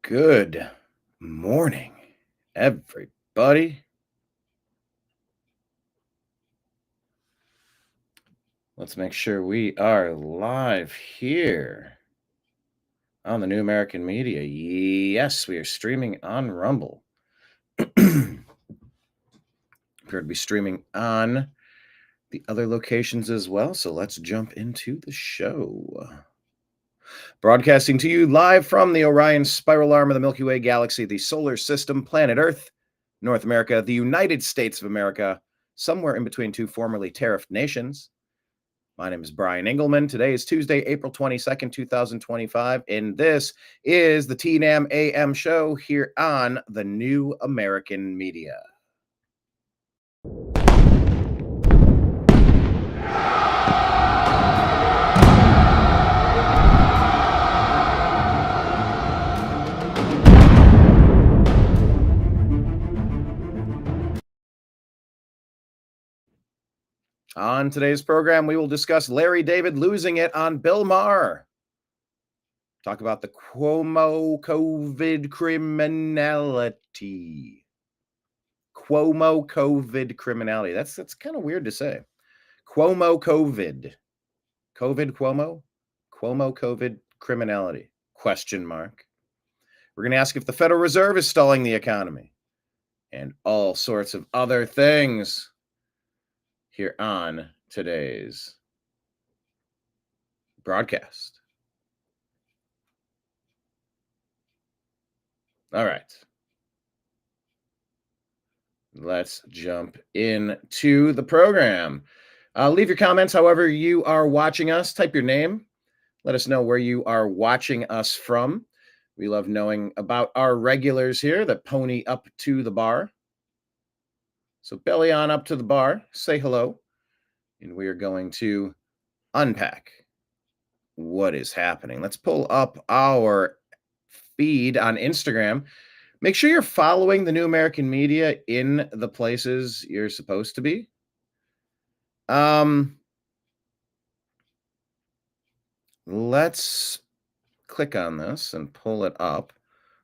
Good morning, everybody. Let's make sure we are live here on the New American Media. Yes, we are streaming on Rumble. Appear to be streaming on the other locations as well, so let's jump into the show. Broadcasting to you live from the Orion Spiral Arm of the Milky Way Galaxy, the solar system, planet Earth, North America, the United States of America, somewhere in between two formerly tariffed nations. My name is Brian Engelman. Today is Tuesday, April 22nd, 2025, and this is the TNAM AM Show here on the New American Media. On today's program, we will discuss Larry David losing it on Bill Maher. Talk about the Cuomo COVID criminality. Cuomo COVID criminality. That's kind of weird to say. Cuomo COVID. COVID Cuomo? Cuomo COVID criminality? Question mark. We're going to ask if the Federal Reserve is stalling the economy and all sorts of other things here on today's broadcast. All right. Let's jump into the program. Leave your comments however you are watching us. Type your name. Let us know where you are watching us from. We love knowing about our regulars here that pony up to the bar. So belly on up to the bar, say hello, and we are going to unpack what is happening. Let's pull up our feed on Instagram. Make sure you're following the New American Media in the places you're supposed to be. Let's click on this and pull it up.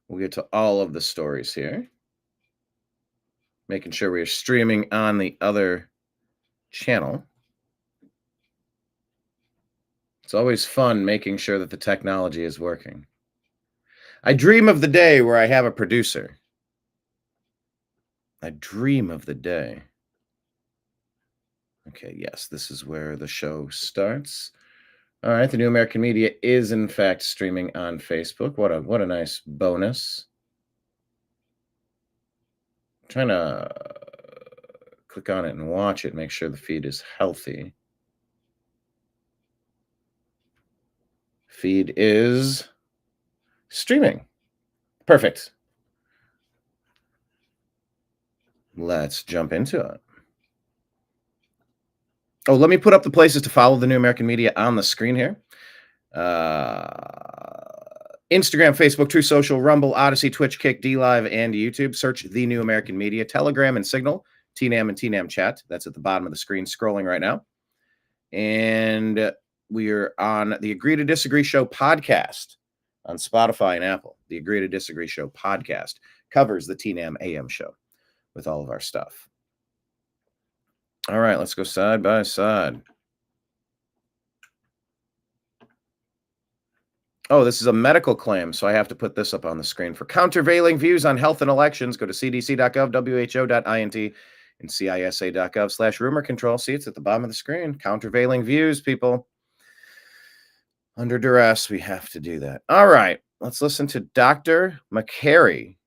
We'll get to all of the stories here. Making sure we are streaming on the other channel. It's always fun making sure that the technology is working. I dream of the day where I have a producer. I dream of the day. Okay, yes, this is where the show starts. All right, the New American Media is in fact streaming on Facebook. What a nice bonus. I'm trying to click on it and watch it, make sure the feed is healthy. Feed is streaming. Perfect. Let's jump into it. Oh, let me put up the places to follow the New American Media on the screen here. Instagram, Facebook, True Social, Rumble, Odyssey, Twitch, Kick, DLive, and YouTube. Search The New American Media. Telegram and Signal, TNAM and TNAM Chat. That's at the bottom of the screen scrolling right now. And we are on the Agree to Disagree Show podcast on Spotify and Apple. The Agree to Disagree Show podcast covers the TNAM AM Show with all of our stuff. All right, let's go side by side. Oh, this is a medical claim, so I have to put this up on the screen. For countervailing views on health and elections, go to cdc.gov, who.int, and cisa.gov/rumor control. See, it's at the bottom of the screen. Countervailing views, people. Under duress, we have to do that. All right, let's listen to Dr. McCary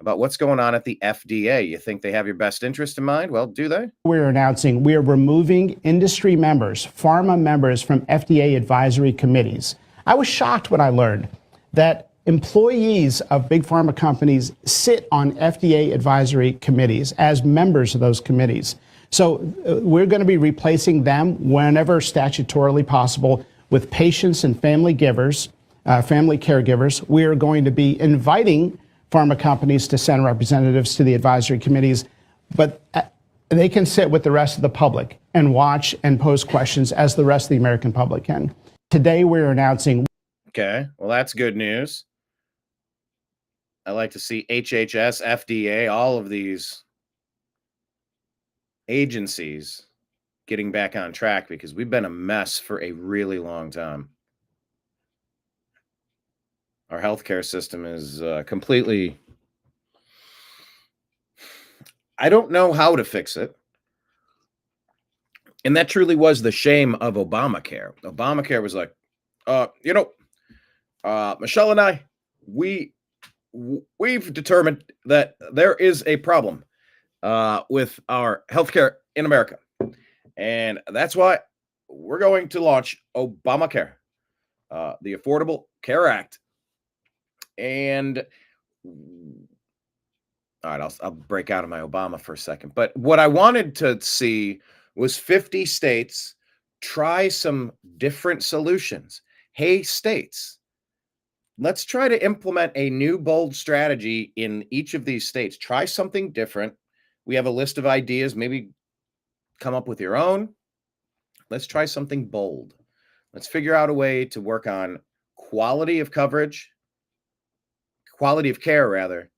about what's going on at the FDA. You think they have your best interest in mind? Well, do they? We're announcing we are removing industry members, pharma members from FDA advisory committees. I was shocked when I learned that employees of big pharma companies sit on FDA advisory committees as members of those committees. So we're going to be replacing them whenever statutorily possible with patients and family givers, family caregivers. We are going to be inviting pharma companies to send representatives to the advisory committees, but they can sit with the rest of the public and watch and pose questions as the rest of the American public can. Today, we're announcing. Okay, well, that's good news. I like to see HHS, FDA, all of these agencies getting back on track because we've been a mess for a really long time. Our healthcare system is completely... I don't know how to fix it. And that truly was the shame of Obamacare. Obamacare was like, Michelle and I, we've determined that there is a problem with our healthcare in America. And that's why we're going to launch Obamacare, the Affordable Care Act. And all right, I'll break out of my Obama for a second. But what I wanted to see was 50 states try some different solutions. Hey, states, let's try to implement a new bold strategy in each of these states. Try something different. We have a list of ideas. Maybe come up with your own. Let's try something bold. Let's figure out a way to work on quality of coverage, quality of care, rather,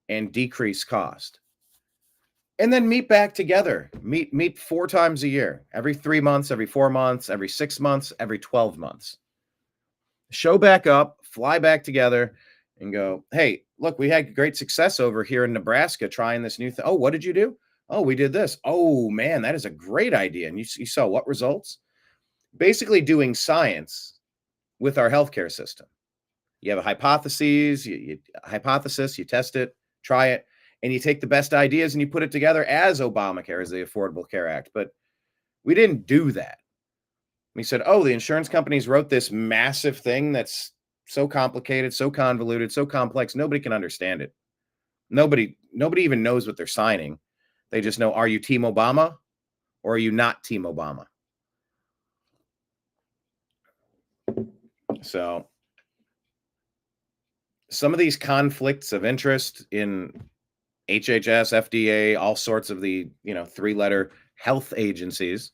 and decrease cost. And then meet back together. Meet 4 times a year, every 3 months, every 4 months, every 6 months, every 12 months. Show back up, fly back together, and go, hey, look, we had great success over here in Nebraska trying this new thing. Oh, what did you do? Oh, we did this. Oh, man, that is a great idea. And you saw what results? Basically doing science with our healthcare system. You have a hypothesis, you test it, try it, and you take the best ideas and you put it together as Obamacare, as the Affordable Care Act. But we didn't do that. We said, oh, the insurance companies wrote this massive thing that's so complicated, so convoluted, so complex, nobody can understand it. Nobody even knows what they're signing. They just know, are you Team Obama or are you not Team Obama? So some of these conflicts of interest in HHS, FDA, all sorts of the, 3-letter health agencies,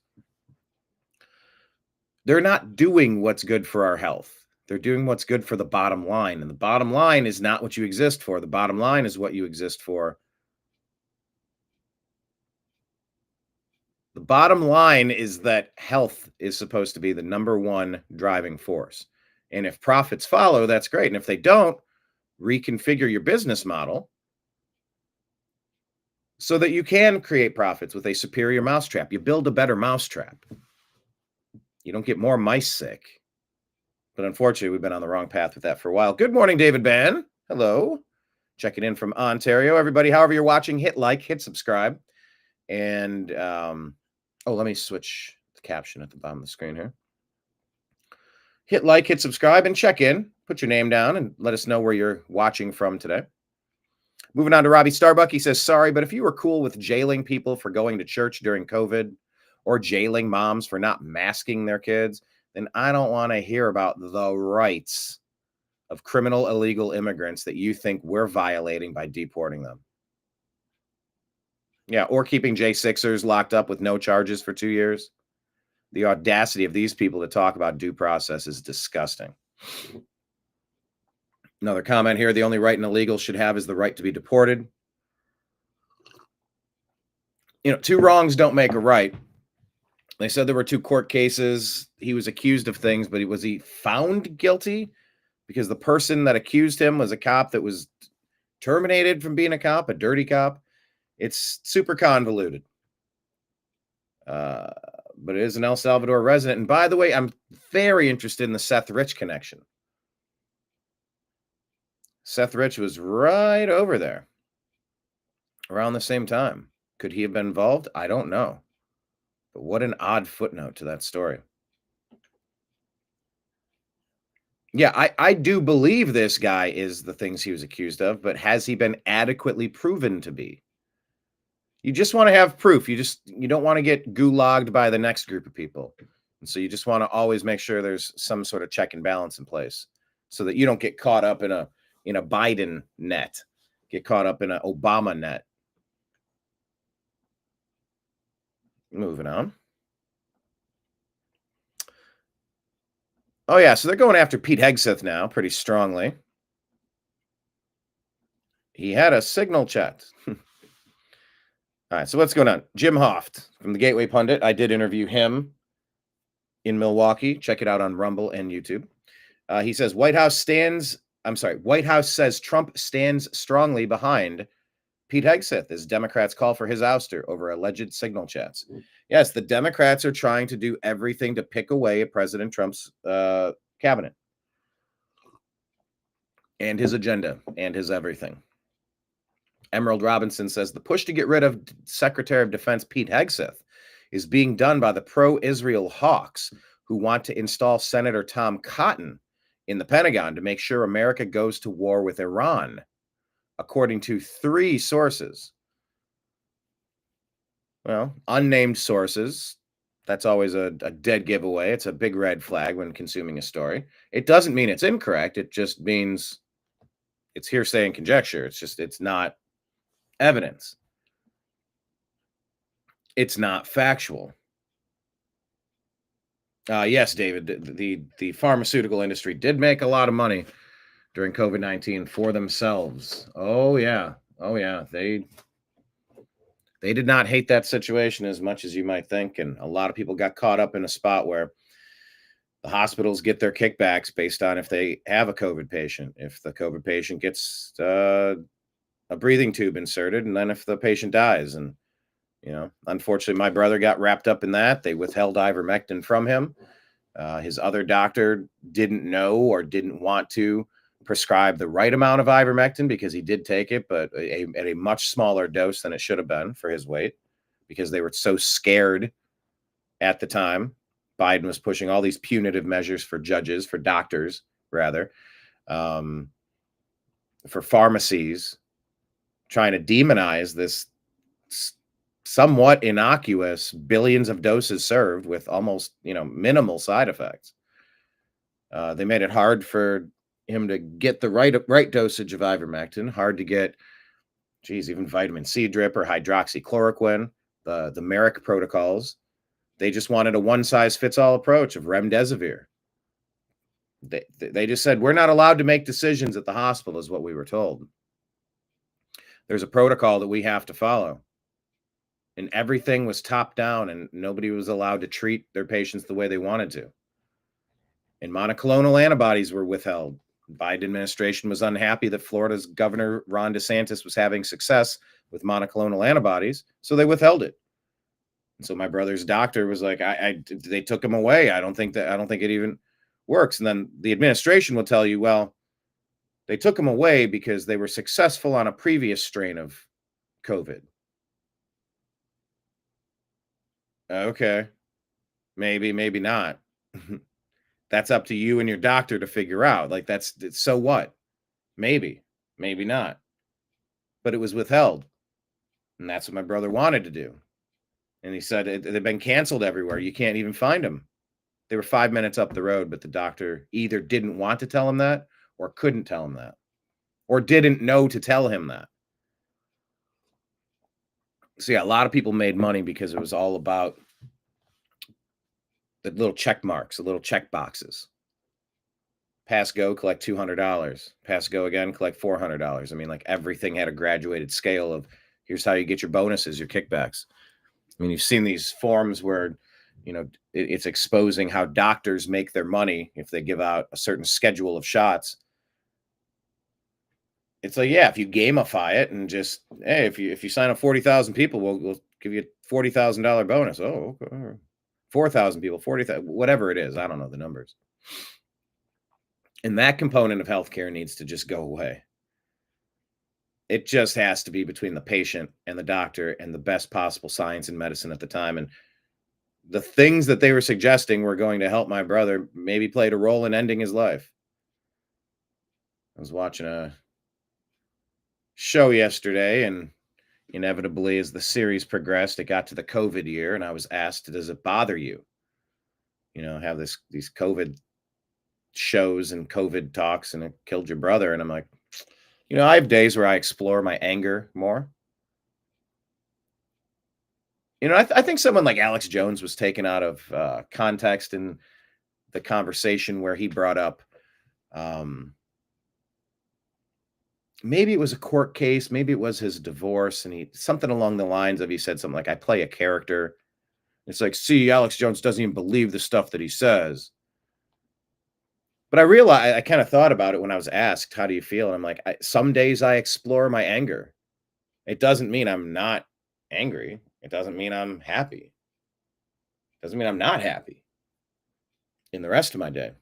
they're not doing what's good for our health. They're doing what's good for the bottom line. And the bottom line is not what you exist for. The bottom line is what you exist for. The bottom line is that health is supposed to be the number one driving force. And if profits follow, that's great. And if they don't, reconfigure your business model so that you can create profits with a superior mousetrap. You build a better mousetrap. You don't get more mice sick. But unfortunately, we've been on the wrong path with that for a while. Good morning, David Ben. Hello. Checking in from Ontario. Everybody, however you're watching, hit like, hit subscribe. And, let me switch the caption at the bottom of the screen here. Hit like, hit subscribe, and check in. Put your name down and let us know where you're watching from today. Moving on to Robbie Starbuck. He says, sorry, but if you were cool with jailing people for going to church during COVID or jailing moms for not masking their kids, then I don't want to hear about the rights of criminal illegal immigrants that you think we're violating by deporting them. Yeah, or keeping J6ers locked up with no charges for 2 years. The audacity of these people to talk about due process is disgusting. Another comment here. The only right an illegal should have is the right to be deported. 2 wrongs don't make a right. They said there were 2 court cases. He was accused of things, but was he found guilty? Because the person that accused him was a cop that was terminated from being a cop, a dirty cop. It's super convoluted. But it is an El Salvador resident. And by the way, I'm very interested in the Seth Rich connection. Seth Rich was right over there around the same time. Could he have been involved? I don't know. But what an odd footnote to that story. Yeah, I do believe this guy is the things he was accused of, but has he been adequately proven to be? You just want to have proof. You don't want to get gulagged by the next group of people. And so you just want to always make sure there's some sort of check and balance in place so that you don't get caught up in a Biden net, get caught up in an Obama net. Moving on. Oh, yeah, so they're going after Pete Hegseth now pretty strongly. He had a signal chat. All right, so what's going on? Jim Hoft from the Gateway Pundit. I did interview him in Milwaukee. Check it out on Rumble and YouTube. He says White House says Trump stands strongly behind Pete Hegseth as Democrats call for his ouster over alleged signal chats. Yes, the Democrats are trying to do everything to pick away at President Trump's cabinet and his agenda and his everything. Emerald Robinson says the push to get rid of Secretary of Defense Pete Hegseth is being done by the pro-Israel hawks who want to install Senator Tom Cotton in the Pentagon to make sure America goes to war with Iran, according to 3 sources. Well, unnamed sources, that's always a dead giveaway. It's a big red flag when consuming a story. It doesn't mean it's incorrect. It just means it's hearsay and conjecture. It's not evidence. It's not factual. Yes, David, the pharmaceutical industry did make a lot of money during COVID-19 for themselves. Oh yeah. They did not hate that situation as much as you might think. And a lot of people got caught up in a spot where the hospitals get their kickbacks based on if they have a COVID patient, if the COVID patient gets a breathing tube inserted, and then if the patient dies. And, unfortunately, my brother got wrapped up in that. They withheld ivermectin from him. His other doctor didn't know or didn't want to prescribe the right amount of ivermectin because he did take it, but at a much smaller dose than it should have been for his weight, because they were so scared at the time. Biden was pushing all these punitive measures for judges, for doctors, rather, for pharmacies, trying to demonize this somewhat innocuous billions of doses served with almost, minimal side effects. They made it hard for him to get the right dosage of ivermectin, hard to get, even vitamin C drip or hydroxychloroquine, the Merrick protocols. They just wanted a one-size-fits-all approach of remdesivir. They just said, we're not allowed to make decisions at the hospital, is what we were told. There's a protocol that we have to follow. And everything was top down, and nobody was allowed to treat their patients the way they wanted to. And monoclonal antibodies were withheld. The Biden administration was unhappy that Florida's Governor Ron DeSantis was having success with monoclonal antibodies, so they withheld it. And so my brother's doctor was like, they took him away. I don't think it even works. And then the administration will tell you, well, they took him away because they were successful on a previous strain of COVID. Okay. Maybe not. That's up to you and your doctor to figure out. Like, so what? Maybe not. But it was withheld. And that's what my brother wanted to do. And he said they've been canceled everywhere. You can't even find them. They were 5 minutes up the road, but the doctor either didn't want to tell him that or couldn't tell him that or didn't know to tell him that. So yeah, a lot of people made money because it was all about the little check marks, the little check boxes. Pass go, collect $200. Pass go again, collect $400. I mean, like, everything had a graduated scale of here's how you get your bonuses, your kickbacks. I mean, you've seen these forms where, it's exposing how doctors make their money if they give out a certain schedule of shots. It's like, yeah, if you gamify it and just, hey, if you sign up 40,000 people, we'll give you a $40,000 bonus. Oh, okay. 4,000 people, 40,000, whatever it is. I don't know the numbers. And that component of healthcare needs to just go away. It just has to be between the patient and the doctor and the best possible science and medicine at the time. And the things that they were suggesting were going to help my brother maybe played a role in ending his life. I was watching a show yesterday, and inevitably, as the series progressed, it got to the COVID year, and I was asked, does it bother you? Have these COVID shows and COVID talks, and it killed your brother. And I'm like, I have days where I explore my anger more. I think someone like Alex Jones was taken out of context in the conversation where he brought up maybe it was a court case, maybe it was his divorce, and he something along the lines of he said something like, "I play a character." It's like, see, Alex Jones doesn't even believe the stuff that he says. But I realized I kind of thought about it when I was asked, "How do you feel?" And I'm like, some days I explore my anger. It doesn't mean I'm not angry. It doesn't mean I'm happy. It doesn't mean I'm not happy in the rest of my day.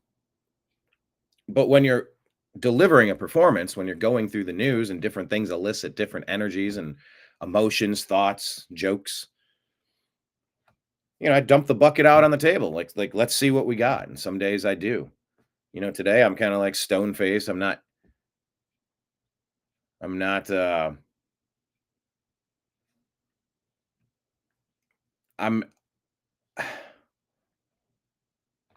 But when you're delivering a performance, when you're going through the news and different things elicit different energies and emotions, thoughts, jokes, I dump the bucket out on the table. Like let's see what we got. And some days I do. Today I'm kind of like stone faced. I'm not I'm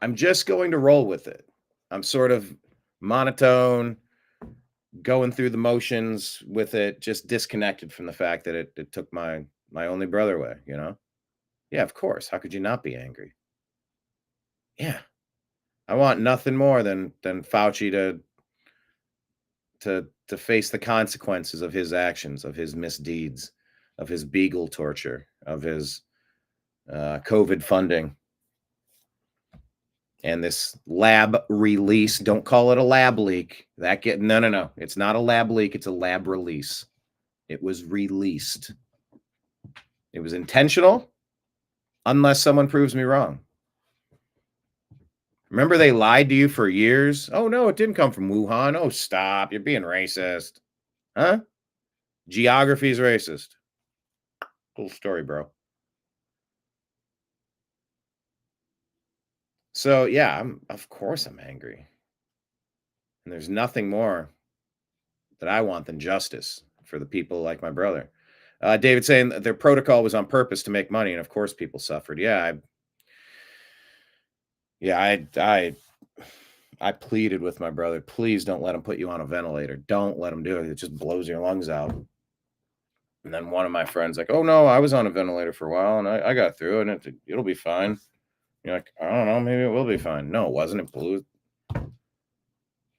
I'm just going to roll with it. I'm sort of monotone, going through the motions with it, just disconnected from the fact that it took my only brother away, Yeah, of course. How could you not be angry? Yeah. I want nothing more than Fauci to face the consequences of his actions, of his misdeeds, of his Beagle torture, of his COVID funding, and this lab release. Don't call it a lab leak. No. It's not a lab leak. It's a lab release. It was released. It was intentional, unless someone proves me wrong. Remember, they lied to you for years. Oh no, it didn't come from Wuhan. Oh, stop! You're being racist, huh? Geography is racist. Cool story, bro. So yeah, of course I'm angry. And there's nothing more that I want than justice for the people like my brother. David saying that their protocol was on purpose to make money, and of course people suffered. I pleaded with my brother, please don't let him put you on a ventilator. Don't let him do it. It just blows your lungs out. And then one of my friends like, oh no, I was on a ventilator for a while and I got through it and it'll be fine. You're like, I don't know, maybe it will be fine. No, it wasn't. It blew.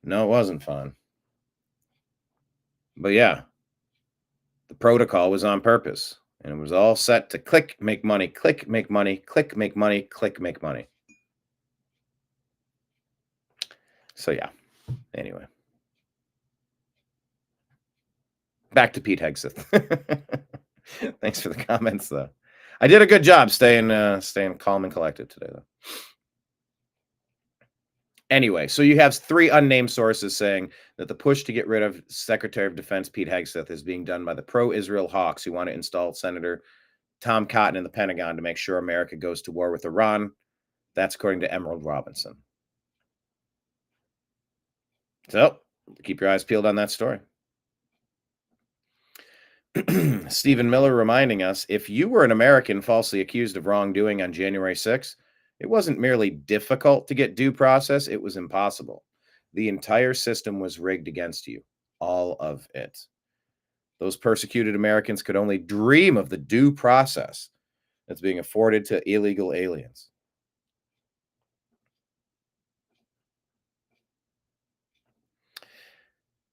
No, it wasn't fun. But yeah, the protocol was on purpose and it was all set to click, make money, click, make money, click, make money, click, make money. So yeah, anyway. Back to Pete Hegseth. Thanks for the comments, though. I did a good job staying calm and collected today, though. Anyway, so you have 3 unnamed sources saying that the push to get rid of Secretary of Defense Pete Hegseth is being done by the pro-Israel hawks who want to install Senator Tom Cotton in the Pentagon to make sure America goes to war with Iran. That's according to Emerald Robinson. So keep your eyes peeled on that story. Stephen Miller reminding us, if you were an American falsely accused of wrongdoing on January 6th, it wasn't merely difficult to get due process, it was impossible. The entire system was rigged against you, all of it. Those persecuted Americans could only dream of the due process that's being afforded to illegal aliens.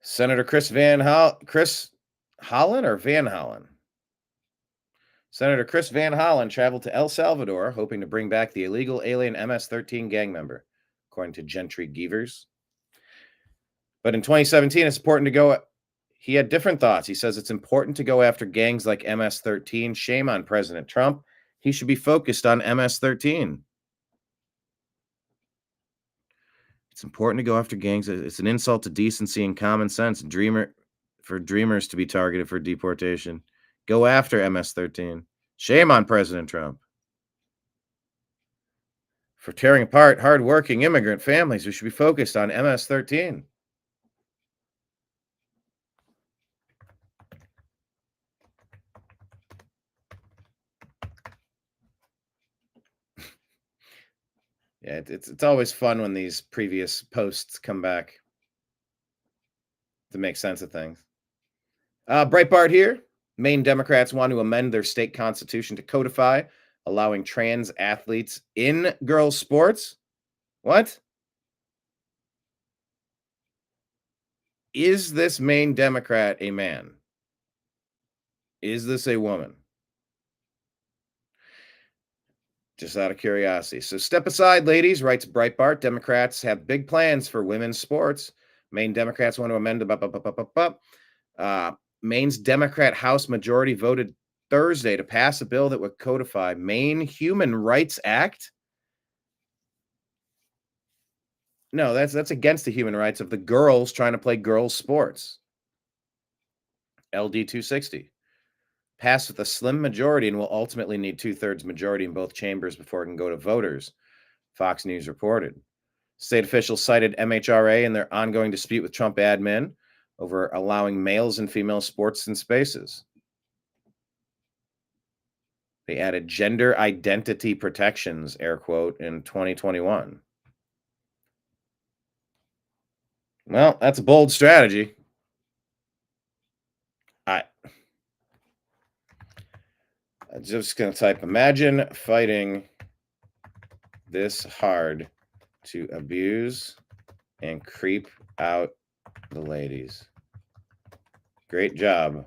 Senator Chris Holland or Van Hollen? Senator Chris Van Hollen traveled to El Salvador, hoping to bring back the illegal alien MS-13 gang member, according to Gentry Gevers. But in 2017, it's important to go. He had different thoughts. He says it's important to go after gangs like MS-13. Shame on President Trump. He should be focused on MS-13. It's important to go after gangs. It's an insult to decency and common sense. For dreamers to be targeted for deportation. Go after MS-13. Shame on President Trump. For tearing apart hardworking immigrant families who should be focused on MS-13. Yeah, it's always fun when these previous posts come back to make sense of things. Breitbart here. Maine Democrats want to amend their state constitution to codify allowing trans athletes in girls' sports. What? Is this Maine Democrat a man? Is this a woman? Just out of curiosity. So step aside, ladies, writes Breitbart. Democrats have big plans for women's sports. Maine Democrats want to amend Maine's Democrat House majority voted Thursday to pass a bill that would codify Maine Human Rights Act. No, that's against the human rights of the girls trying to play girls' sports. LD 260. Passed with a slim majority and will ultimately need 2/3 majority in both chambers before it can go to voters, Fox News reported. State officials cited MHRA in their ongoing dispute with Trump admin over allowing males and female sports and spaces. They added gender identity protections, air quote, in 2021. Well, that's a bold strategy. I'm just going to type, imagine fighting this hard to abuse and creep out the ladies. Great job,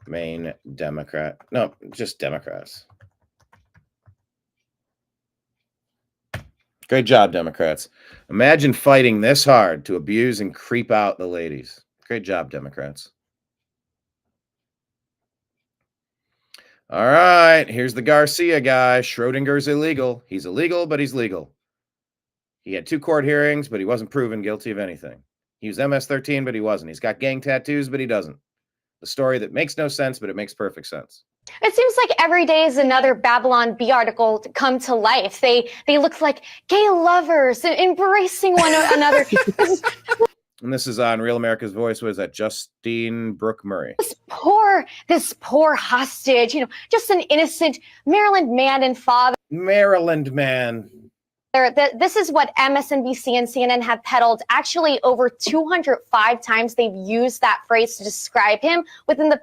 Maine Democrat. No, just Democrats. Great job, Democrats. Imagine fighting this hard to abuse and creep out the ladies. Great job, Democrats. All right, here's the Garcia guy. Schrodinger's illegal. He's illegal, but he's legal. He had 2 court hearings, but he wasn't proven guilty of anything. He was MS-13, but he wasn't. He's got gang tattoos, but he doesn't. The story that makes no sense, but it makes perfect sense. It seems like every day is another Babylon Bee article to come to life. They look like gay lovers embracing one another. And this is on Real America's Voice. What is that? Justine Brooke Murray. This poor hostage, just an innocent Maryland man and father. Maryland man. This is what MSNBC and CNN have peddled. Actually, over 205 times they've used that phrase to describe him within the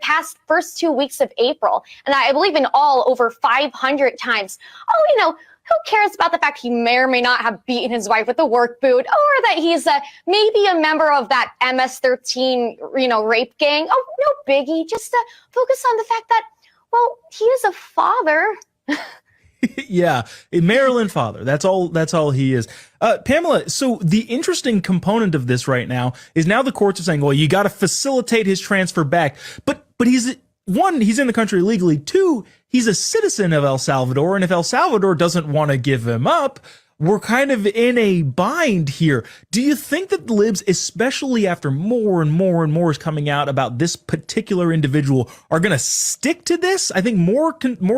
first 2 weeks of April. And I believe in all over 500 times. Oh, who cares about the fact he may or may not have beaten his wife with a work boot, or that he's maybe a member of that MS-13, rape gang? Oh, no biggie. Just focus on the fact that, well, he is a father. Yeah, a Maryland father. That's all he is. Pamela, so the interesting component of this right now is now the courts are saying, well, you got to facilitate his transfer back. But he's in the country illegally. 2, he's a citizen of El Salvador. And if El Salvador doesn't want to give him up, we're kind of in a bind here. Do you think that the libs, especially after more and more and more is coming out about this particular individual, are going to stick to this? I think more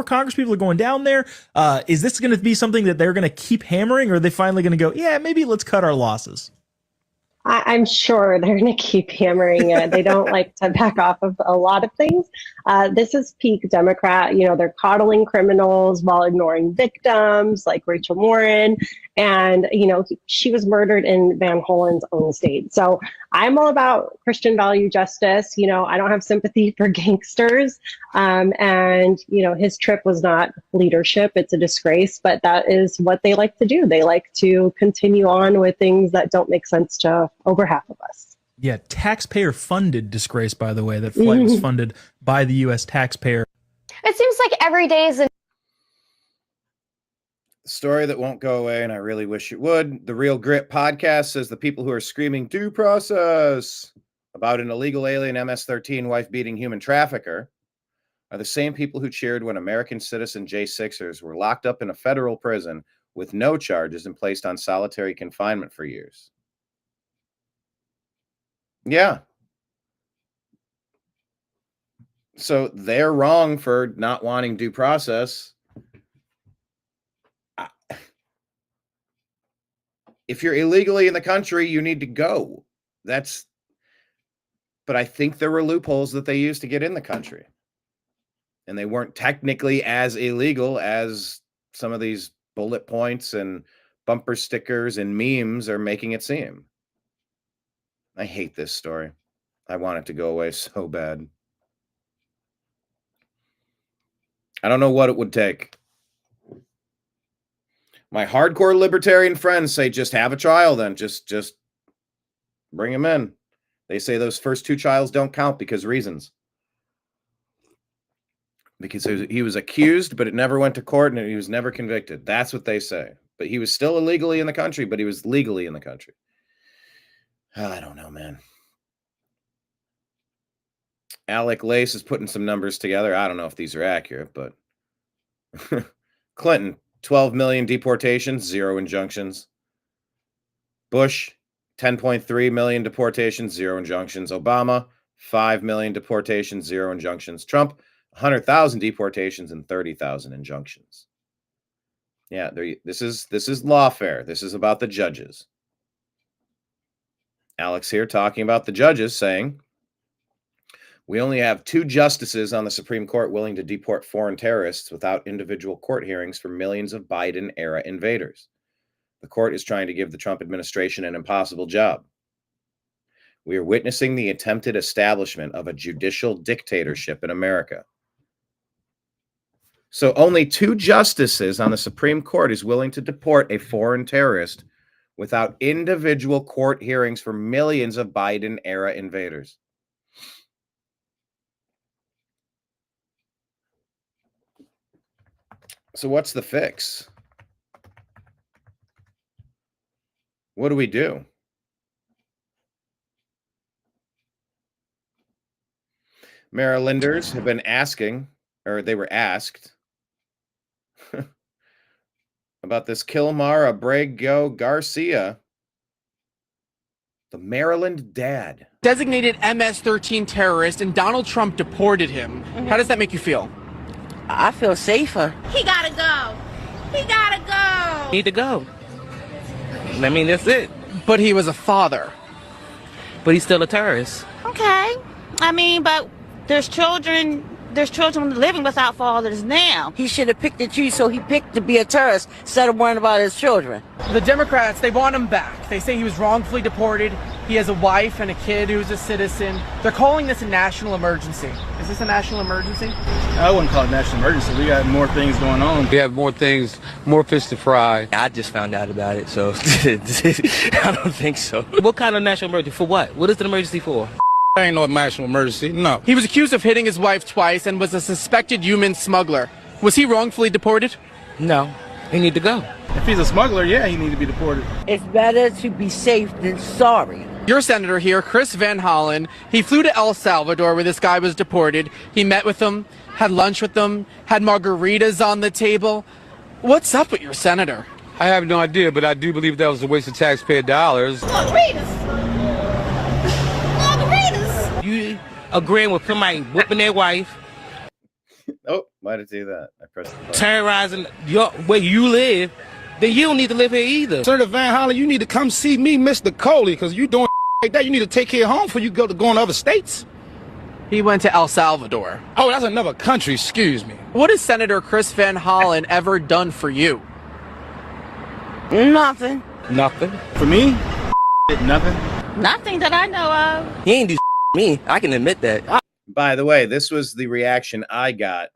Congress people are going down there. Is this going to be something that they're going to keep hammering, or are they finally going to go, yeah, maybe let's cut our losses? I'm sure they're going to keep hammering it. They don't like to back off of a lot of things. This is peak Democrat. They're coddling criminals while ignoring victims like Rachel Warren. And, she was murdered in Van Hollen's own state. So I'm all about Christian value justice. I don't have sympathy for gangsters. And, his trip was not leadership. It's a disgrace, but that is what they like to do. They like to continue on with things that don't make sense to over half of us. Yeah, taxpayer-funded disgrace, by the way. That flight was funded by the U.S. taxpayer. It seems like every day is a story that won't go away, and I really wish it would. The Real Grit podcast says the people who are screaming due process about an illegal alien MS-13 wife-beating human trafficker are the same people who cheered when American citizen J6ers were locked up in a federal prison with no charges and placed on solitary confinement for years. Yeah. So they're wrong for not wanting due process. If you're illegally in the country, you need to go. But I think there were loopholes that they used to get in the country. And they weren't technically as illegal as some of these bullet points and bumper stickers and memes are making it seem. I hate this story. I want it to go away so bad. I don't know what it would take. My hardcore libertarian friends say just have a trial then. Just bring him in. They say those first 2 trials don't count because reasons. Because he was accused, but it never went to court and he was never convicted. That's what they say. But he was still illegally in the country, but he was legally in the country. I don't know, man. Alec Lace is putting some numbers together. I don't know if these are accurate, but Clinton, 12 million deportations, 0 injunctions. Bush, 10.3 million deportations, 0 injunctions. Obama, 5 million deportations, 0 injunctions. Trump, 100,000 deportations and 30,000 injunctions. Yeah, this is lawfare. This is about the judges. Alex here talking about the judges, saying, we only have 2 justices on the Supreme Court willing to deport foreign terrorists without individual court hearings for millions of Biden-era invaders. The court is trying to give the Trump administration an impossible job. We are witnessing the attempted establishment of a judicial dictatorship in America. So only 2 justices on the Supreme Court is willing to deport a foreign terrorist without individual court hearings for millions of Biden-era invaders. So what's the fix? What do we do? Marylanders have been asking, or they were asked, about this Kilmar Abrego Garcia, the Maryland dad. Designated MS-13 terrorist, and Donald Trump deported him. How does that make you feel? I feel safer. He gotta go. He gotta go. Need to go. I mean, that's it. But he was a father. But he's still a terrorist. Okay. I mean, but there's children living without fathers now. He should have picked and choose, so he picked to be a terrorist instead of worrying about his children. The Democrats, they want him back. They say he was wrongfully deported. He has a wife and a kid who's a citizen. They're calling this a national emergency. Is this a national emergency? I wouldn't call it a national emergency. We got more things going on. We have more things, more fish to fry. I just found out about it, so I don't think so. What kind of national emergency? For what? What is the emergency for? Ain't no national emergency, no. He was accused of hitting his wife twice and was a suspected human smuggler. Was he wrongfully deported? No. He need to go. If he's a smuggler, yeah, he need to be deported. It's better to be safe than sorry. Your senator here, Chris Van Hollen, he flew to El Salvador where this guy was deported. He met with them, had lunch with them, had margaritas on the table. What's up with your senator? I have no idea, but I do believe that was a waste of taxpayer dollars. Margaritas. You agreeing with somebody whipping their wife, Oh, why did it do that? I pressed the button. terrorizing where you live, then you don't need to live here either. Senator Van Hollen, you need to come see me, Mr. Coley, because you doing like that. You need to take care of home before you go to other states. He went to El Salvador. Oh, that's another country, excuse me. What has Senator Chris Van Hollen ever done for you? Nothing. Nothing. For me, nothing. Nothing that I know of. He ain't do me. I can admit that. By the way, this was the reaction I got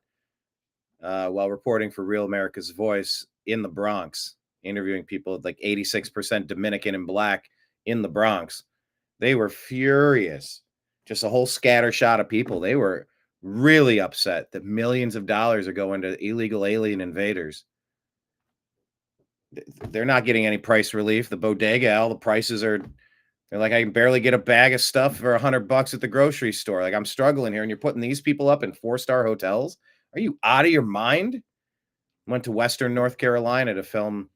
while reporting for Real America's Voice in the Bronx, interviewing people like 86% Dominican and Black in the Bronx. They were furious. Just a whole scattershot of people. They were really upset that millions of dollars are going to illegal alien invaders. They're not getting any price relief. The bodega, all the prices are... They're like, I can barely get a bag of stuff for $100 at the grocery store. Like, I'm struggling here, and you're putting these people up in 4-star hotels? Are you out of your mind? Went to Western North Carolina to film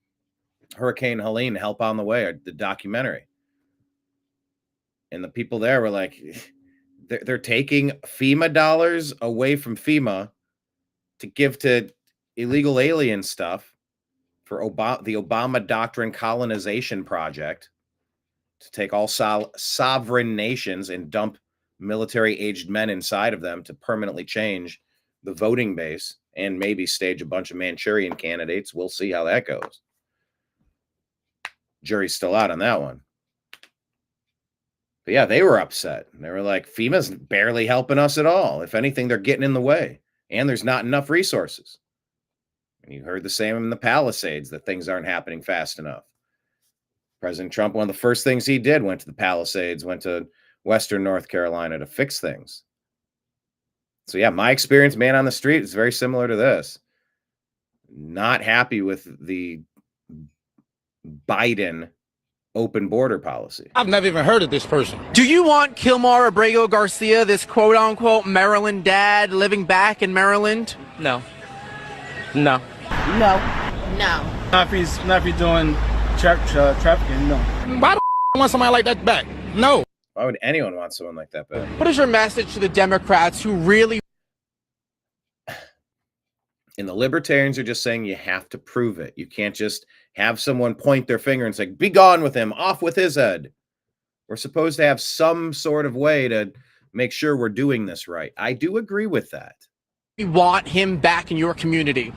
Hurricane Helene, Help on the Way, the documentary. And the people there were like, they're taking FEMA dollars away from FEMA to give to illegal alien stuff for the Obama Doctrine Colonization Project, to take all sovereign nations and dump military-aged men inside of them to permanently change the voting base and maybe stage a bunch of Manchurian candidates. We'll see how that goes. Jury's still out on that one. But yeah, they were upset. They were like, FEMA's barely helping us at all. If anything, they're getting in the way. And there's not enough resources. And you heard the same in the Palisades, that things aren't happening fast enough. President Trump, one of the first things he did, went to the Palisades, went to Western North Carolina to fix things. So yeah, my experience, man, on the street is very similar to this. Not happy with the Biden open border policy. I've never even heard of this person. Do you want Kilmar Abrego Garcia, this quote unquote Maryland dad, living back in Maryland? No. No. No. Not if he's doing trafficking, no. Why the I want somebody like that back? No. Why would anyone want someone like that back? What is your message to the Democrats who really... And the libertarians are just saying you have to prove it. You can't just have someone point their finger and say, be gone with him, off with his head. We're supposed to have some sort of way to make sure we're doing this right. I do agree with that. You want him back in your community?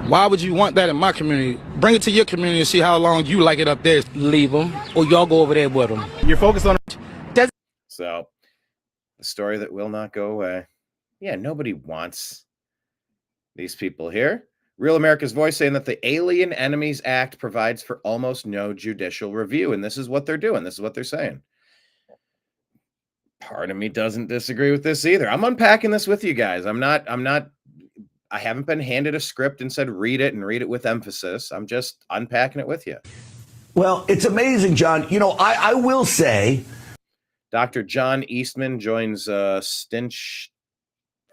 Why would you want that in my community? Bring it to your community and see how long you like it up there. Leave them, or y'all go over there with them. You're focused on So, the story that will not go away. Yeah, nobody wants these people here. Real America's Voice saying that the Alien Enemies Act provides for almost no judicial review. And this is what they're doing. This is what they're saying. Part of me doesn't disagree with this either. I'm unpacking this with you guys. I haven't been handed a script and said, read it and read it with emphasis. I'm just unpacking it with you. Well, it's amazing, John. You know, I will say. Dr. John Eastman joins Stinch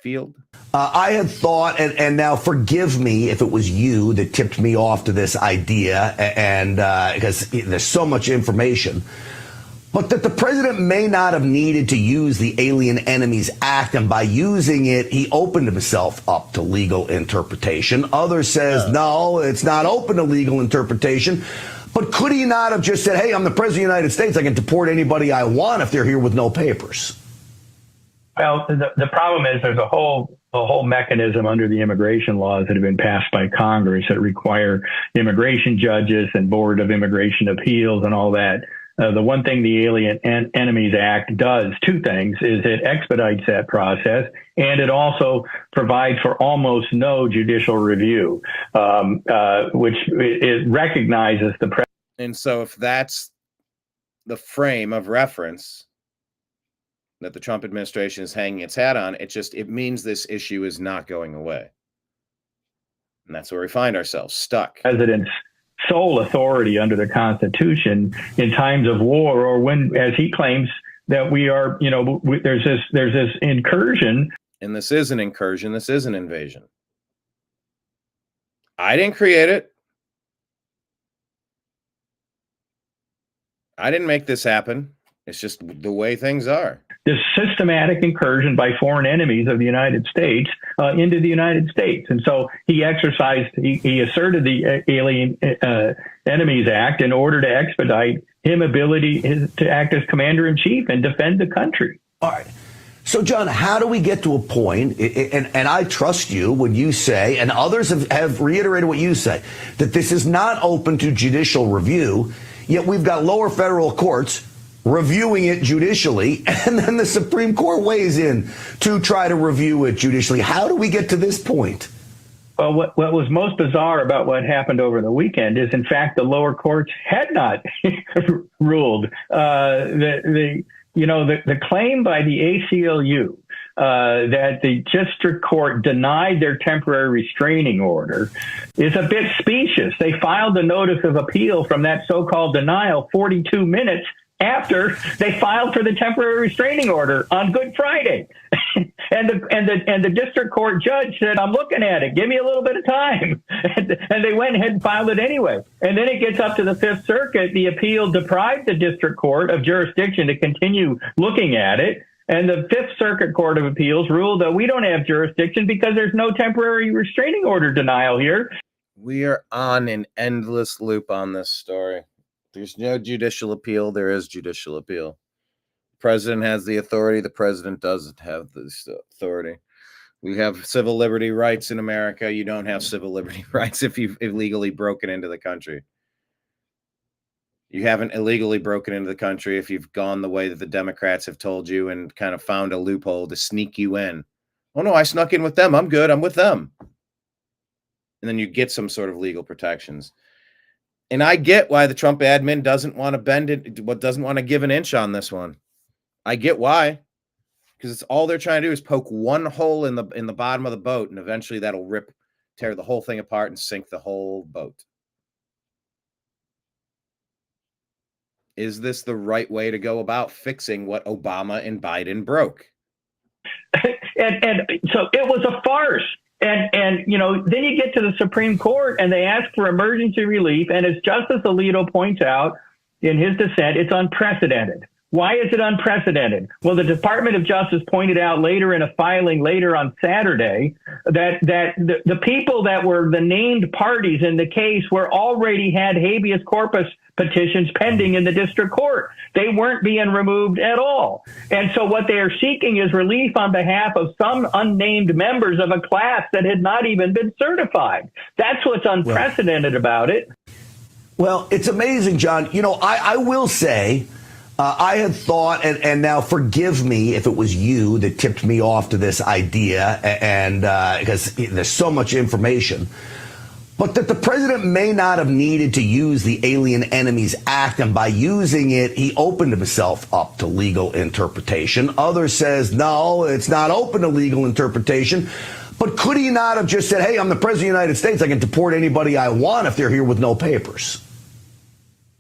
Field. I had thought, and now forgive me if it was you that tipped me off to this idea, and because there's so much information, but that the president may not have needed to use the Alien Enemies Act, and by using it, he opened himself up to legal interpretation. Others says, no, it's not open to legal interpretation. But could he not have just said, hey, I'm the president of the United States, I can deport anybody I want if they're here with no papers? Well, the problem is there's a whole mechanism under the immigration laws that have been passed by Congress that require immigration judges and Board of Immigration Appeals and all that. The one thing the Alien Enemies Act does, two things, is it expedites that process, and it also provides for almost no judicial review, which it recognizes the president. And so if that's the frame of reference that the Trump administration is hanging its hat on, it means this issue is not going away. And that's where we find ourselves, stuck. President's sole authority under the Constitution in times of war, or when, as he claims, that we are, there's this incursion. And this is an incursion. This is an invasion. I didn't create it. I didn't make this happen. It's just the way things are. This systematic incursion by foreign enemies of the United States into the United States. And so he asserted the Alien Enemies Act in order to expedite him ability to act as commander-in-chief and defend the country. All right. So, John, how do we get to a point, and I trust you when you say, and others have reiterated what you say, that this is not open to judicial review, yet we've got lower federal courts reviewing it judicially, and then the Supreme Court weighs in to try to review it judicially. How do we get to this point? Well, what was most bizarre about what happened over the weekend is, in fact, the lower courts had not ruled. The claim by the ACLU that the district court denied their temporary restraining order is a bit specious. They filed a notice of appeal from that so-called denial 42 minutes after they filed for the temporary restraining order on Good Friday. and the district court judge said, I'm looking at it. Give me a little bit of time. And they went ahead and filed it anyway. And then it gets up to the Fifth Circuit. The appeal deprived the district court of jurisdiction to continue looking at it. And the Fifth Circuit Court of Appeals ruled that we don't have jurisdiction because there's no temporary restraining order denial here. We are on an endless loop on this story. There's no judicial appeal. There is judicial appeal. The president has the authority. The president doesn't have this authority. We have civil liberty rights in America. You don't have civil liberty rights if you've illegally broken into the country. You haven't illegally broken into the country if you've gone the way that the Democrats have told you and kind of found a loophole to sneak you in. Oh, no, I snuck in with them. I'm good. I'm with them. And then you get some sort of legal protections. And I get why the Trump admin doesn't want to bend it, doesn't want to give an inch on this one. I get why. Because it's all they're trying to do is poke one hole in the bottom of the boat, and eventually that'll tear the whole thing apart and sink the whole boat. Is this the right way to go about fixing what Obama and Biden broke? And so it was a farce. And you know, then you get to the Supreme Court and they ask for emergency relief. And as Justice Alito points out in his dissent, it's unprecedented. Why is it unprecedented? Well, the Department of Justice pointed out later in a filing later on Saturday that the people that were the named parties in the case were already had habeas corpus petitions pending in the district court. They weren't being removed at all. And so what they are seeking is relief on behalf of some unnamed members of a class that had not even been certified. That's what's unprecedented about it. Well, it's amazing, John. You know, I will say, I had thought, and now forgive me if it was you that tipped me off to this idea, and because there's so much information, but that the president may not have needed to use the Alien Enemies Act, and by using it, he opened himself up to legal interpretation. Others says, no, it's not open to legal interpretation. But could he not have just said, hey, I'm the president of the United States, I can deport anybody I want if they're here with no papers?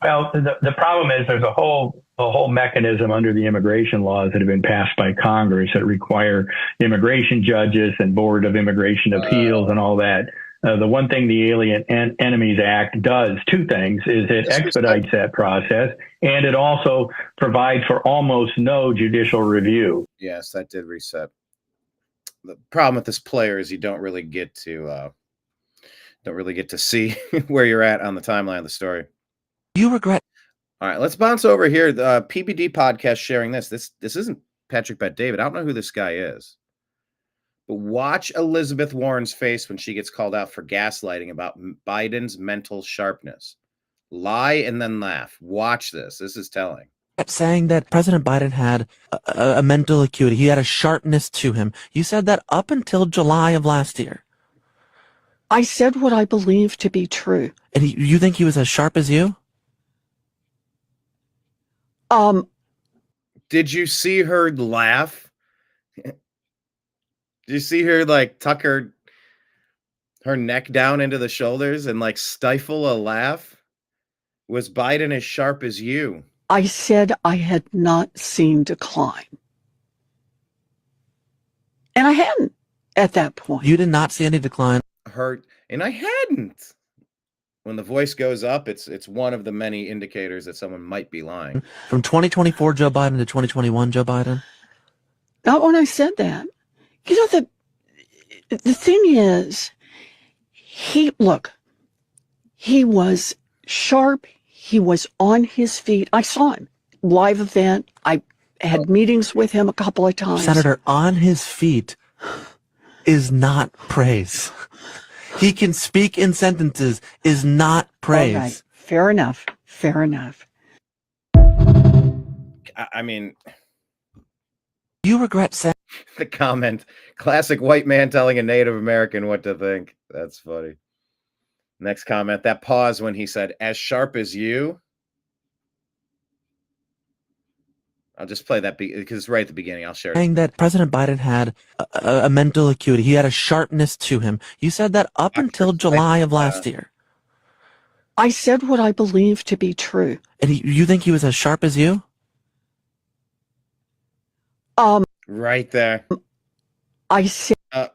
Well, the problem is there's a whole mechanism under the immigration laws that have been passed by Congress that require immigration judges and Board of Immigration Appeals and all that. The one thing the Alien Enemies Act does, two things, is it expedites that process, and it also provides for almost no judicial review. Yes, that did reset. The problem with this player is you don't really get to see where you're at on the timeline of the story. You regret. All right, let's bounce over here. The PBD podcast sharing this. This isn't Patrick Bet David. I don't know who this guy is. But watch Elizabeth Warren's face when she gets called out for gaslighting about Biden's mental sharpness. Lie and then laugh. Watch this. This is telling. Saying that President Biden had a mental acuity. He had a sharpness to him. You said that up until July of last year. I said what I believe to be true. And you think he was as sharp as you? Did you see her laugh? Did you see her like tuck her neck down into the shoulders and like stifle a laugh? Was Biden as sharp as you? I said I had not seen decline. And I hadn't at that point. You did not see any decline. And I hadn't. When the voice goes up, it's one of the many indicators that someone might be lying. From 2024 Joe Biden to 2021 Joe Biden? Not when I said that. You know, the thing is, he was sharp. He was on his feet. I saw him. Live event. I had meetings with him a couple of times. Senator, on his feet is not praise. He can speak in sentences is not praise. All right. Fair enough. Fair enough. I mean, you regret saying the comment, classic white man telling a Native American what to think. That's funny. Next comment, that pause when he said, as sharp as you. I'll just play that because it's right at the beginning. I'll share it. Saying that President Biden had a mental acuity. He had a sharpness to him. You said that up until July of last year. I said what I believe to be true. And you think he was as sharp as you? Right there. I said,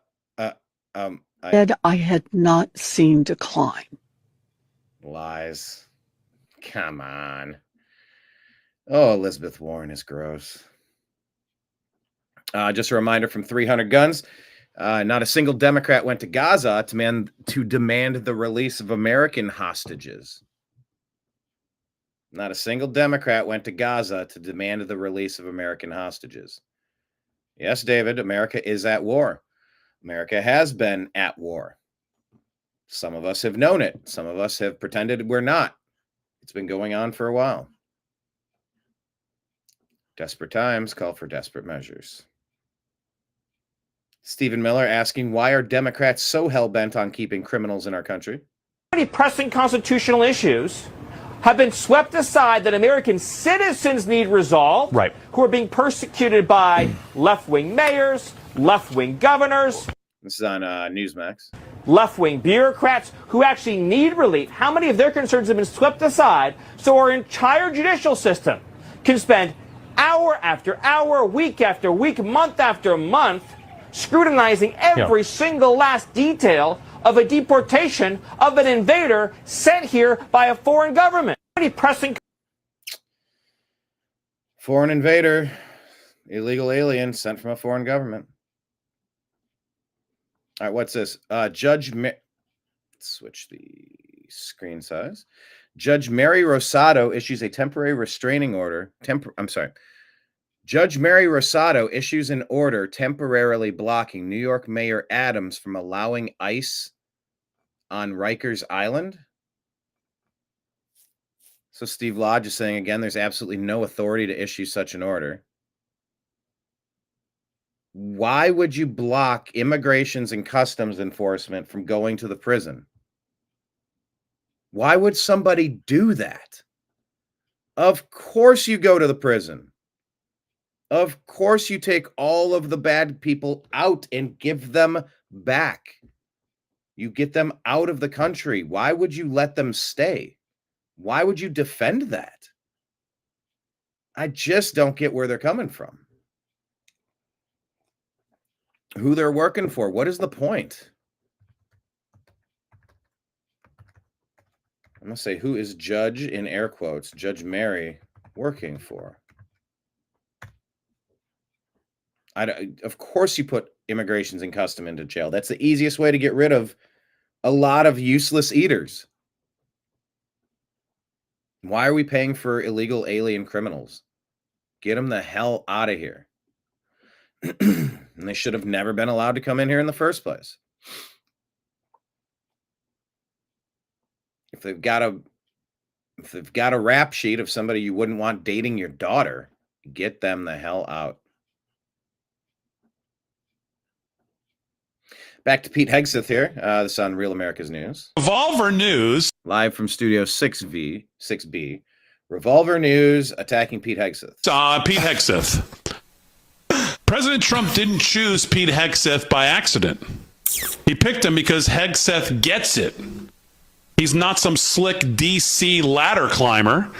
I had not seen decline. Lies. Come on. Oh, Elizabeth Warren is gross. Just a reminder from 300 Guns. Not a single Democrat went to Gaza to demand the release of American hostages. Not a single Democrat went to Gaza to demand the release of American hostages. Yes, David, America is at war. America has been at war. Some of us have known it. Some of us have pretended we're not. It's been going on for a while. Desperate times call for desperate measures. Stephen Miller asking, why are Democrats so hell-bent on keeping criminals in our country? Many pressing constitutional issues have been swept aside that American citizens need resolved, right, who are being persecuted by left-wing mayors, left-wing governors. This is on Newsmax. Left-wing bureaucrats who actually need relief. How many of their concerns have been swept aside so our entire judicial system can spend hour after hour, week after week, month after month scrutinizing every single last detail of a deportation of an invader sent here by a foreign government? Pressing Foreign invader, illegal alien sent from a foreign government. All right, what's this? Switch the screen size. Judge Mary Rosado issues a temporary restraining order. Judge Mary Rosado issues an order temporarily blocking New York Mayor Adams from allowing ICE on Rikers Island. So Steve Lodge is saying again, there's absolutely no authority to issue such an order. Why would you block immigrations and customs enforcement from going to the prison? Why would somebody do that? Of course you go to the prison. Of course you take all of the bad people out and give them back. You get them out of the country. Why would you let them stay? Why would you defend that? I just don't get where they're coming from. Who they're working for. What is the point? I'm going to say, who is Judge, in air quotes, Judge Mary working for? Of course you put immigrations and custom into jail. That's the easiest way to get rid of a lot of useless eaters. Why are we paying for illegal alien criminals? Get them the hell out of here. And they should have never been allowed to come in here in the first place. If they've got a rap sheet of somebody you wouldn't want dating your daughter, get them the hell out. Back to Pete Hegseth here. This is on Real America's News. Revolver News. Live from Studio 6B. Revolver News attacking Pete Hegseth. Pete Hegseth. President Trump didn't choose Pete Hegseth by accident. He picked him because Hegseth gets it. He's not some slick DC ladder climber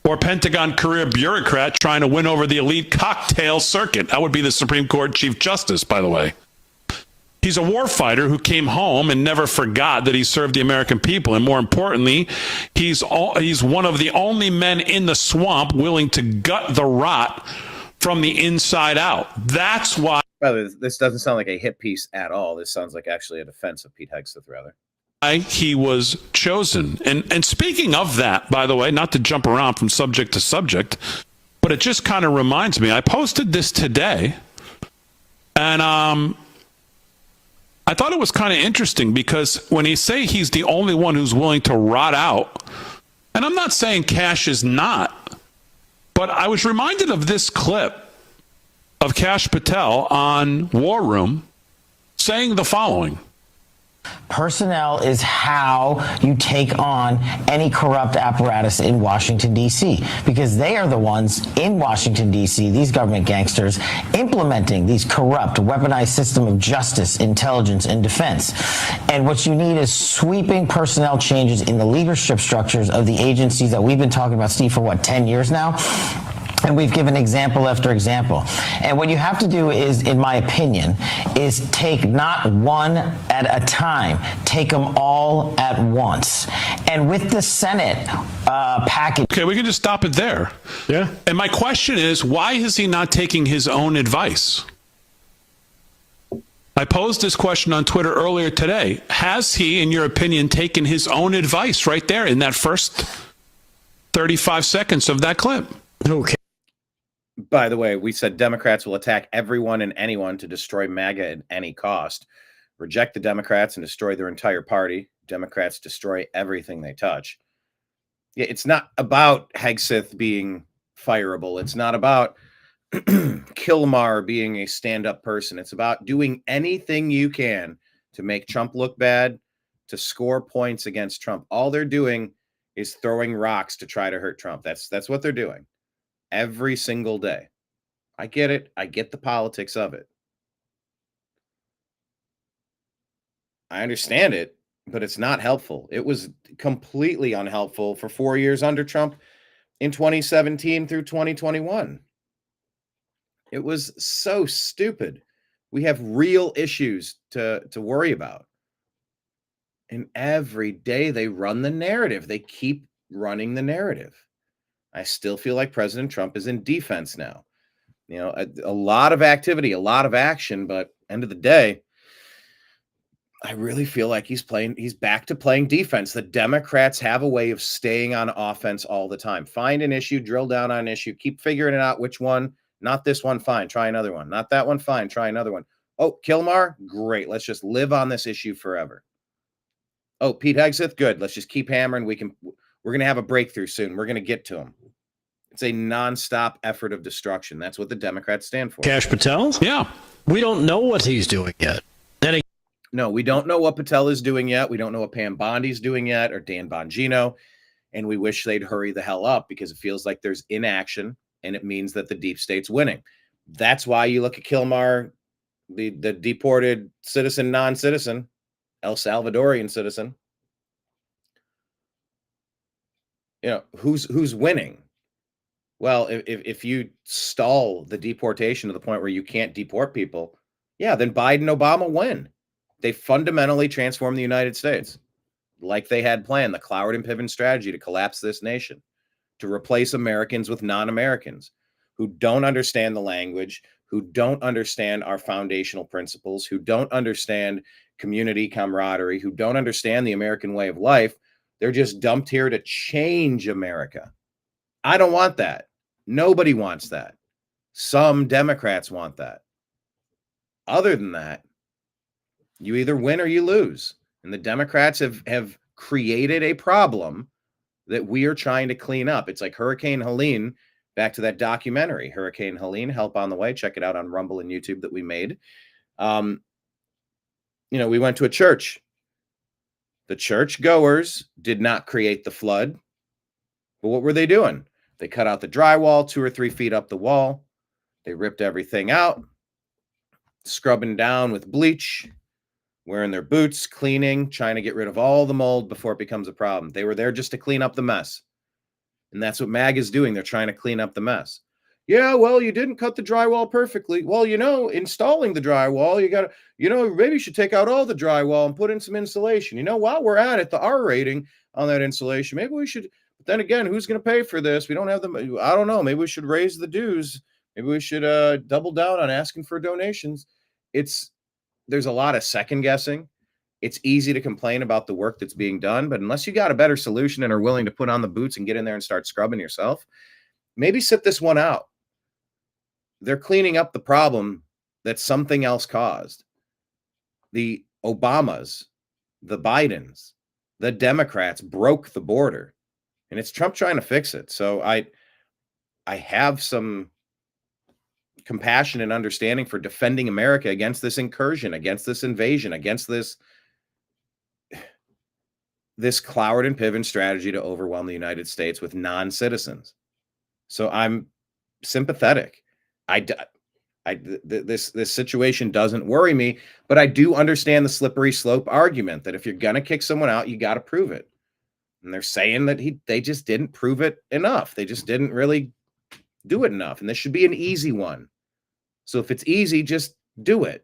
or Pentagon career bureaucrat trying to win over the elite cocktail circuit. That would be the Supreme Court Chief Justice, by the way. He's a warfighter who came home and never forgot that he served the American people. And more importantly, he's one of the only men in the swamp willing to gut the rot from the inside out. That's why. Brother, this doesn't sound like a hit piece at all. This sounds like actually a defense of Pete Hegseth, rather. He was chosen. And speaking of that, by the way, not to jump around from subject to subject, but it just kind of reminds me, I posted this today, and I thought it was kind of interesting because when he say he's the only one who's willing to rot out, and I'm not saying Cash is not, but I was reminded of this clip of Kash Patel on War Room saying the following. Personnel is how you take on any corrupt apparatus in Washington, D.C., because they are the ones in Washington, D.C., these government gangsters, implementing these corrupt, weaponized system of justice, intelligence, and defense. And what you need is sweeping personnel changes in the leadership structures of the agencies that we've been talking about, Steve, for 10 years now? And we've given example after example. And what you have to do is, in my opinion, is take not one at a time, take them all at once. And with the Senate package. Okay, we can just stop it there. Yeah. And my question is, why is he not taking his own advice? I posed this question on Twitter earlier today. Has he, in your opinion, taken his own advice right there in that first 35 seconds of that clip? Okay. By the way, we said Democrats will attack everyone and anyone to destroy MAGA at any cost. Reject the Democrats and destroy their entire party. Democrats destroy everything they touch. Yeah, it's not about Hegseth being fireable. It's not about Kilmar being a stand-up person. It's about doing anything you can to make Trump look bad, to score points against Trump. All they're doing is throwing rocks to try to hurt Trump. That's what they're doing every single day. I get it. I get the politics of it. I understand it, but it's not helpful. It was completely unhelpful for 4 years under Trump in 2017 through 2021. It was so stupid. We have real issues to worry about. And every day they run the narrative. They keep running the narrative. I still feel like President Trump is in defense now. You know, a lot of activity, a lot of action, but end of the day, I really feel like he's back to playing defense. The Democrats have a way of staying on offense all the time. Find an issue, drill down on an issue, keep figuring it out. Which one? Not this one. Fine. Try another one. Not that one. Fine. Try another one. Oh, Kilmar? Great. Let's just live on this issue forever. Oh, Pete Hegseth? Good. Let's just keep hammering. We're going to have a breakthrough soon. We're going to get to him. It's a nonstop effort of destruction. That's what the Democrats stand for. Kash Patel? Yeah. We don't know what he's doing yet. No, we don't know what Patel is doing yet. We don't know what Pam Bondi's doing yet, or Dan Bongino. And we wish they'd hurry the hell up, because it feels like there's inaction, and it means that the deep state's winning. That's why you look at Kilmar, the deported citizen, non-citizen, El Salvadorian citizen. You know, who's winning? Well, if you stall the deportation to the point where you can't deport people, yeah, then Biden and Obama win. They fundamentally transformed the United States like they had planned, the Cloward and Piven strategy to collapse this nation, to replace Americans with non-Americans who don't understand the language, who don't understand our foundational principles, who don't understand community camaraderie, who don't understand the American way of life. They're just dumped here to change America. I don't want that. Nobody wants that. Some Democrats want that. Other than that, you either win or you lose. And the Democrats have created a problem that we are trying to clean up. It's like Hurricane Helene, back to that documentary, Hurricane Helene, Help on the Way. Check it out on Rumble and YouTube that we made. You know, we went to a church. The church goers did not create the flood. But what were they doing? They cut out the drywall 2 or 3 feet up the wall. They ripped everything out, scrubbing down with bleach, wearing their boots, cleaning, trying to get rid of all the mold before it becomes a problem. They were there just to clean up the mess. And that's what MAG is doing. They're trying to clean up the mess. Yeah, well, you didn't cut the drywall perfectly. Well, you know, installing the drywall, you got to, you know, maybe you should take out all the drywall and put in some insulation. You know, while we're at it, the R rating on that insulation, maybe we should, but then again, who's going to pay for this? We don't have them. I don't know. Maybe we should raise the dues. Maybe we should double down on asking for donations. There's a lot of second guessing. It's easy to complain about the work that's being done, but unless you got a better solution and are willing to put on the boots and get in there and start scrubbing yourself, maybe sit this one out. They're cleaning up the problem that something else caused. The Obamas, the Bidens, the Democrats broke the border, and it's Trump trying to fix it. So I have some compassion and understanding for defending America against this incursion, against this invasion, against this Cloward and Piven strategy to overwhelm the United States with non-citizens. So I'm sympathetic. This situation doesn't worry me, but I do understand the slippery slope argument that if you're going to kick someone out, you got to prove it. And they're saying that they just didn't prove it enough. They just didn't really do it enough. And this should be an easy one. So if it's easy, just do it.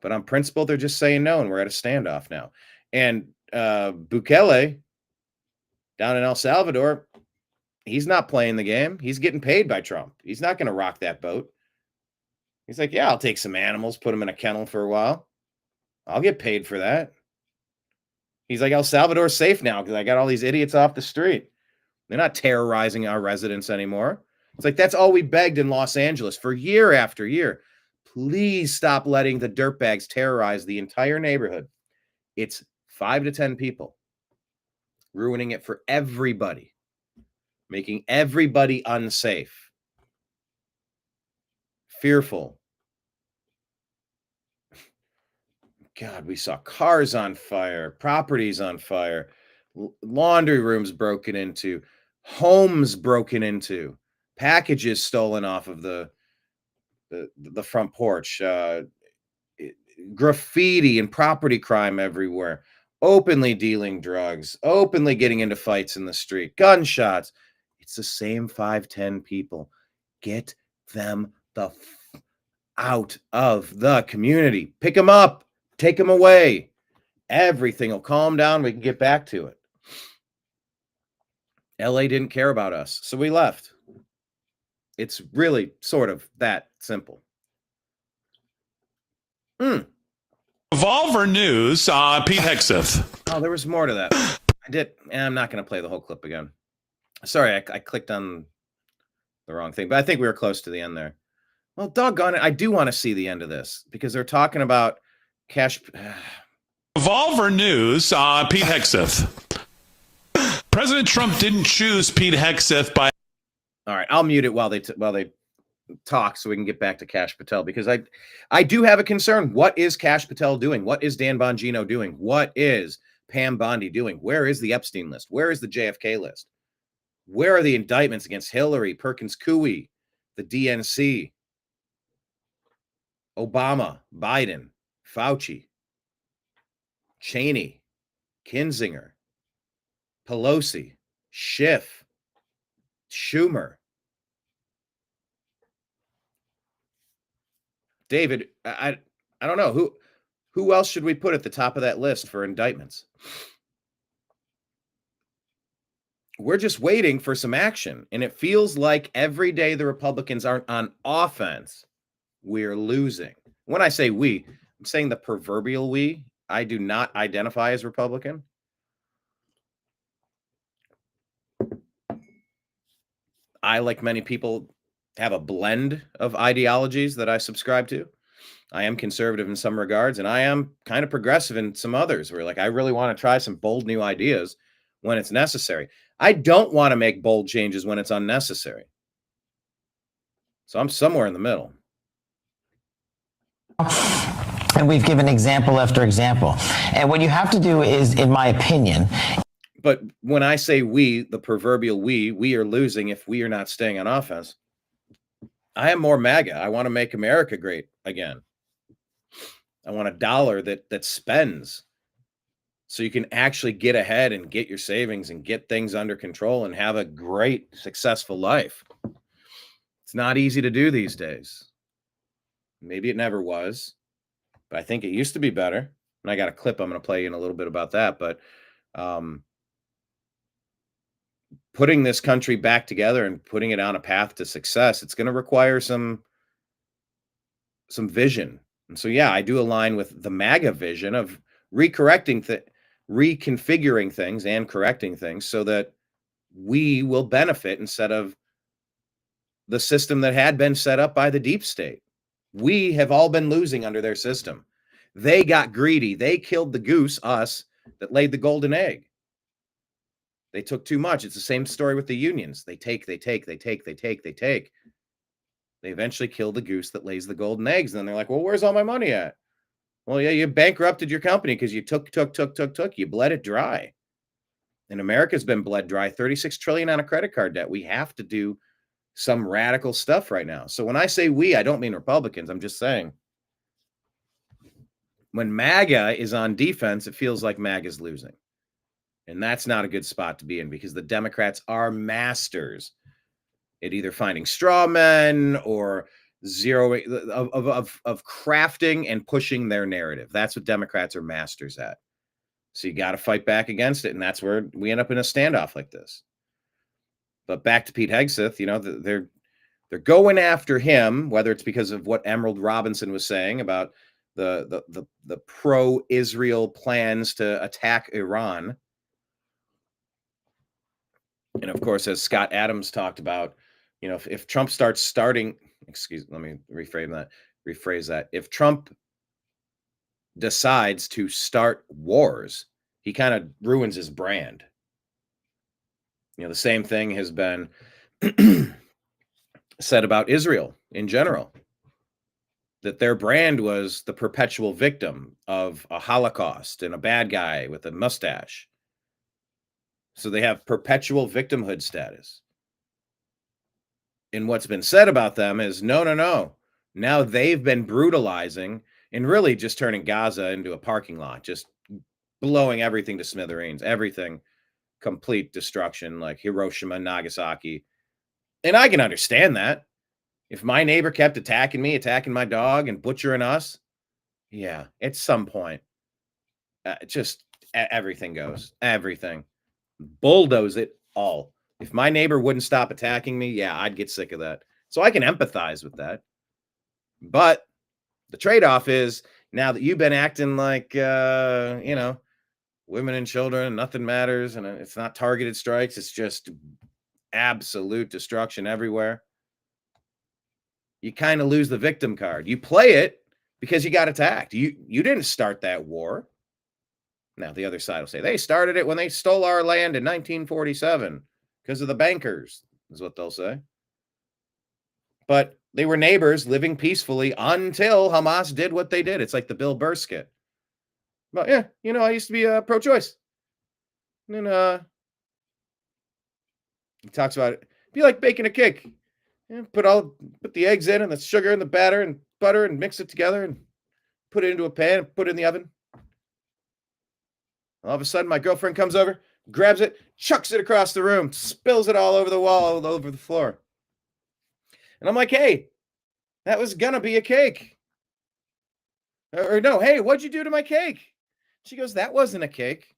But on principle, they're just saying no, and we're at a standoff now. And Bukele down in El Salvador, he's not playing the game. He's getting paid by Trump. He's not going to rock that boat. He's like, yeah, I'll take some animals, put them in a kennel for a while. I'll get paid for that. He's like, El Salvador's safe now because I got all these idiots off the street. They're not terrorizing our residents anymore. It's like, that's all we begged in Los Angeles for year after year. Please stop letting the dirtbags terrorize the entire neighborhood. It's 5 to 10 people ruining it for everybody, making everybody unsafe, fearful, God, we saw cars on fire, properties on fire, laundry rooms broken into, homes broken into, packages stolen off of the front porch, graffiti and property crime everywhere, openly dealing drugs, openly getting into fights in the street, gunshots. It's the same 5-10 people. Get them the out of the community. Pick them up. Take them away. Everything will calm down. We can get back to it. LA didn't care about us, so we left. It's really sort of that simple. Revolver news, Pete Hegseth. Oh, there was more to that. I did. I'm not going to play the whole clip again. Sorry, I clicked on the wrong thing, but I think we were close to the end there. Well, doggone it, I do want to see the end of this because they're talking about cash. Revolver news, Pete Hegseth. President Trump didn't choose Pete Hegseth by. All right, I'll mute it while they talk so we can get back to Kash Patel, because I do have a concern. What is Kash Patel doing? What is Dan Bongino doing? What is Pam Bondi doing? Where is the Epstein list? Where is the JFK list? Where are the indictments against Hillary, Perkins Coie, the DNC, Obama, Biden, Fauci, Cheney, Kinzinger, Pelosi, Schiff, Schumer? David, I don't know. Who else should we put at the top of that list for indictments? We're just waiting for some action. And it feels like every day the Republicans aren't on offense, we're losing. When I say we, I'm saying the proverbial we. I do not identify as Republican. I, like many people, have a blend of ideologies that I subscribe to. I am conservative in some regards, and I am kind of progressive in some others, where like I really want to try some bold new ideas when it's necessary. I don't want to make bold changes when it's unnecessary. So I'm somewhere in the middle. And we've given example after example. And what you have to do is, in my opinion. But when I say we, the proverbial we are losing if we are not staying on offense. I am more MAGA. I want to make America great again. I want a dollar that spends so you can actually get ahead and get your savings and get things under control and have a great, successful life. It's not easy to do these days. Maybe it never was, but I think it used to be better. And I got a clip I'm going to play in a little bit about that. But putting this country back together and putting it on a path to success, it's going to require some vision. And so, yeah, I do align with the MAGA vision of reconfiguring things and correcting things so that we will benefit instead of the system that had been set up by the deep state. We have all been losing under their system. They got greedy. They killed the goose, us, that laid the golden egg. They took too much. It's the same story with the unions. They take. They eventually kill the goose that lays the golden eggs. And then they're like, well, where's all my money at? Well, yeah, you bankrupted your company because you took. You bled it dry. And America's been bled dry, $36 trillion on a credit card debt. We have to do some radical stuff right now. So when I say we, I don't mean Republicans. I'm just saying when MAGA is on defense, it feels like MAGA is losing. And that's not a good spot to be in because the Democrats are masters at either finding straw men or zeroing of crafting and pushing their narrative. That's what Democrats are masters at. So you got to fight back against it. And that's where we end up in a standoff like this. But back to Pete Hegseth, you know, they're going after him, whether it's because of what Emerald Robinson was saying about the pro-Israel plans to attack Iran. And of course, as Scott Adams talked about, you know, if Trump rephrase that. If Trump decides to start wars, he kind of ruins his brand. You know, the same thing has been said about Israel in general. that their brand was the perpetual victim of a Holocaust and a bad guy with a mustache. So they have perpetual victimhood status. And what's been said about them is, no. Now they've been brutalizing and really just turning Gaza into a parking lot, just blowing everything to smithereens, everything, complete destruction, like Hiroshima, Nagasaki. And I can understand that. If my neighbor kept attacking me, attacking my dog, and butchering us, yeah, at some point, just everything goes. Everything. Bulldoze it all. If my neighbor wouldn't stop attacking me, yeah, I'd get sick of that. So I can empathize with that. But the trade-off is, now that you've been acting like, women and children, nothing matters, and it's not targeted strikes, it's just absolute destruction everywhere, you kind of lose the victim card. You play it because you got attacked. You didn't start that war. Now, the other side will say, they started it when they stole our land in 1947 because of the bankers, is what they'll say. But they were neighbors living peacefully until Hamas did what they did. It's like the Bill Burr skit. But yeah, I used to be pro-choice. And then he talks about it. Be like baking a cake. Yeah, put the eggs in and the sugar and the batter and butter and mix it together and put it into a pan and put it in the oven. All of a sudden, my girlfriend comes over, grabs it, chucks it across the room, spills it all over the wall, all over the floor. And I'm like, hey, that was gonna be a cake. Or no, hey, what'd you do to my cake? She goes, that wasn't a cake.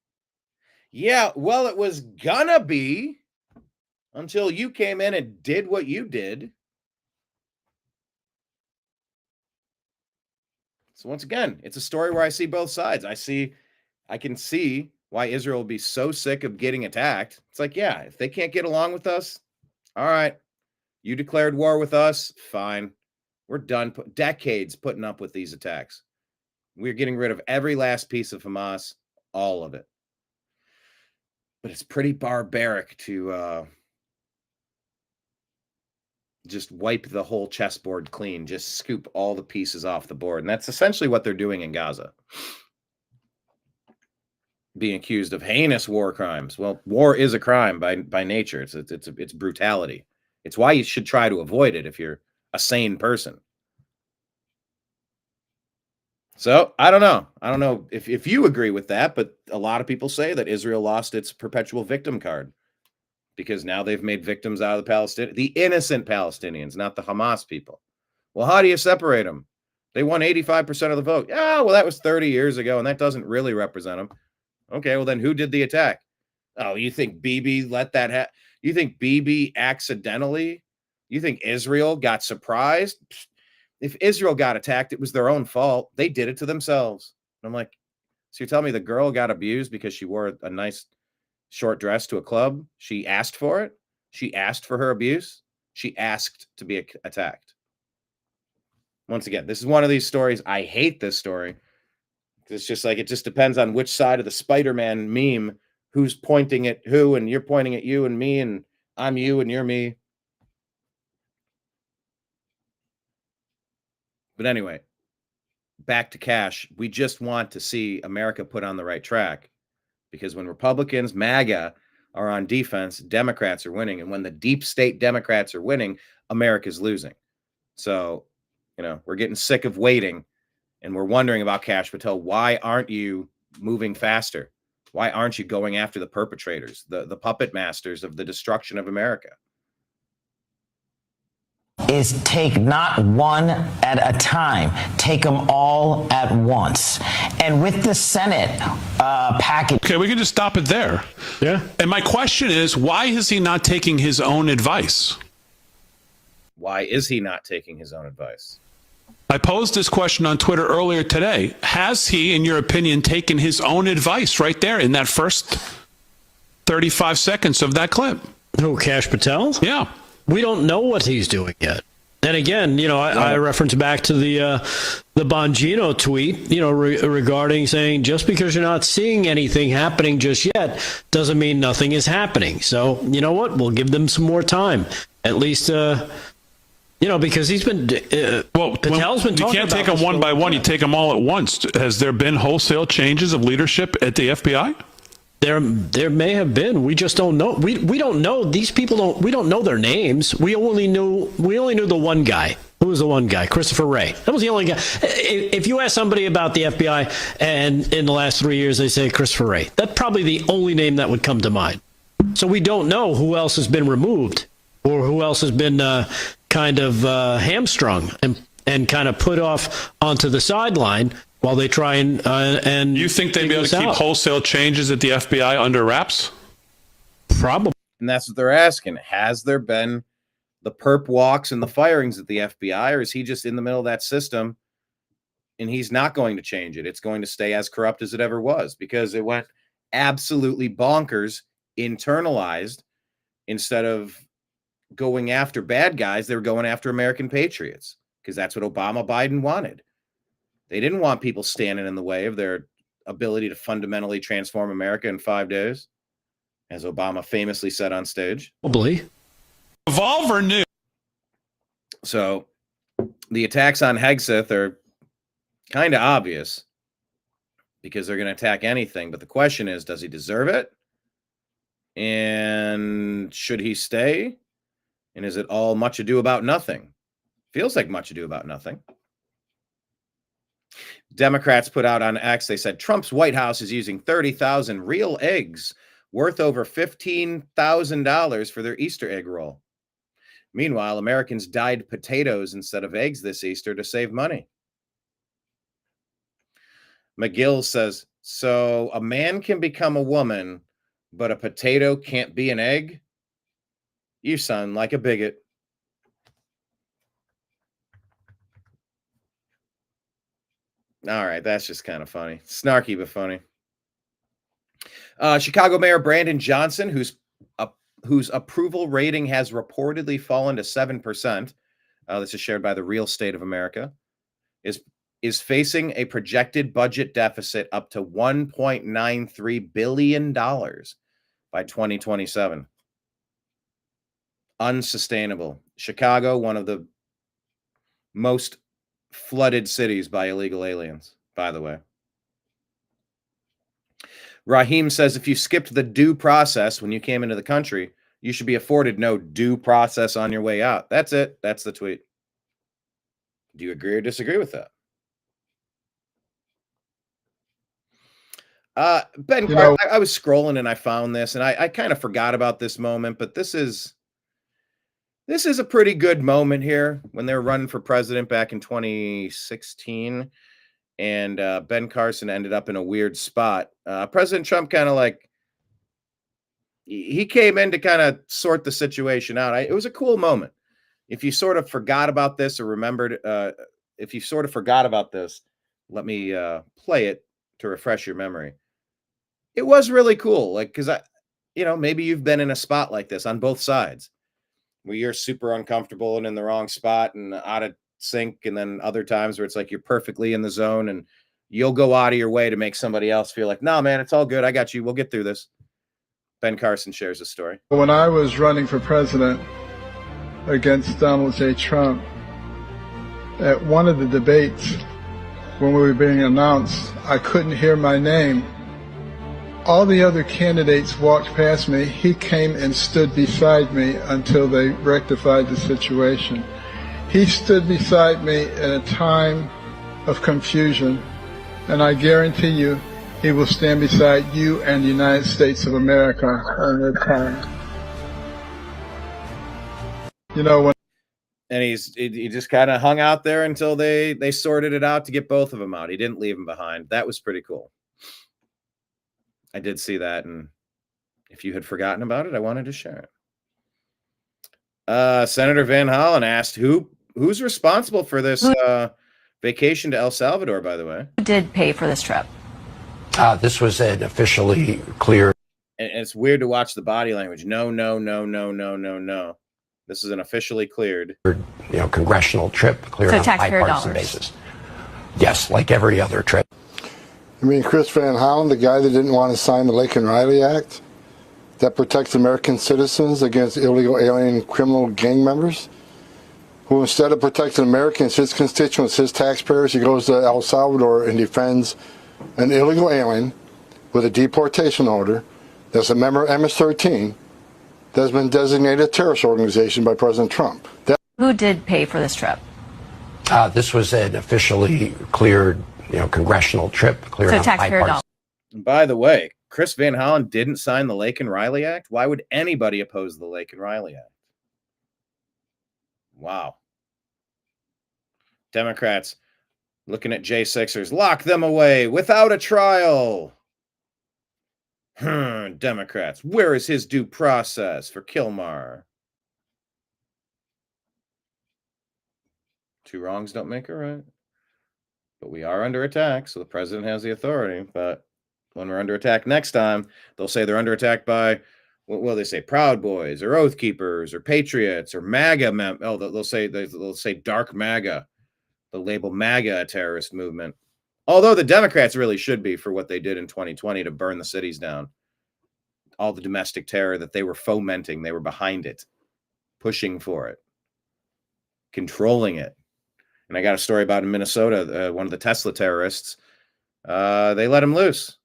Yeah, well, it was gonna be until you came in and did what you did. So once again, it's a story where I see both sides. I can see why Israel will be so sick of getting attacked. It's like, yeah, if they can't get along with us, all right, you declared war with us, fine. We're done. Decades putting up with these attacks. We're getting rid of every last piece of Hamas, all of it. But it's pretty barbaric to just wipe the whole chessboard clean, just scoop all the pieces off the board. And that's essentially what they're doing in Gaza. Being accused of heinous war crimes. Well, war is a crime by nature. It's brutality. It's why you should try to avoid it if you're a sane person. So I don't know. I don't know if you agree with that, but a lot of people say that Israel lost its perpetual victim card because now they've made victims out of the innocent Palestinians, not the Hamas people. Well, how do you separate them? They won 85% of the vote. Yeah, well, that was 30 years ago, and that doesn't really represent them. Okay, well, then who did the attack? Oh, you think Bibi let that happen? You think Bibi accidentally? You think Israel got surprised? If Israel got attacked, it was their own fault. They did it to themselves. I'm like, so you're telling me the girl got abused because she wore a nice short dress to a club? She asked for it? She asked for her abuse? She asked to be attacked. Once again, this is one of these stories. I hate this story. It's just like, it just depends on which side of the Spider-Man meme, who's pointing at who, and you're pointing at you and me, and I'm you and you're me. But anyway, back to cash. We just want to see America put on the right track, because when Republicans, MAGA, are on defense, Democrats are winning. And when the deep state Democrats are winning, America's losing. So, we're getting sick of waiting, and we're wondering about Kash Patel. Why aren't you moving faster? Why aren't you going after the perpetrators, the puppet masters of the destruction of America? Is take not one at a time, take them all at once. And with the Senate package. Okay, we can just stop it there. Yeah. And my question is, why is he not taking his own advice? Why is he not taking his own advice? I posed this question on Twitter earlier today. Has he, in your opinion, taken his own advice right there in that first 35 seconds of that clip? Who, Kash Patel? Yeah. We don't know what he's doing yet. And again, I reference back to the Bongino tweet, regarding saying just because you're not seeing anything happening just yet doesn't mean nothing is happening. So, you know what? We'll give them some more time. At least You know, because he's been Patel's been you talking can't about take them this one for by a one. You time. take them all at once. Has there been wholesale changes of leadership at the FBI? There may have been. We just don't know. We don't know. These people we don't know their names. We only knew the one guy. Who was the one guy? Christopher Wray. That was the only guy. If you ask somebody about the FBI and in the last 3 years they say Christopher Wray, that's probably the only name that would come to mind. So we don't know who else has been removed or who else has been kind of hamstrung and kind of put off onto the sideline while they try and you think they'd be able to keep wholesale changes at the FBI under wraps? Probably. And that's what they're asking. Has there been the perp walks and the firings at the FBI, or is he just in the middle of that system and he's not going to change it? It's going to stay as corrupt as it ever was because it went absolutely bonkers, internalized. Instead of going after bad guys, they were going after American patriots because that's what Obama Biden wanted. They didn't want people standing in the way of their ability to fundamentally transform America in 5 days, as Obama famously said on stage. Probably. Evolve or new? So the attacks on Hegseth are kind of obvious because they're going to attack anything. But the question is, does he deserve it? And should he stay? And is it all much ado about nothing? Feels like much ado about nothing. Democrats put out on X, they said Trump's White House is using 30,000 real eggs worth over $15,000 for their Easter egg roll. Meanwhile, Americans dyed potatoes instead of eggs this Easter to save money. McGill says, so a man can become a woman, but a potato can't be an egg? You sound like a bigot. All right, that's just kind of funny. Snarky, but funny. Chicago Mayor Brandon Johnson, whose approval rating has reportedly fallen to 7%, this is shared by the Real Estate of America, is facing a projected budget deficit up to $1.93 billion by 2027. Unsustainable. Chicago, one of the most flooded cities by illegal aliens, by the way. Raheem says if you skipped the due process when you came into the country, you should be afforded no due process on your way out. That's it. That's the tweet. Do you agree or disagree with that? Ben, I was scrolling and I found this, and I kind of forgot about this moment, but this is a pretty good moment here when they were running for president back in 2016, and Ben Carson ended up in a weird spot. President Trump kind of like, he came in to kind of sort the situation out. It was a cool moment. If you sort of forgot about this or remembered, if you sort of forgot about this, let me play it to refresh your memory. It was really cool. Like, cause maybe you've been in a spot like this on both sides where you're super uncomfortable and in the wrong spot and out of sync. And then other times where it's like, you're perfectly in the zone and you'll go out of your way to make somebody else feel like, nah, man, it's all good. I got you. We'll get through this. Ben Carson shares a story. When I was running for president against Donald J. Trump, at one of the debates, when we were being announced, I couldn't hear my name. All the other candidates walked past me. He came and stood beside me until they rectified the situation. He stood beside me in a time of confusion, and I guarantee you, he will stand beside you and the United States of America in that time. And he just kind of hung out there until they sorted it out to get both of them out. He didn't leave them behind. That was pretty cool. I did see that, and if you had forgotten about it, I wanted to share it. Senator Van Hollen asked who's responsible for this vacation to El Salvador, by the way. Who did pay for this trip? This was an officially cleared. And it's weird to watch the body language. No. This is an officially cleared, congressional trip, cleared on a bipartisan basis. Yes, like every other trip. You mean Chris Van Hollen, the guy that didn't want to sign the Laken Riley Act that protects American citizens against illegal alien criminal gang members? who instead of protecting Americans, his constituents, his taxpayers, he goes to El Salvador and defends an illegal alien with a deportation order that's a member of MS-13 that has been designated a terrorist organization by President Trump. Who did pay for this trip? This was an officially cleared, congressional trip. Cleared So on taxpayer bipartisan- dollars. And by the way, Chris Van Hollen didn't sign the Lake and Riley Act. Why would anybody oppose the Lake and Riley Act? Wow. Democrats looking at J6ers. Lock them away without a trial. Democrats, where is his due process for Kilmar? Two wrongs don't make a right. But we are under attack, so the president has the authority. But when we're under attack next time, they'll say they're under attack by, what will they say, Proud Boys or Oath Keepers or Patriots or MAGA. They'll say dark MAGA. They'll label MAGA a terrorist movement. Although the Democrats really should be for what they did in 2020 to burn the cities down. All the domestic terror that they were fomenting, they were behind it, pushing for it, controlling it. And I got a story about in Minnesota, one of the Tesla terrorists, they let him loose.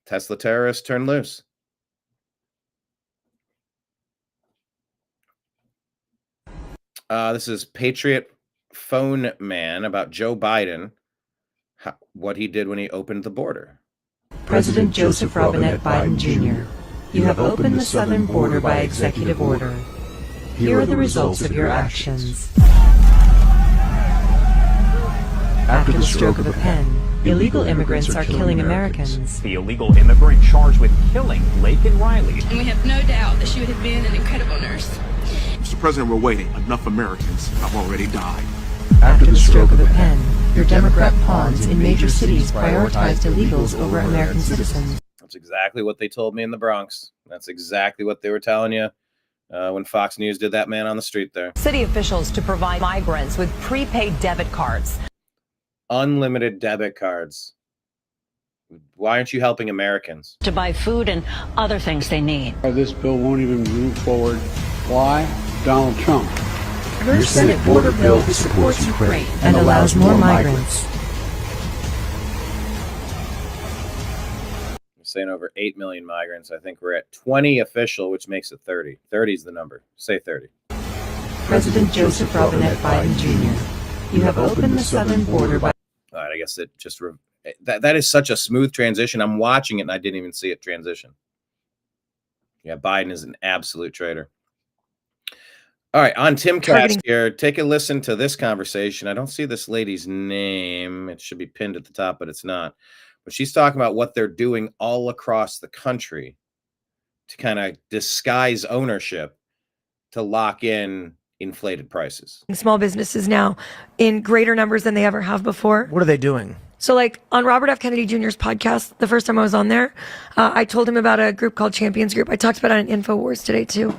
Tesla terrorists turned loose. This is Patriot Phone Man about Joe Biden, what he did when he opened the border. President Joseph Robinette Biden Jr., you have opened the southern border by executive order. Here are the results of your actions. After the stroke of a pen, illegal immigrants are killing Americans. The illegal immigrant charged with killing Laken Riley. And we have no doubt that she would have been an incredible nurse. Mr. President, we're waiting. Enough Americans have already died. After the stroke of a pen, your Democrat pawns in major cities prioritized illegals over American citizens. That's exactly what they told me in the Bronx. That's exactly what they were telling you when Fox News did that man on the street there. City officials to provide migrants with prepaid debit cards. Unlimited debit cards. Why aren't you helping Americans? To buy food and other things they need. This bill won't even move forward. Why? Donald Trump. Your Senate border bill supports Ukraine and allows more migrants. I'm saying over 8 million migrants. I think we're at 20 official, which makes it 30. 30 is the number. Say 30. President Joseph Robinette Biden Jr., you have opened the southern border by... All right, I guess it just... That is such a smooth transition. I'm watching it and I didn't even see it transition. Yeah, Biden is an absolute traitor. All right, on Timcast here, take a listen to this conversation. I don't see this lady's name. It should be pinned at the top, but it's not. But she's talking about what they're doing all across the country to kind of disguise ownership to lock in inflated prices. Small businesses now in greater numbers than they ever have before. What are they doing? So like on Robert F. Kennedy Jr.'s podcast, the first time I was on there, I told him about a group called Champions Group. I talked about it on InfoWars today too.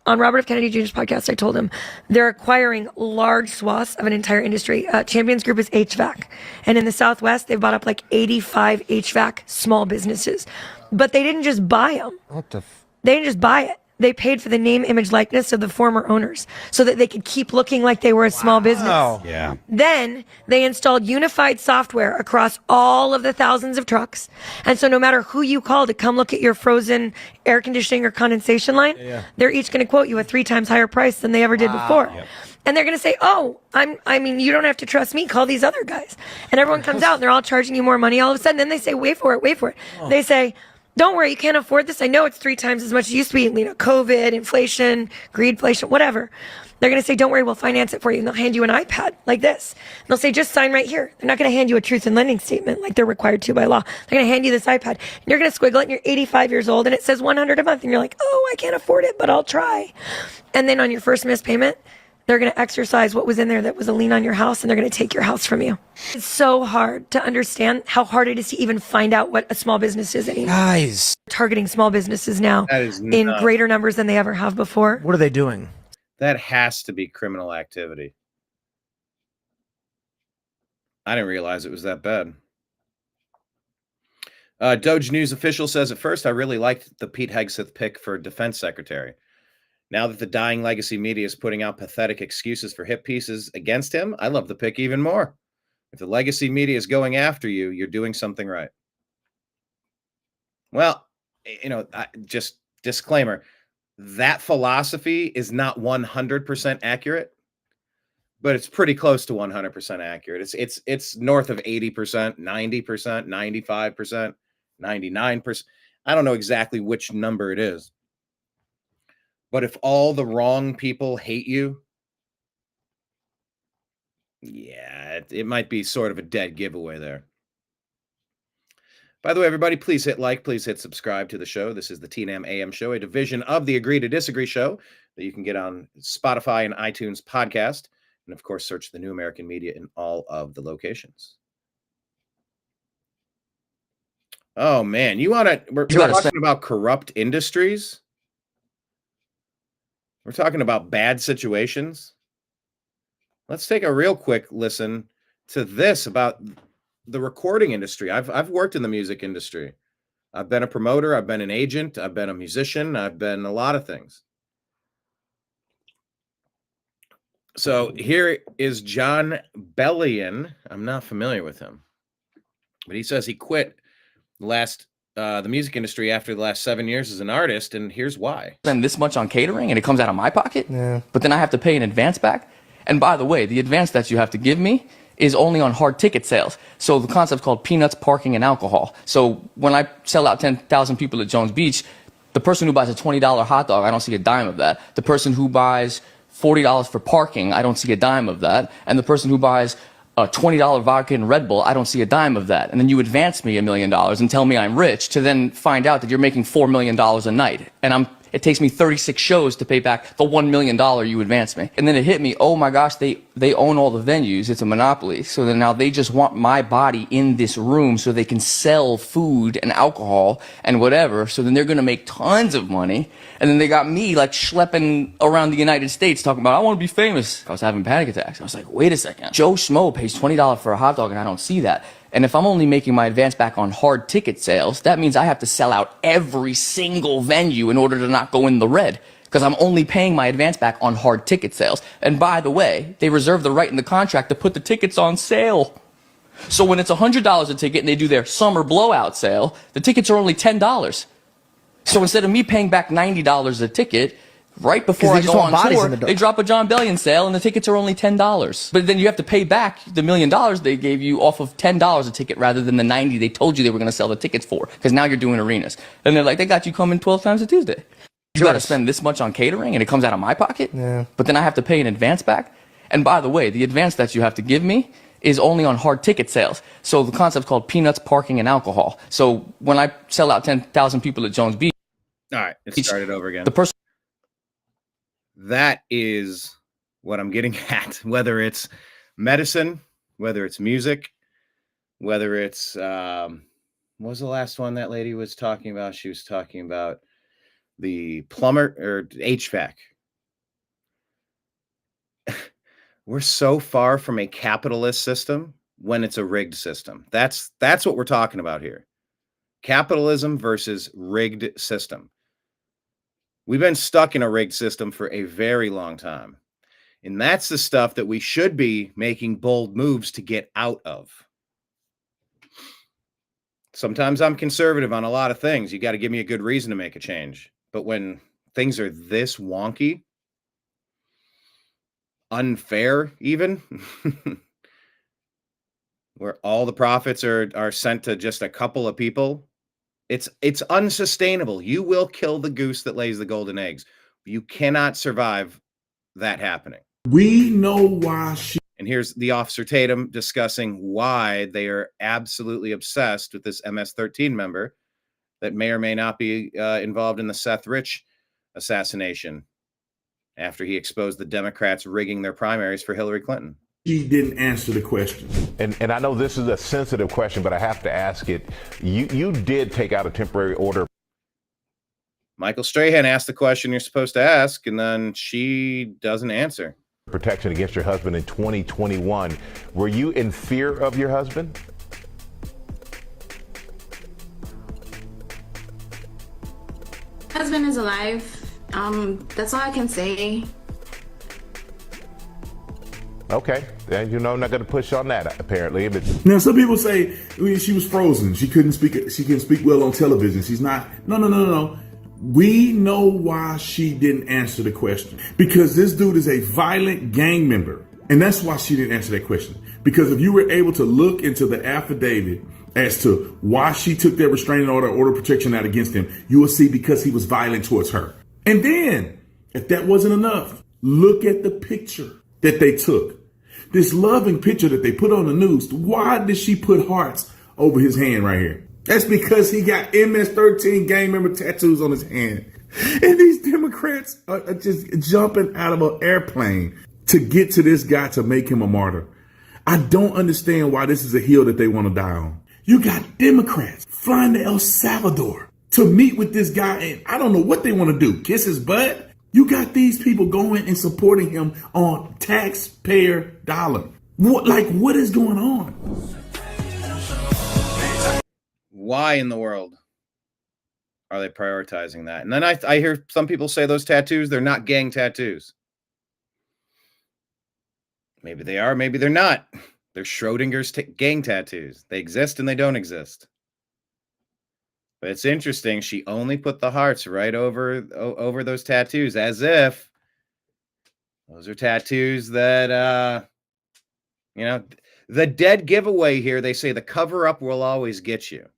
On Robert F. Kennedy Jr.'s podcast, I told him they're acquiring large swaths of an entire industry. Champions Group is HVAC. And in the Southwest, they've bought up like 85 HVAC small businesses. But they didn't just buy them. They didn't just buy it. They paid for the name, image, likeness of the former owners so that they could keep looking like they were a small business. Yeah. Then they installed unified software across all of the thousands of trucks. And so no matter who you call to come look at your frozen air conditioning or condensation line, they're each going to quote you a 3 times higher price than they ever did before. Yep. And they're going to say, oh, I mean, you don't have to trust me. Call these other guys. And everyone comes out and they're all charging you more money. All of a sudden, then they say, wait for it. Oh. They say, don't worry, you can't afford this. I know it's 3 times as much as it used to be. You know, COVID, inflation, greedflation, whatever. They're going to say, don't worry, we'll finance it for you. And they'll hand you an iPad like this. And they'll say, just sign right here. They're not going to hand you a truth in lending statement like they're required to by law. They're going to hand you this iPad. And you're going to squiggle it and you're 85 years old and it says $100 a month. And you're like, oh, I can't afford it, but I'll try. And then on your first missed payment, they're going to exercise what was in there that was a lien on your house, and they're going to take your house from you. It's so hard to understand how hard it is to even find out what a small business is anymore. Guys. Targeting small businesses now in greater numbers than they ever have before. What are they doing? That has to be criminal activity. I didn't realize it was that bad. Doge News official says, at first, I really liked the Pete Hegseth pick for defense secretary. Now that the dying legacy media is putting out pathetic excuses for hit pieces against him, I love the pick even more. If the legacy media is going after you, you're doing something right. Well, just disclaimer, that philosophy is not 100% accurate, but it's pretty close to 100% accurate. It's north of 80%, 90%, 95%, 99%. I don't know exactly which number it is. But if all the wrong people hate you, yeah, it might be sort of a dead giveaway there. By the way, everybody, please hit like, please hit subscribe to the show. This is the TNAM AM Show, a division of the Agree to Disagree show that you can get on Spotify and iTunes podcast. And of course, search the New American Media in all of the locations. Oh, man, we're talking about corrupt industries. We're talking about bad situations. Let's take a real quick listen to this about the recording industry. I've worked in the music industry. I've been a promoter. I've been an agent. I've been a musician. I've been a lot of things. So here is John Bellion. I'm not familiar with him, but he says he quit the music industry after the last 7 years as an artist, and here's why. Spend this much on catering, and it comes out of my pocket, but then I have to pay an advance back. And by the way, the advance that you have to give me is only on hard ticket sales. So the concept's called peanuts, parking, and alcohol. So when I sell out 10,000 people at Jones Beach, the person who buys a $20 hot dog, I don't see a dime of that. The person who buys $40 for parking, I don't see a dime of that. And the person who buys a $20 vodka and Red Bull, I don't see a dime of that. And then you advance me $1 million and tell me I'm rich to then find out that you're making $4 million a night. And it takes me 36 shows to pay back the $1 million you advanced me. And then it hit me, oh my gosh, they own all the venues. It's a monopoly. So then now they just want my body in this room so they can sell food and alcohol and whatever. So then they're going to make tons of money. And then they got me like schlepping around the United States talking about, I want to be famous. I was having panic attacks. I was like, wait a second. Joe Schmo pays $20 for a hot dog and I don't see that. And if I'm only making my advance back on hard ticket sales, that means I have to sell out every single venue in order to not go in the red, because I'm only paying my advance back on hard ticket sales. And by the way, they reserve the right in the contract to put the tickets on sale. So when it's $100 a ticket and they do their summer blowout sale, the tickets are only $10. So instead of me paying back $90 a ticket, right before I go on tour, they drop a John Bellion sale and the tickets are only $10. But then you have to pay back the $1 million they gave you off of $10 a ticket rather than the $90 they told you they were going to sell the tickets for, because now you're doing arenas. And they're like, they got you coming 12 times a Tuesday. You got to spend this much on catering and it comes out of my pocket, but then I have to pay an advance back. And by the way, the advance that you have to give me is only on hard ticket sales. So the concept's called peanuts, parking, and alcohol. So when I sell out 10,000 people at Jones Beach. All right, let's start it over again. The person. That is what I'm getting at, whether it's medicine, whether it's music, whether it's, what was the last one that lady was talking about? She was talking about the plumber or HVAC. We're so far from a capitalist system when it's a rigged system. That's what we're talking about here. Capitalism versus rigged system. We've been stuck in a rigged system for a very long time. And that's the stuff that we should be making bold moves to get out of. Sometimes I'm conservative on a lot of things. You got to give me a good reason to make a change. But when things are this wonky, unfair even, where all the profits are sent to just a couple of people, it's unsustainable. You will kill the goose that lays the golden eggs. You cannot survive that happening. We know why And here's the Officer Tatum discussing why they are absolutely obsessed with this MS-13 member that may or may not be involved in the Seth Rich assassination after he exposed the Democrats rigging their primaries for Hillary Clinton. She didn't answer the question. And I know this is a sensitive question, but I have to ask it. You did take out a temporary order. Michael Strahan asked the question you're supposed to ask, and then she doesn't answer. Protection against your husband in 2021. Were you in fear of your husband? Husband is alive. That's all I can say. Okay, and you know, I'm not going to push on that apparently. But now, some people say she was frozen. She couldn't speak. She can speak well on television. She's not. No. We know why she didn't answer the question, because this dude is a violent gang member, and that's why she didn't answer that question. Because if you were able to look into the affidavit as to why she took that restraining order protection out against him, you will see because he was violent towards her. And then, if that wasn't enough, look at the picture that they took. This loving picture that they put on the news. Why did she put hearts over his hand right here? That's because he got MS-13 gang member tattoos on his hand. And these Democrats are just jumping out of an airplane to get to this guy to make him a martyr. I don't understand why this is a hill that they want to die on. You got Democrats flying to El Salvador to meet with this guy, and I don't know what they want to do. Kiss his butt? You got these people going and supporting him on taxpayer dollar. What is going on? Why in the world are they prioritizing that? And then I hear some people say those tattoos, they're not gang tattoos. Maybe they are, maybe they're not. They're Schrodinger's gang tattoos. They exist and they don't exist. But it's interesting. She only put the hearts right over those tattoos, as if those are tattoos that, the dead giveaway here. They say the cover up will always get you.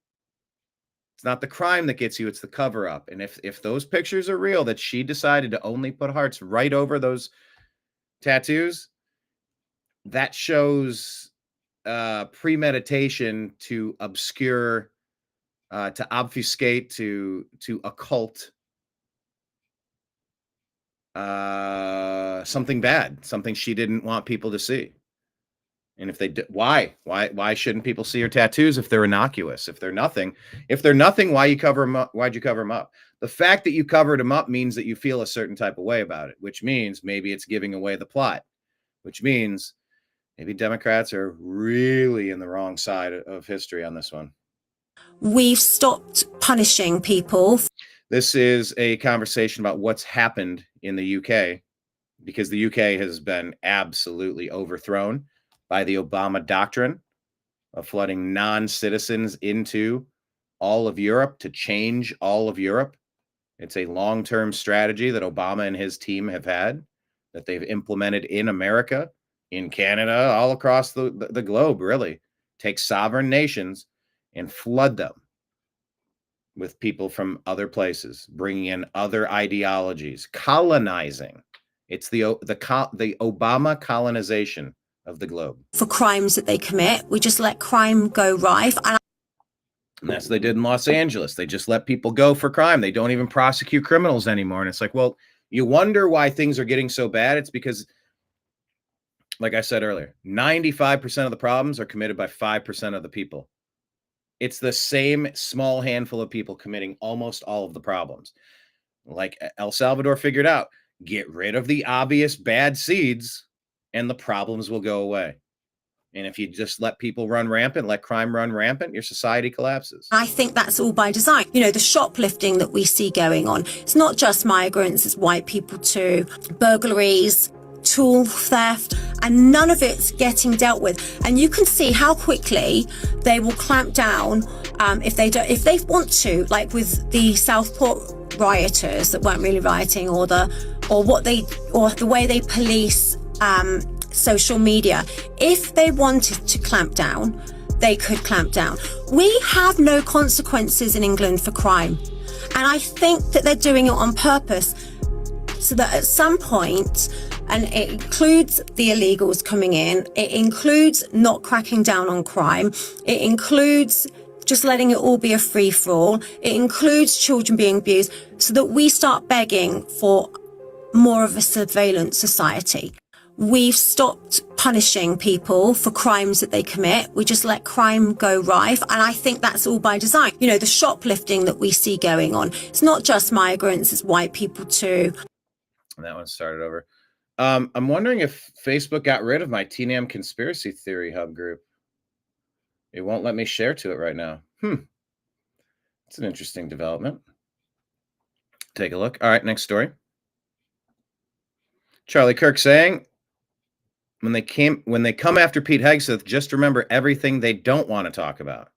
It's not the crime that gets you. It's the cover up. And if those pictures are real, that she decided to only put hearts right over those tattoos, that shows premeditation to obscure, to obfuscate, to occult something bad, something she didn't want people to see. And if they did, why shouldn't people see her tattoos if they're innocuous? If they're nothing, why you cover them up? Why'd you cover them up? The fact that you covered them up means that you feel a certain type of way about it, which means maybe it's giving away the plot, which means maybe Democrats are really in the wrong side of history on this one. We've stopped punishing people. This is a conversation about what's happened in the UK, because the UK has been absolutely overthrown by the Obama doctrine of flooding non-citizens into all of Europe to change all of Europe. It's a long-term strategy that Obama and his team have had, that they've implemented in America, in Canada, all across the globe, really. Take sovereign nations and flood them with people from other places, bringing in other ideologies, colonizing. It's the Obama colonization of the globe. For crimes that they commit, we just let crime go rife. And that's what they did in Los Angeles. They just let people go for crime. They don't even prosecute criminals anymore. And it's like, well, you wonder why things are getting so bad. It's because, like I said earlier, 95% of the problems are committed by 5% of the people. It's the same small handful of people committing almost all of the problems. Like El Salvador figured out, get rid of the obvious bad seeds and the problems will go away. And if you just let people run rampant, let crime run rampant, your society collapses. I think that's all by design. The shoplifting that we see going on, it's not just migrants, it's white people too, burglaries, tool theft, and none of it's getting dealt with. And you can see how quickly they will clamp down if they want to, like with the Southport rioters that weren't really rioting, or the way they police social media. If they wanted to clamp down, they could clamp down. We have no consequences in England for crime, and I think that they're doing it on purpose, so that at some point, and it includes the illegals coming in, it includes not cracking down on crime, it includes just letting it all be a free-for-all, it includes children being abused, so that we start begging for more of a surveillance society. We've stopped punishing people for crimes that they commit. We just let crime go rife. And I think that's all by design. The shoplifting that we see going on, it's not just migrants, it's white people too. That one started over. I'm wondering if Facebook got rid of my TNAM Conspiracy Theory Hub group. It won't let me share to it right now. It's an interesting development. Take a look. All right, next story. Charlie Kirk saying, when they come after Pete Hegseth, just remember everything they don't want to talk about.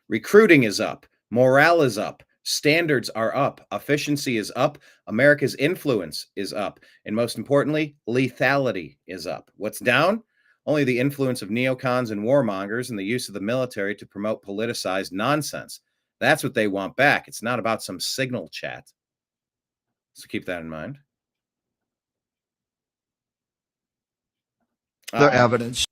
Recruiting is up. Morale is up. Standards are up. Efficiency is up. America's influence is up. And most importantly, lethality is up. What's down? Only the influence of neocons and warmongers and the use of the military to promote politicized nonsense. That's what they want back. It's not about some signal chat. So keep that in mind. The evidence.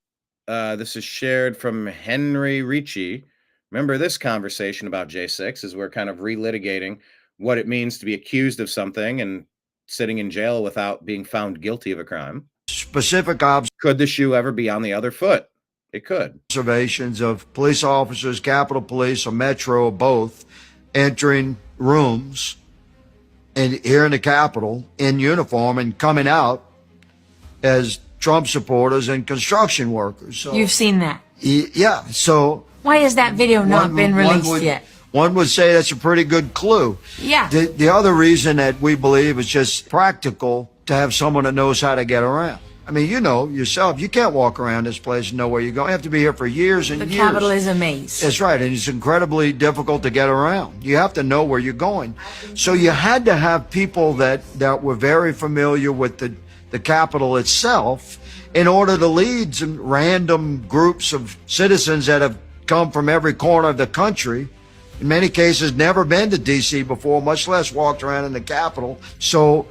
This is shared from Henry Ricci. Remember, this conversation about J6 is we're kind of relitigating what it means to be accused of something and sitting in jail without being found guilty of a crime. Specific Could the shoe ever be on the other foot? It could. Observations of police officers, Capitol Police or Metro or both, entering rooms and here in the Capitol in uniform and coming out as Trump supporters and construction workers. So, you've seen that? Yeah. So why has that video not been released yet? One would say that's a pretty good clue. Yeah. The other reason that we believe is just practical to have someone that knows how to get around. I mean, you know yourself, you can't walk around this place and know where you're going. You have to be here for years and years. The Capitol is a maze. That's right, and it's incredibly difficult to get around. You have to know where you're going. So you had to have people that were very familiar with the Capitol itself in order to lead some random groups of citizens that have come from every corner of the country, in many cases never been to D.C. before, much less walked around in the Capitol. So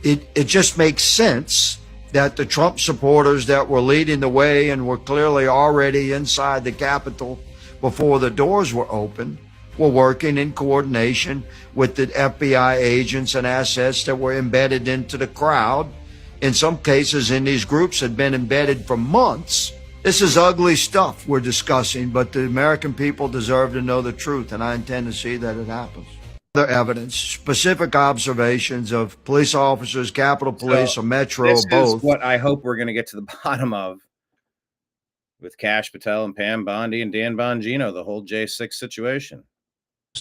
it just makes sense that the Trump supporters that were leading the way and were clearly already inside the Capitol before the doors were open were working in coordination with the FBI agents and assets that were embedded into the crowd. In some cases, in these groups had been embedded for months. This is ugly stuff we're discussing, but the American people deserve to know the truth, and I intend to see that it happens. Other evidence, specific observations of police officers, Capitol Police or Metro or both. This is what I hope we're going to get to the bottom of with Kash Patel and Pam Bondi and Dan Bongino, the whole J6 situation.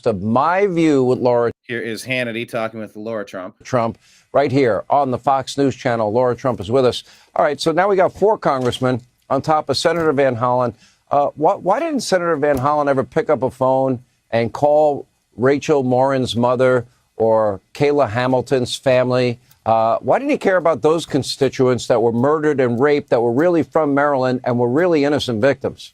Of my view with Laura. Here is Hannity talking with Laura Trump. Right here on the Fox News channel. Laura Trump is with us. All right, so now we got 4 congressmen on top of Senator Van Hollen. Why didn't Senator Van Hollen ever pick up a phone and call Rachel Morin's mother or Kayla Hamilton's family? Why didn't he care about those constituents that were murdered and raped, that were really from Maryland and were really innocent victims?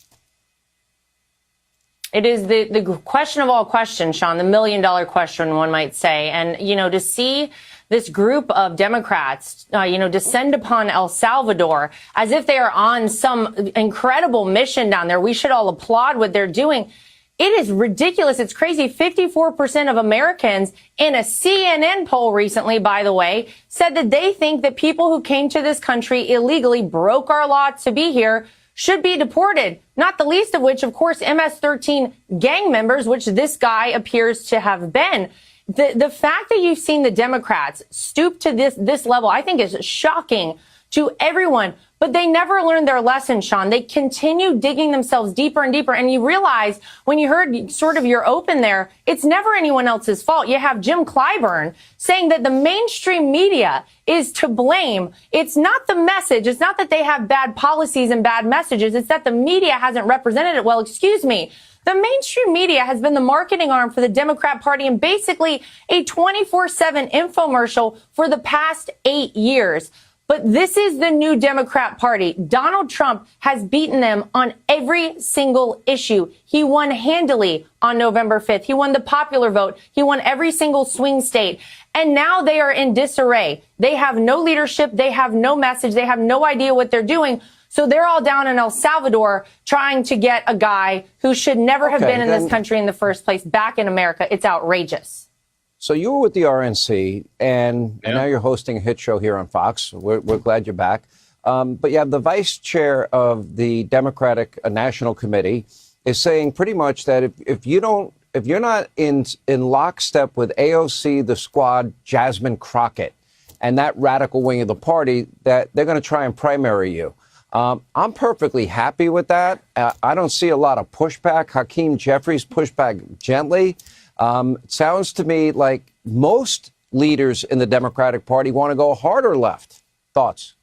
It is the question of all questions, Sean, the $1 million question, one might say. And, you know, to see this group of Democrats, descend upon El Salvador as if they are on some incredible mission down there. We should all applaud what they're doing. It is ridiculous. It's crazy. 54% of Americans in a CNN poll recently, by the way, said that they think that people who came to this country illegally, broke our law to be here, should be deported. Not the least of which, of course, MS-13 gang members, which this guy appears to have been. The fact that you've seen the Democrats stoop to this level, I think is shocking to everyone. But they never learned their lesson, Sean. They continue digging themselves deeper and deeper. And you realize when you heard sort of your open there, it's never anyone else's fault. You have Jim Clyburn saying that the mainstream media is to blame. It's not the message. It's not that they have bad policies and bad messages. It's that the media hasn't represented it well. Excuse me. The mainstream media has been the marketing arm for the Democrat Party and basically a 24/7 infomercial for the past 8 years. But this is the new Democrat Party. Donald Trump has beaten them on every single issue. He won handily on November 5th. He won the popular vote. He won every single swing state. And now they are in disarray. They have no leadership. They have no message. They have no idea what they're doing. So they're all down in El Salvador trying to get a guy who should never have been in this country in the first place back in America. It's outrageous. So you were with the RNC, and now you're hosting a hit show here on Fox. We're glad you're back. But yeah, the vice chair of the Democratic National Committee is saying pretty much that if you're not in lockstep with AOC, the Squad, Jasmine Crockett, and that radical wing of the party, that they're going to try and primary you. I'm perfectly happy with that. I don't see a lot of pushback. Hakeem Jeffries pushed back gently. It sounds to me like most leaders in the Democratic Party want to go harder left. Thoughts?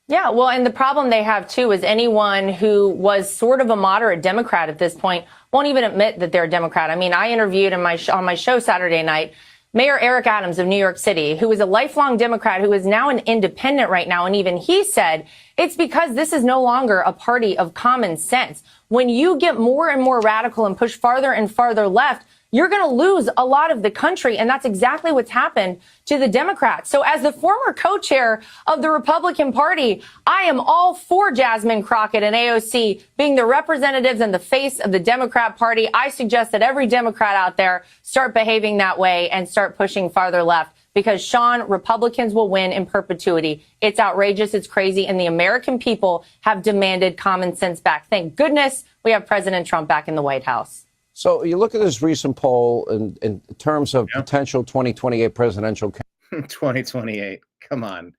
Yeah, well, and the problem they have, too, is anyone who was sort of a moderate Democrat at this point won't even admit that they're a Democrat. I mean, I interviewed on my show Saturday night Mayor Eric Adams of New York City, who is a lifelong Democrat, who is now an independent right now. And even he said it's because this is no longer a party of common sense. When you get more and more radical and push farther and farther left, you're going to lose a lot of the country. And that's exactly what's happened to the Democrats. So as the former co-chair of the Republican Party, I am all for Jasmine Crockett and AOC being the representatives and the face of the Democrat Party. I suggest that every Democrat out there start behaving that way and start pushing farther left, because, Sean, Republicans will win in perpetuity. It's outrageous. It's crazy. And the American people have demanded common sense back. Thank goodness we have President Trump back in the White House. So you look at this recent poll in terms of potential 2028 presidential 2028. Come on.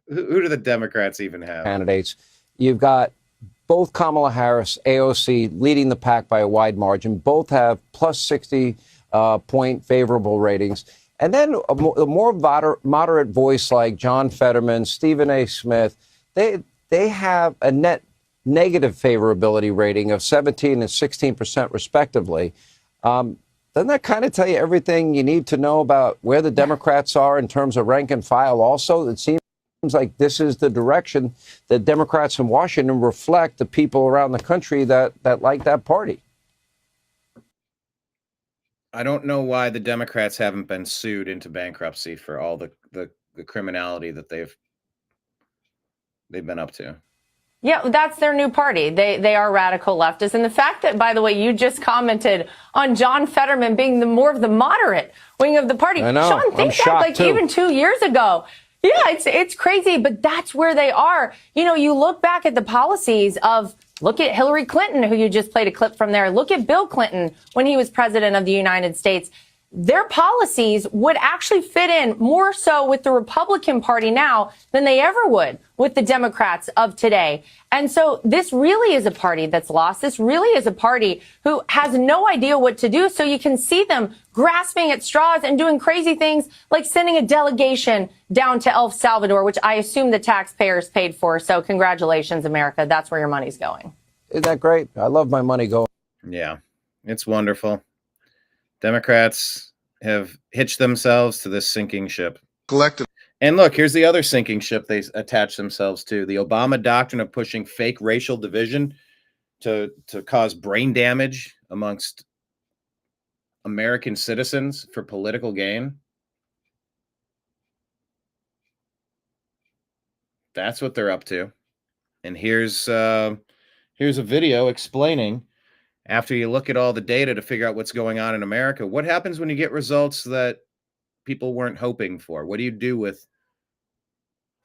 Who do the Democrats even have? Candidates. You've got both Kamala Harris, AOC leading the pack by a wide margin. Both have plus 60 point favorable ratings. And then a more moderate voice like John Fetterman, Stephen A. Smith, they have a net negative favorability rating of 17 and 16% respectively. Doesn't that kind of tell you everything you need to know about where the Democrats are in terms of rank and file also? It seems like this is the direction that Democrats in Washington reflect the people around the country that like that party. I don't know why the Democrats haven't been sued into bankruptcy for all the criminality that they've been up to. Yeah, that's their new party. They are radical leftists. And the fact that, by the way, you just commented on John Fetterman being more of the moderate wing of the party. I know. Sean, think that like too. Even 2 years ago. Yeah, it's crazy, but that's where they are. You know, you look back at the policies of, look at Hillary Clinton, who you just played a clip from there. Look at Bill Clinton when he was president of the United States. Their policies would actually fit in more so with the Republican Party now than they ever would with the Democrats of today. And so this really is a party that's lost. This really is a party who has no idea what to do. So you can see them grasping at straws and doing crazy things like sending a delegation down to El Salvador, which I assume the taxpayers paid for. So congratulations, America. That's where your money's going. Isn't that great? I love my money going. Yeah, it's wonderful. Democrats have hitched themselves to this sinking ship. Collective. And look, here's the other sinking ship they attach themselves to. The Obama doctrine of pushing fake racial division to cause brain damage amongst American citizens for political gain. That's what they're up to. And here's a video explaining, after you look at all the data to figure out what's going on in America, what happens when you get results that people weren't hoping for? What do you do with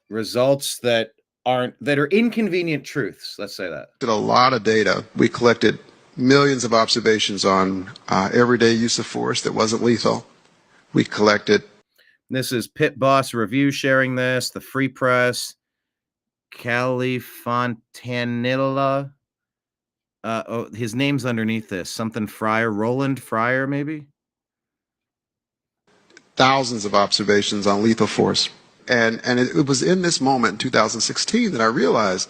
results that are inconvenient truths? Let's say that. Did a lot of data. We collected millions of observations on everyday use of force that wasn't lethal. We collected. This is Pit Boss Review sharing this, the Free Press, Cali Fontanilla. His name's underneath this. Something Fryer, Roland Fryer, maybe? Thousands of observations on lethal force. And it was in this moment in 2016 that I realized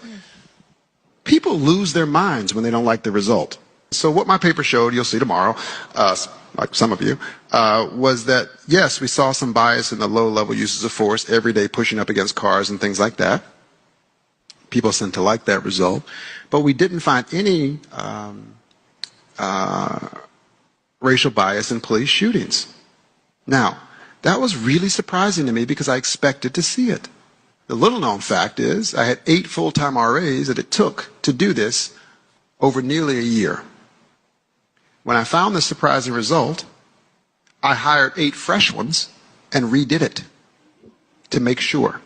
people lose their minds when they don't like the result. So what my paper showed, you'll see tomorrow, like some of you, was that, yes, we saw some bias in the low-level uses of force, every day pushing up against cars and things like that. People seem to like that result. But we didn't find any racial bias in police shootings. Now, that was really surprising to me because I expected to see it. The little-known fact is I had 8 full-time RAs that it took to do this over nearly a year. When I found the surprising result, I hired 8 fresh ones and redid it to make sure.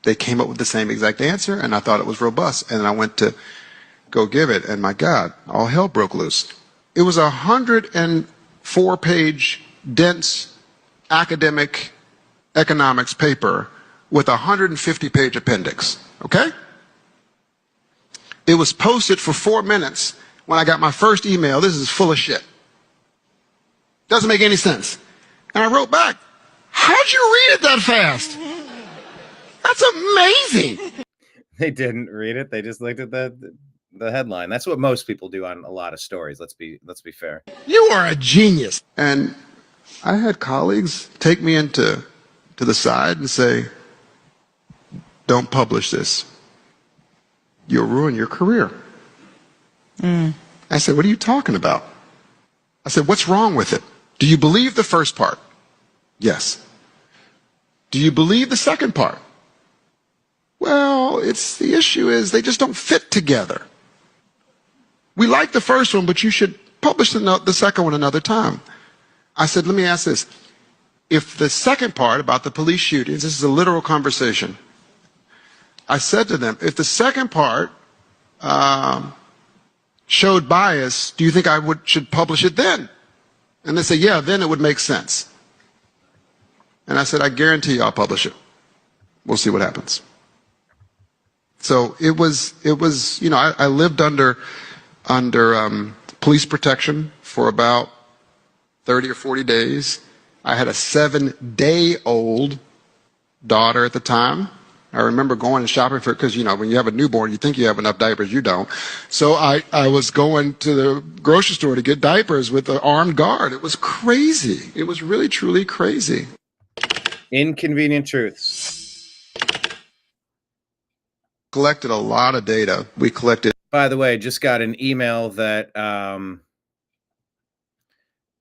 They came up with the same exact answer, and I thought it was robust. And then I went to go give it, and my God, all hell broke loose. It was a 104-page, dense, academic economics paper with a 150-page appendix, okay? It was posted for 4 minutes when I got my first email. This is full of shit. Doesn't make any sense. And I wrote back, How'd you read it that fast? That's amazing. They didn't read it. They just looked at the headline. That's what most people do on a lot of stories. Let's be fair. You are a genius. And I had colleagues take me to the side and say, don't publish this. You'll ruin your career. I said, what are you talking about? I said, what's wrong with it? Do you believe the first part? Yes. Do you believe the second part? Well, the issue is they just don't fit together. We like the first one, but you should publish the second one another time. I said, let me ask this. If the second part about the police shootings, this is a literal conversation. I said to them, if the second part showed bias, do you think I should publish it then? And they said, yeah, then it would make sense. And I said, I guarantee you I'll publish it. We'll see what happens. So it was, I lived under police protection for about 30 or 40 days. I had a 7-day-old daughter at the time. I remember going and shopping for it because, when you have a newborn, you think you have enough diapers. You don't. So I was going to the grocery store to get diapers with an armed guard. It was crazy. It was really, truly crazy. Inconvenient truths. Collected a lot of data. We collected. By the way, just got an email that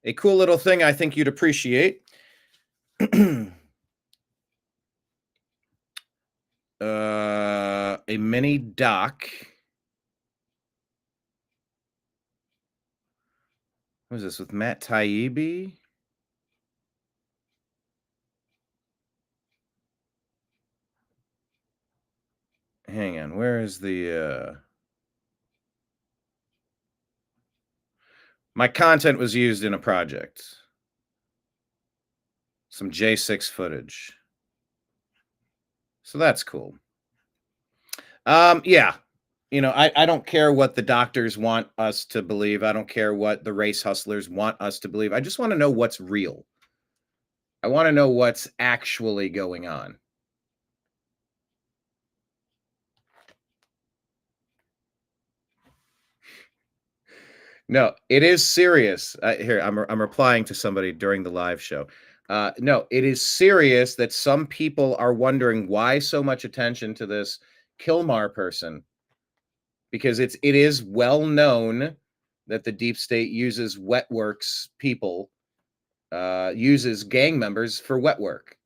a cool little thing I think you'd appreciate. A mini doc. What is this with Matt Taibbi? Hang on, where is the my content was used in a project. Some J6 footage. So that's cool. Yeah. I don't care what the doctors want us to believe. I don't care what the race hustlers want us to believe. I just want to know what's real. I want to know what's actually going on. No, it is serious. Here, I'm replying to somebody during the live show. No, it is serious that some people are wondering why so much attention to this Kilmar person, because it is well known that the deep state uses wet works people, uses gang members for wet work.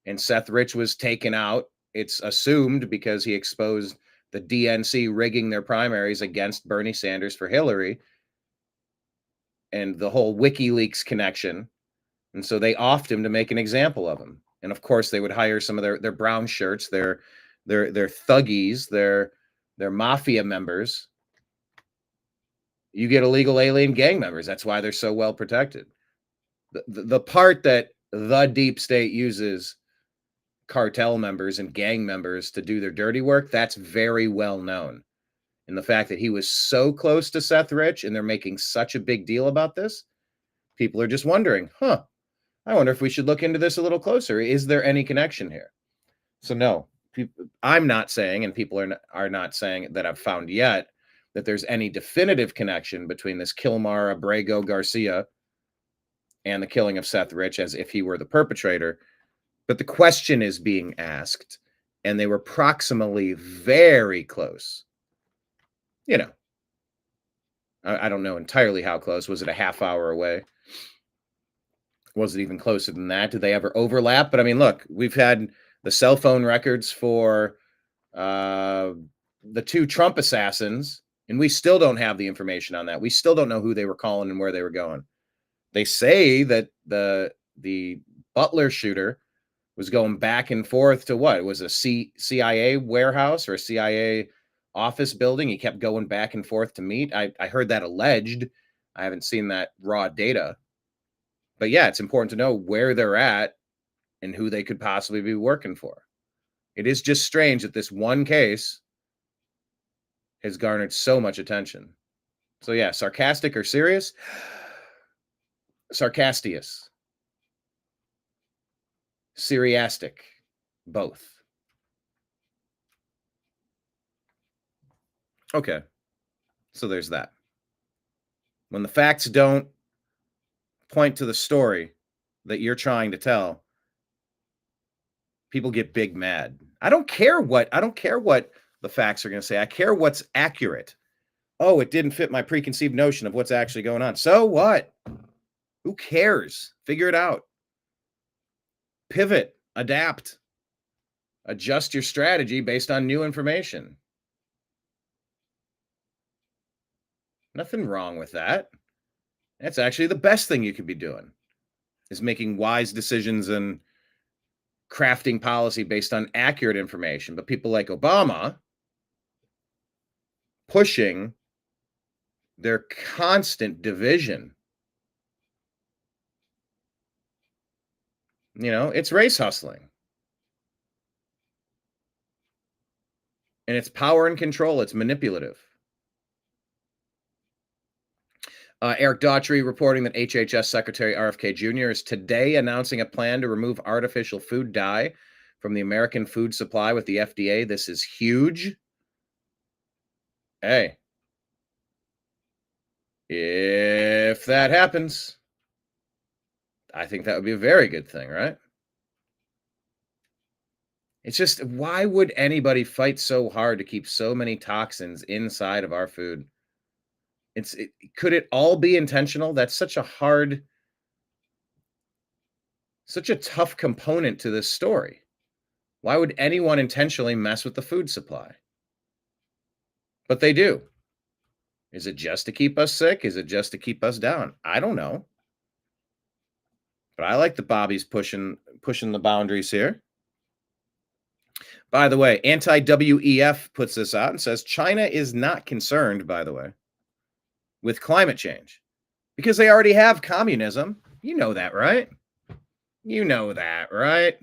And Seth Rich was taken out, it's assumed, because he exposed the DNC rigging their primaries against Bernie Sanders for Hillary and the whole WikiLeaks connection. And so they offed him to make an example of him. And of course they would hire some of their brown shirts, their thuggies, their mafia members. You get illegal alien gang members. That's why they're so well protected. The part that the deep state uses cartel members and gang members to do their dirty work, that's very well known. And the fact that he was so close to Seth Rich and they're making such a big deal about this, people are just wondering, I wonder if we should look into this a little closer. Is there any connection here? So no, I'm not saying, and people are not saying that I've found yet, that there's any definitive connection between this Kilmar Abrego Garcia and the killing of Seth Rich as if he were the perpetrator. But the question is being asked, and they were proximally very close. I don't know entirely how close. Was it a half hour away? Was it even closer than that? Did they ever overlap? But I mean, look, we've had the cell phone records for the 2 Trump assassins, and we still don't have the information on that. We still don't know who they were calling and where they were going. They say that the Butler shooter was going back and forth to what? It was a CIA warehouse or a CIA office building. He kept going back and forth to meet. I heard that alleged. I haven't seen that raw data. But yeah, it's important to know where they're at and who they could possibly be working for. It is just strange that this one case has garnered so much attention. So yeah, sarcastic or serious? Sarcastious. Seriastic, both. Okay, so there's that. When the facts don't point to the story that you're trying to tell, people get big mad. I don't care what the facts are going to say. I care what's accurate. Oh, it didn't fit my preconceived notion of what's actually going on. So what? Who cares? Figure it out. Pivot, adapt, adjust your strategy based on new information. Nothing wrong with that. That's actually the best thing you could be doing, is making wise decisions and crafting policy based on accurate information. But people like Obama pushing their constant division. It's race hustling. And it's power and control. It's manipulative. Eric Daughtry reporting that HHS Secretary RFK Jr. is today announcing a plan to remove artificial food dye from the American food supply with the FDA. This is huge. Hey, if that happens, I think that would be a very good thing, right? It's just, why would anybody fight so hard to keep so many toxins inside of our food? Could it all be intentional? That's such a tough component to this story. Why would anyone intentionally mess with the food supply? But they do. Is it just to keep us sick? Is it just to keep us down? I don't know. But I like the Bobbies pushing the boundaries here. By the way, anti-WEF puts this out and says China is not concerned, by the way, with climate change because they already have communism. You know that, right? You know that, right?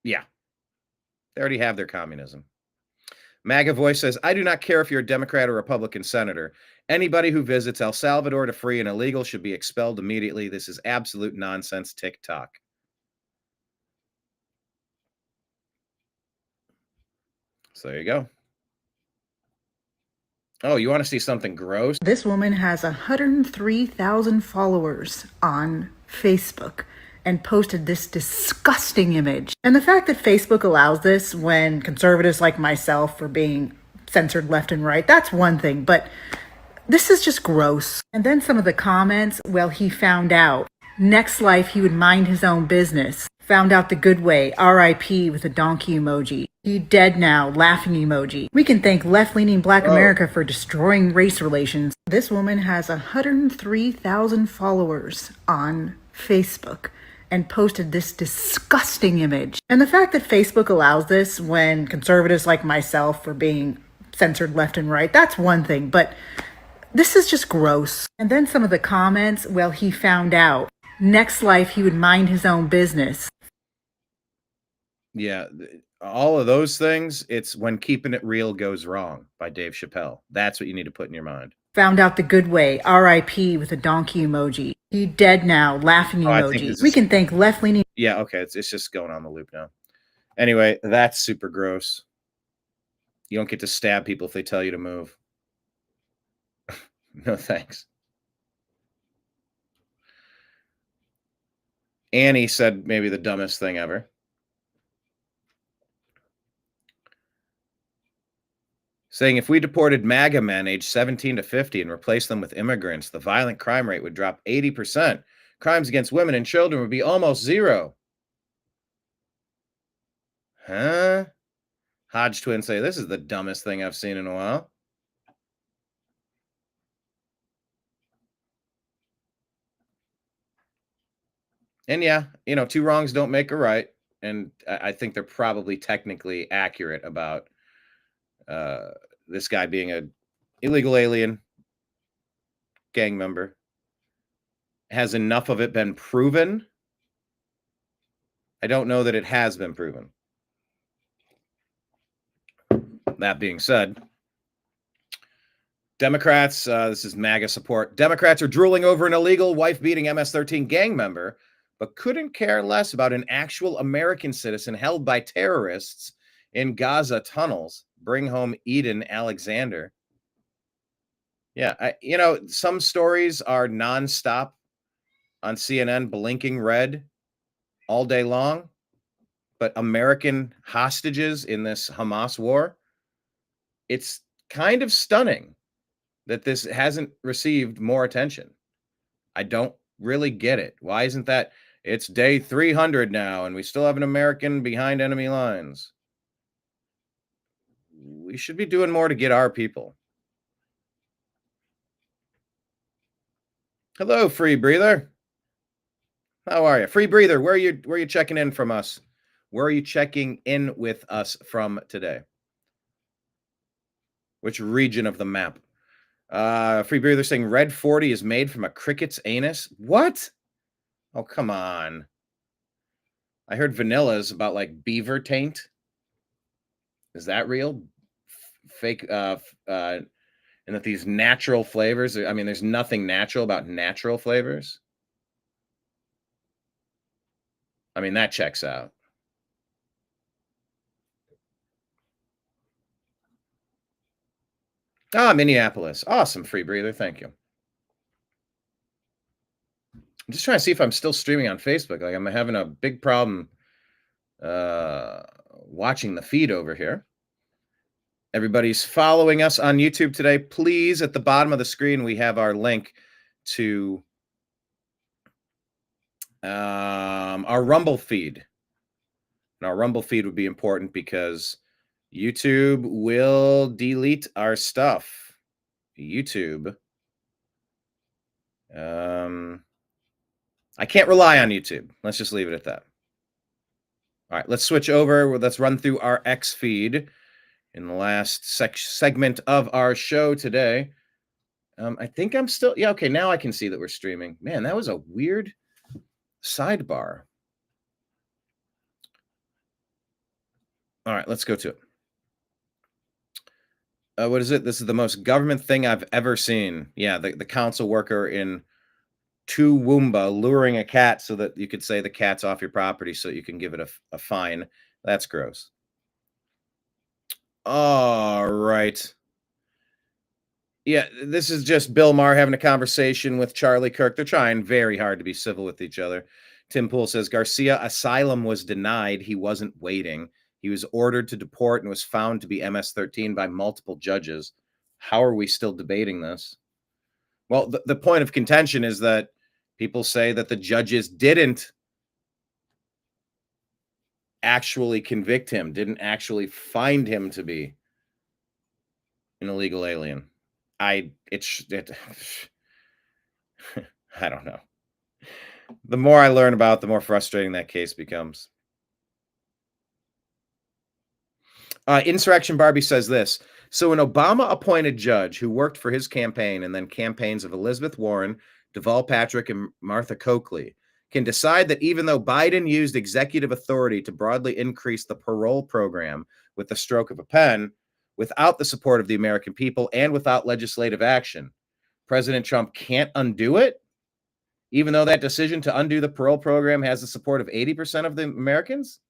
Yeah. They already have their communism. MAGA Voice says, I do not care if you're a Democrat or Republican senator. Anybody who visits El Salvador to free an illegal should be expelled immediately. This is absolute nonsense TikTok. So there you go. Oh, you want to see something gross? This woman has 103,000 followers on Facebook and posted this disgusting image. And the fact that Facebook allows this when conservatives like myself are being censored left and right, that's one thing, but this is just gross. And then some of the comments, well, he found out. Next life, he would mind his own business. Found out the good way, RIP with a donkey emoji. He dead now, laughing emoji. We can thank left-leaning Black America for destroying race relations. This woman has 103,000 followers on Facebook and posted this disgusting image. And the fact that Facebook allows this when conservatives like myself are being censored left and right, that's one thing, but this is just gross. And then some of the comments, well, he found out. Next life, he would mind his own business. Yeah, all of those things, it's when keeping it real goes wrong by Dave Chappelle. That's what you need to put in your mind. Found out the good way, RIP with a donkey emoji. He dead now, laughing emoji. We can thank left-leaning. Yeah, okay, it's just going on the loop now. Anyway, that's super gross. You don't get to stab people if they tell you to move. No thanks. Annie said maybe the dumbest thing ever. Saying if we deported MAGA men aged 17 to 50 and replaced them with immigrants, the violent crime rate would drop 80%. Crimes against women and children would be almost zero. Huh? Hodge twins say this is the dumbest thing I've seen in a while. And yeah, two wrongs don't make a right. And I think they're probably technically accurate about this guy being an illegal alien gang member. Has enough of it been proven? I don't know that it has been proven. That being said, Democrats, this is MAGA support. Democrats are drooling over an illegal wife-beating MS-13 gang member, but couldn't care less about an actual American citizen held by terrorists in Gaza tunnels. Bring home Eden Alexander. Yeah, some stories are nonstop on CNN, blinking red all day long. But American hostages in this Hamas war, it's kind of stunning that this hasn't received more attention. I don't really get it. Why isn't that? It's day 300 now, and we still have an American behind enemy lines. We should be doing more to get our people. Hello, Free Breather. How are you? Free Breather, where are you checking in from us? Where are you checking in with us from today? Which region of the map? Free Breather saying red 40 is made from a cricket's anus. What? Oh, come on. I heard vanilla is about like beaver taint. Is that real? Fake, and that these natural flavors, I mean, there's nothing natural about natural flavors. I mean, that checks out. Minneapolis. Awesome, Free Breather. Thank you. I'm just trying to see if I'm still streaming on Facebook. Like, I'm having a big problem watching the feed over here. Everybody's following us on YouTube today. Please, at the bottom of the screen, we have our link to our Rumble feed. And our Rumble feed would be important because YouTube will delete our stuff. YouTube. I can't rely on YouTube. Let's just leave it at that. All right, let's switch over. Let's run through our X feed in the last segment of our show today. I think I'm still... Yeah, okay, now I can see that we're streaming. Man, that was a weird sidebar. All right, let's go to it. What is it? This is the most government thing I've ever seen. Yeah, the council worker in Toowoomba luring a cat so that you could say the cat's off your property so you can give it a fine. That's gross. All right. Yeah, this is just Bill Maher having a conversation with Charlie Kirk. They're trying very hard to be civil with each other. Tim Poole says, Garcia asylum was denied. He wasn't waiting. He was ordered to deport and was found to be MS-13 by multiple judges. How are we still debating this? Well, the point of contention is that people say that the judges didn't actually convict him, didn't actually find him to be an illegal alien. I don't know. The more I learn about it, the more frustrating that case becomes. Insurrection Barbie says this. So an Obama-appointed judge who worked for his campaign and then campaigns of Elizabeth Warren, Deval Patrick, and Martha Coakley can decide that even though Biden used executive authority to broadly increase the parole program with the stroke of a pen, without the support of the American people and without legislative action, President Trump can't undo it, even though that decision to undo the parole program has the support of 80% of the Americans?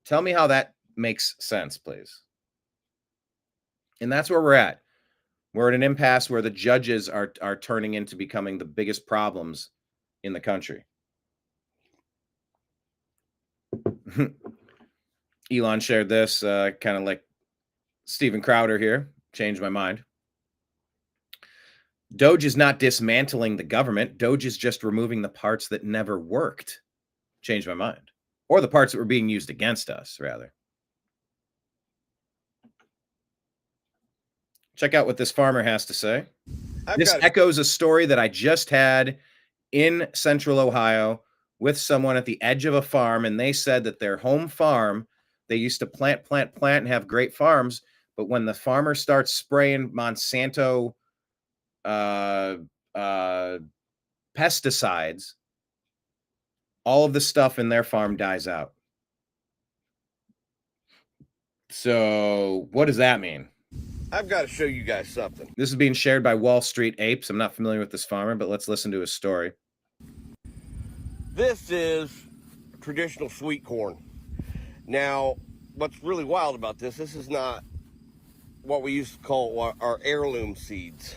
Tell me how that makes sense, please. And that's where we're at. We're at an impasse where the judges are turning into becoming the biggest problems in the country. Elon shared this, kind of like Steven Crowder here. Changed my mind. Doge is not dismantling the government. Doge is just removing the parts that never worked. Changed my mind. Or the parts that were being used against us, rather. Check out what this farmer has to say. This echoes a story that I just had in Central Ohio with someone at the edge of a farm, and they said that their home farm, they used to plant, and have great farms, but when the farmer starts spraying Monsanto pesticides, all of the stuff in their farm dies out. So what does that mean? I've got to show you guys something. This is being shared by Wall Street Apes. I'm not familiar with this farmer, but let's listen to his story. This is traditional sweet corn. Now, what's really wild about this is not what we used to call our heirloom seeds.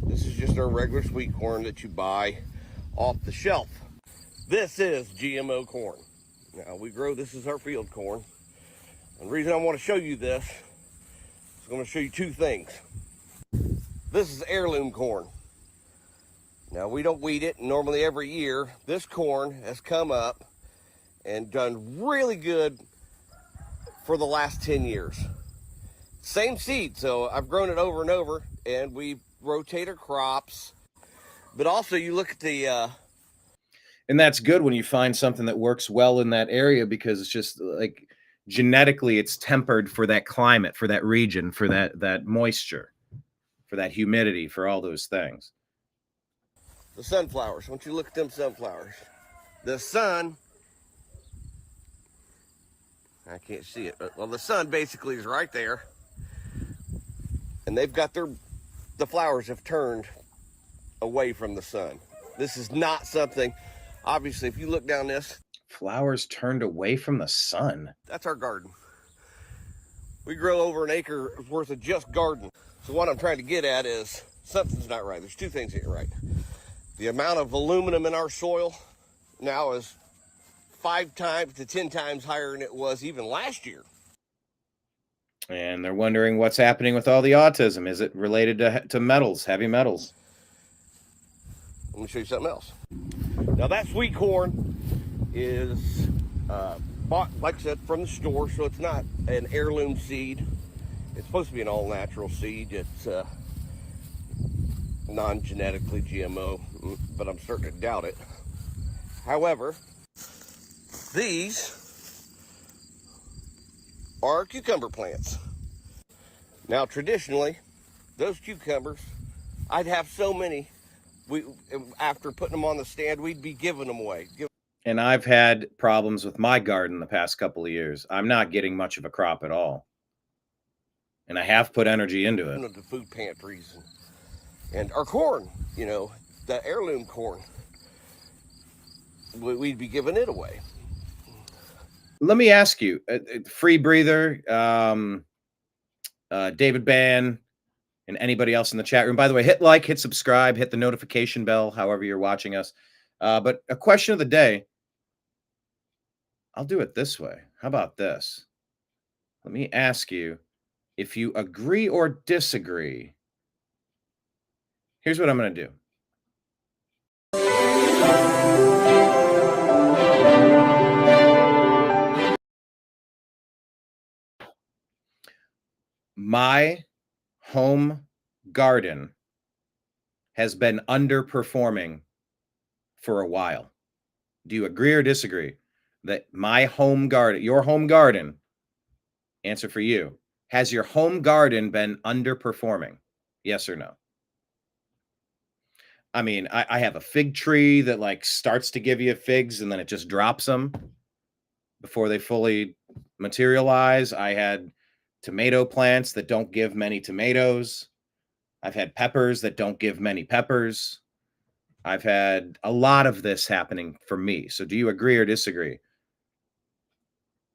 This is just our regular sweet corn that you buy off the shelf. This is GMO corn. Now, we grow this as our field corn. And the reason I want to show you this is I'm going to show you two things. This is heirloom corn. Now, we don't weed it. Normally every year, this corn has come up and done really good for the last 10 years. Same seed, so I've grown it over and over, and we rotate our crops. But also, you look at the... And that's good when you find something that works well in that area, because it's just like genetically it's tempered for that climate, for that region, for that moisture, for that humidity, for all those things. The sunflowers. Once you look at them sunflowers, the sun, I can't see it, but well, the sun basically is right there, and they've got the flowers have turned away from the sun. This is not something, obviously, if you look down this, flowers turned away from the sun. That's our garden. We grow over an acre worth of just garden. So what I'm trying to get at is something's not right. There's two things that ain't right. The amount of aluminum in our soil now is 5 times to 10 times higher than it was even last year. And they're wondering what's happening with all the autism. Is it related to metals, heavy metals? Let me show you something else. Now that sweet corn is bought, like I said, from the store, so it's not an heirloom seed. It's supposed to be an all-natural seed. It's non-genetically GMO, but I'm starting to doubt it. However, these are cucumber plants. Now, traditionally, those cucumbers, I'd have so many, after putting them on the stand, we'd be giving them away. And I've had problems with my garden the past couple of years. I'm not getting much of a crop at all. And I have put energy into it. The food pantries and our corn, you know, the heirloom corn, we'd be giving it away. Let me ask you, Free Breather, David Ban, and anybody else in the chat room. By the way, hit like, hit subscribe, hit the notification bell, however you're watching us. But a question of the day, I'll do it this way. How about this? Let me ask you if you agree or disagree. Here's what I'm going to do. My home garden has been underperforming for a while. Do you agree or disagree that my home garden, your home garden, answer for you, has your home garden been underperforming? Yes or no? I mean, I have a fig tree that like starts to give you figs and then it just drops them before they fully materialize. I had tomato plants that don't give many tomatoes. I've had peppers that don't give many peppers. I've had a lot of this happening for me. So do you agree or disagree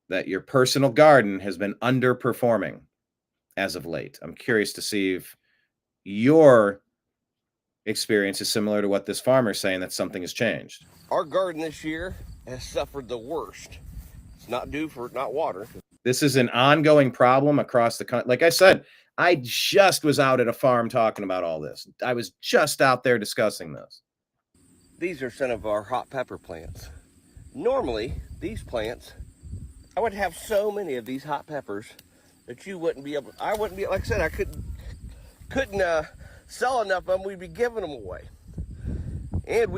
that your personal garden has been underperforming as of late? I'm curious to see if your experience is similar to what this farmer's saying, that something has changed. Our garden this year has suffered the worst. It's not due for not water. This is an ongoing problem across the country. Like I said, I just was out at a farm talking about all this. I was just out there discussing this. These are some of our hot pepper plants. Normally, these plants, I would have so many of these hot peppers that you wouldn't be able, I wouldn't be, like I said, I couldn't sell enough of them. We'd be giving them away. And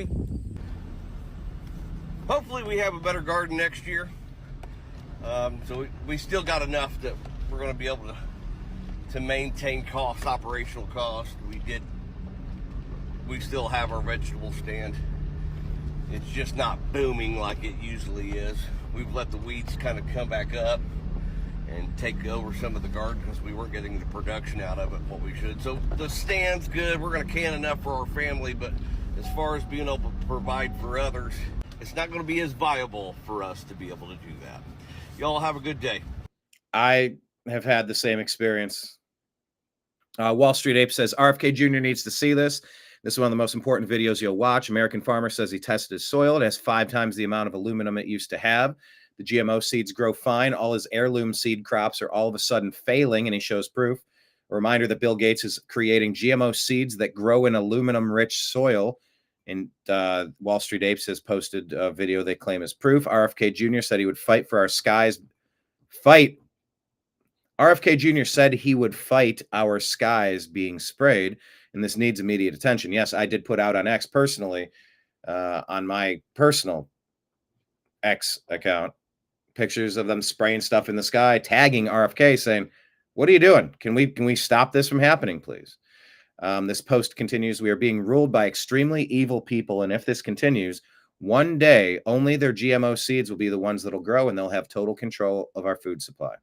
hopefully we have a better garden next year. So we still got enough that we're going to be able to maintain costs, operational costs. We still have our vegetable stand. It's just not booming like it usually is. We've let the weeds kind of come back up, and take over some of the garden because we weren't getting the production out of it what we should. So the stand's good. We're going to can enough for our family, but as far as being able to provide for others, it's not going to be as viable for us to be able to do that. Y'all have a good day. I have had the same experience. Wall Street Ape says, RFK Jr. needs to see this. This is one of the most important videos you'll watch. American farmer says he tested his soil. It has 5 times the amount of aluminum it used to have. The GMO seeds grow fine. All his heirloom seed crops are all of a sudden failing, and he shows proof. A reminder that Bill Gates is creating GMO seeds that grow in aluminum-rich soil. And Wall Street Apes has posted a video they claim is proof. RFK Jr. said he would fight for our skies. RFK Jr. said he would fight our skies being sprayed, and this needs immediate attention. Yes, I did put out on X personally, on my personal X account, pictures of them spraying stuff in the sky, tagging RFK, saying, "What are you doing? Can we stop this from happening, please?" This post continues, "We are being ruled by extremely evil people, and if this continues, one day only their GMO seeds will be the ones that'll grow, and they'll have total control of our food supply."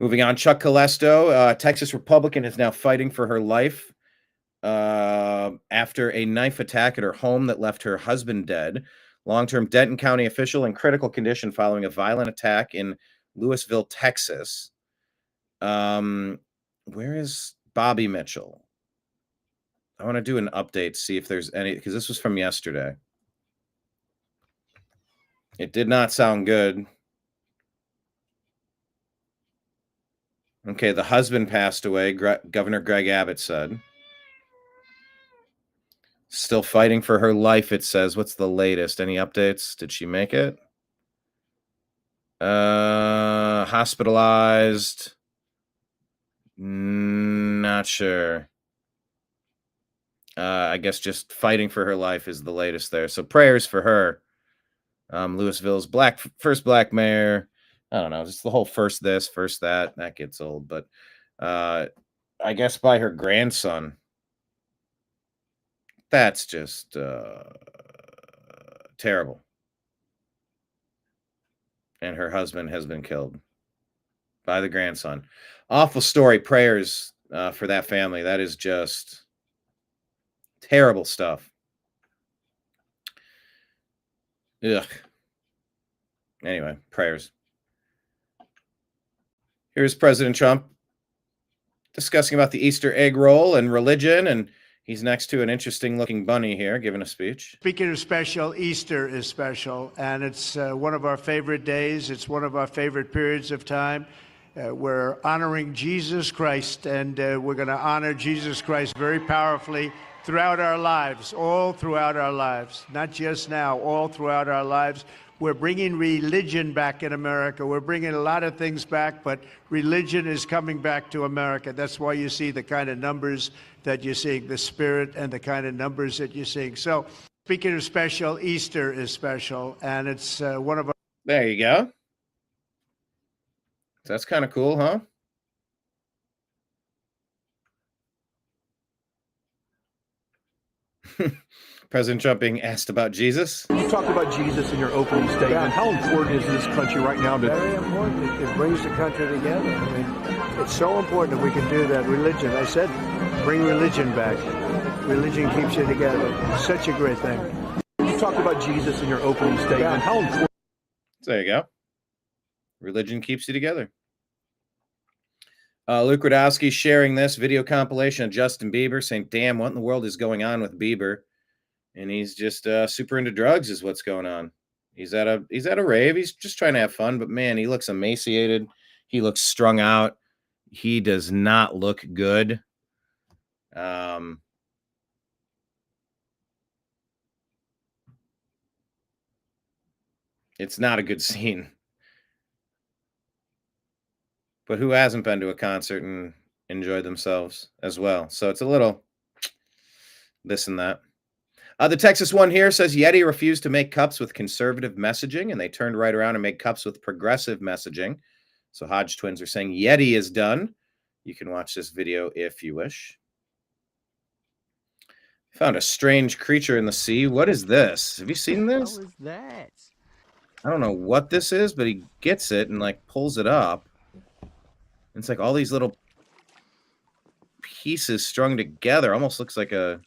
Moving on, Chuck Colesto, Texas Republican, is now fighting for her life after a knife attack at her home that left her husband dead. Long-term Denton County official in critical condition following a violent attack in Louisville, Texas. Where is Bobby Mitchell? I want to do an update, see if there's any, because this was from yesterday. It did not sound good. Okay, the husband passed away, Governor Greg Abbott said. Still fighting for her life, it says. What's the latest? Any updates? Did she make it? Hospitalized. Not sure. I guess just fighting for her life is the latest there. So prayers for her. Louisville's first black mayor. I don't know, just the whole first this, first that. That gets old. But I guess by her grandson. That's just terrible. And her husband has been killed by the grandson. Awful story. Prayers for that family. That is just terrible stuff. Ugh. Anyway, prayers. Here's President Trump discussing about the Easter egg roll and religion, and he's next to an interesting-looking bunny here, giving a speech. Speaking of special, Easter is special, and it's one of our favorite days. It's one of our favorite periods of time. We're honoring Jesus Christ, and we're going to honor Jesus Christ very powerfully throughout our lives, all throughout our lives, not just now, all throughout our lives. We're bringing religion back in America. We're bringing a lot of things back, but religion is coming back to America. That's why you see the kind of numbers that you're seeing, the spirit and the kind of numbers that you're seeing. So, speaking of special, Easter is special, and it's one of our... There you go. That's kind of cool, huh? President Trump being asked about Jesus. You talked about Jesus in your opening statement. Yeah. How important is this country right now? Very important. It brings the country together. I mean, it's so important that we can do that. Religion, I said, bring religion back. Religion keeps you together. It's such a great thing. You talked about Jesus in your opening statement. Yeah. How important? There you go. Religion keeps you together. Luke Radowski sharing this video compilation of Justin Bieber, saying, "Damn, what in the world is going on with Bieber?" And he's just super into drugs is what's going on. He's at a rave. He's just trying to have fun, but man, he looks emaciated. He looks strung out. He does not look good. It's not a good scene. But who hasn't been to a concert and enjoyed themselves as well? So it's a little this and that. The Texas one here says Yeti refused to make cups with conservative messaging, and they turned right around and made cups with progressive messaging. So Hodge twins are saying Yeti is done. You can watch this video if you wish. Found a strange creature in the sea. What is this? Have you seen this? What was that? I don't know what this is, but he gets it and like pulls it up. It's like all these little pieces strung together. Almost looks like a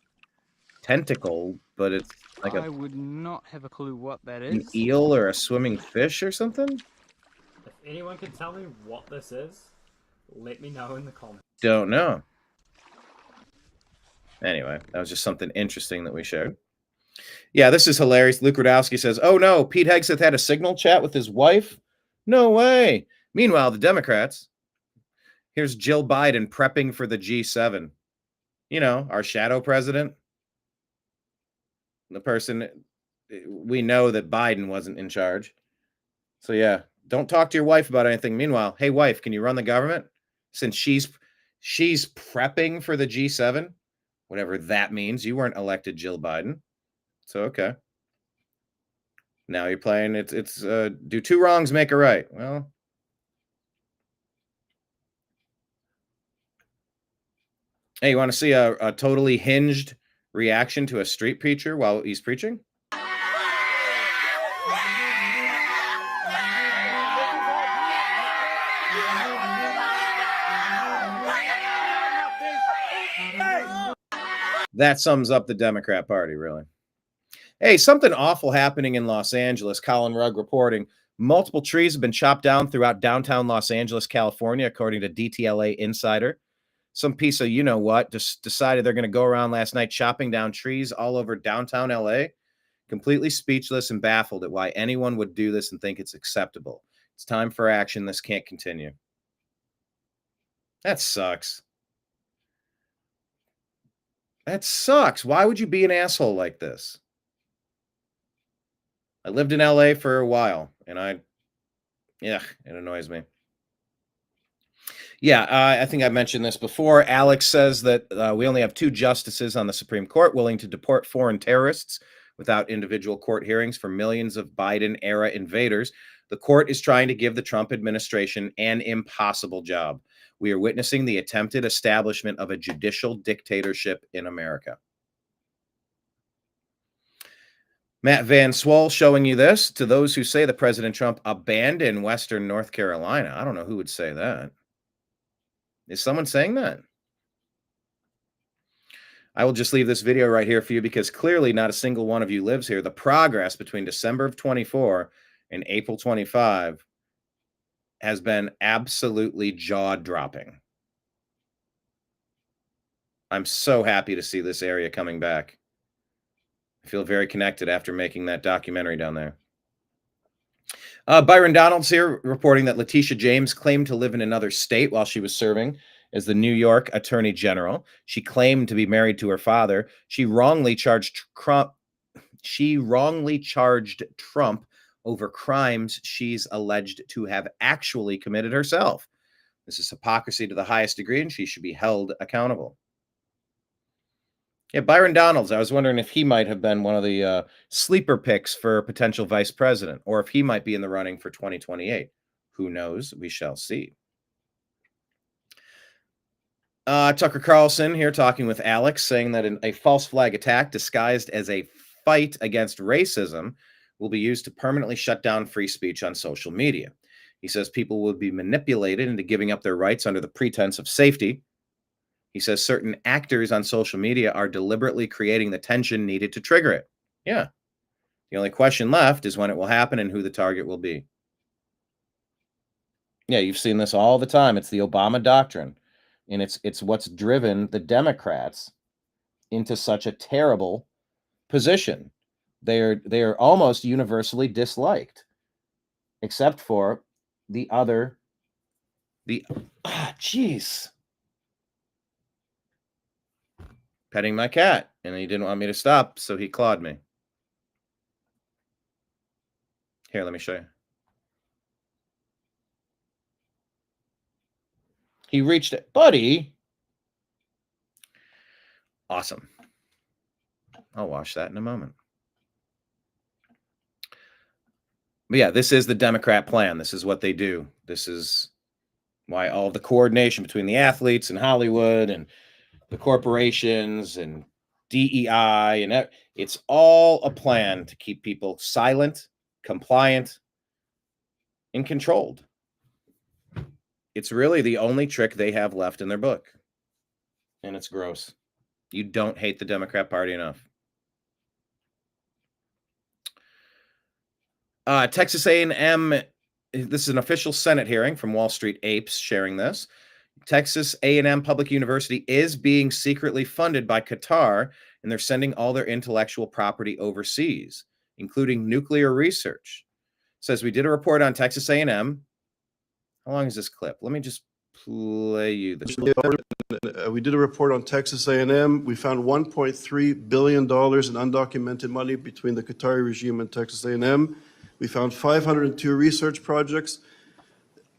tentacle, but it's like I would not have a clue what that an is. eel or a swimming fish or something. If anyone can tell me what this is, let me know in the comments. Don't know. Anyway, that was just something interesting that we shared. Yeah, this is hilarious. Luke Radowski says, "Oh no, Pete Hegseth had a signal chat with his wife? No way." Meanwhile, the Democrats. Here's Jill Biden prepping for the G7. You know, our shadow president. The person, we know that Biden wasn't in charge. So yeah, don't talk to your wife about anything. Meanwhile, hey wife, can you run the government? Since she's prepping for the G7, whatever that means. You weren't elected Jill Biden. So okay. Now you're playing it's do two wrongs make a right. Well, hey, you want to see a totally hinged reaction to a street preacher while he's preaching? That sums up the Democrat Party, really. Hey, something awful happening in Los Angeles. Colin Rugg reporting. Multiple trees have been chopped down throughout downtown Los Angeles, California, according to DTLA Insider. Some piece of you-know-what just decided they're going to go around last night chopping down trees all over downtown LA. Completely speechless and baffled at why anyone would do this and think it's acceptable. It's time for action. This can't continue. That sucks. That sucks. Why would you be an asshole like this? I lived in LA for a while, and it annoys me. Yeah, I think I mentioned this before. Alex says that we only have 2 justices on the Supreme Court willing to deport foreign terrorists without individual court hearings for millions of Biden-era invaders. The court is trying to give the Trump administration an impossible job. We are witnessing the attempted establishment of a judicial dictatorship in America. Matt Van Swol showing you this. To those who say that President Trump abandoned Western North Carolina, I don't know who would say that. Is someone saying that? I will just leave this video right here for you because clearly not a single one of you lives here. The progress between December of 24 and April 25 has been absolutely jaw-dropping. I'm so happy to see this area coming back. I feel very connected after making that documentary down there. Byron Donald's here reporting that Letitia James claimed to live in another state while she was serving as the New York Attorney General. She claimed to be married to her father. She wrongly charged Trump over crimes she's alleged to have actually committed herself. This is hypocrisy to the highest degree, and she should be held accountable. Yeah, Byron Donalds, I was wondering if he might have been one of the sleeper picks for potential vice president, or if he might be in the running for 2028. Who knows? We shall see. Tucker Carlson here talking with Alex, saying that a false flag attack disguised as a fight against racism will be used to permanently shut down free speech on social media. He says people will be manipulated into giving up their rights under the pretense of safety. He says certain actors on social media are deliberately creating the tension needed to trigger it. Yeah. The only question left is when it will happen and who the target will be. Yeah, you've seen this all the time. It's the Obama doctrine. And it's what's driven the Democrats into such a terrible position. They are almost universally disliked, except for jeez. Petting my cat, and he didn't want me to stop, so he clawed me. Here, let me show you. He reached it. Buddy. Awesome. I'll wash that in a moment. But yeah, this is the Democrat plan. This is what they do. This is why all the coordination between the athletes and Hollywood and the corporations and DEI and it's all a plan to keep people silent, compliant, and controlled. It's really the only trick they have left in their book. And it's gross. You don't hate the Democrat Party enough. Texas A&M, this is an official Senate hearing from Wall Street Apes sharing this. Texas A&M Public University is being secretly funded by Qatar, and they're sending all their intellectual property overseas, including nuclear research. It says, we did a report on Texas A&M. How long is this clip? Let me just play you this. We did a report on Texas A&M. We found $1.3 billion in undocumented money between the Qatari regime and Texas A&M. We found 502 research projects.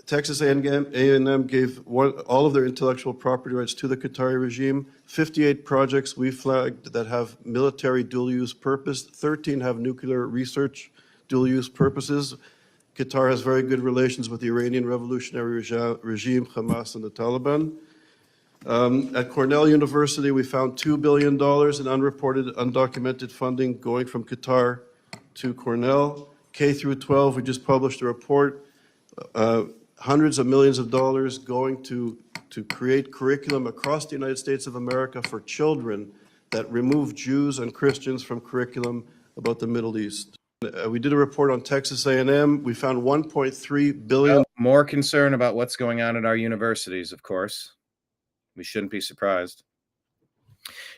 Texas A&M gave all of their intellectual property rights to the Qatari regime. 58 projects we flagged that have military dual-use purpose. 13 have nuclear research dual-use purposes. Qatar has very good relations with the Iranian Revolutionary Regime, Hamas, and the Taliban. At Cornell University, we found $2 billion in unreported, undocumented funding going from Qatar to Cornell. K through 12, we just published a report. Hundreds of millions of dollars going to create curriculum across the United States of America for children that remove Jews and Christians from curriculum about the Middle East. We did a report on Texas A&M. We found $1.3 billion. More concern about what's going on at our universities, of course. We shouldn't be surprised.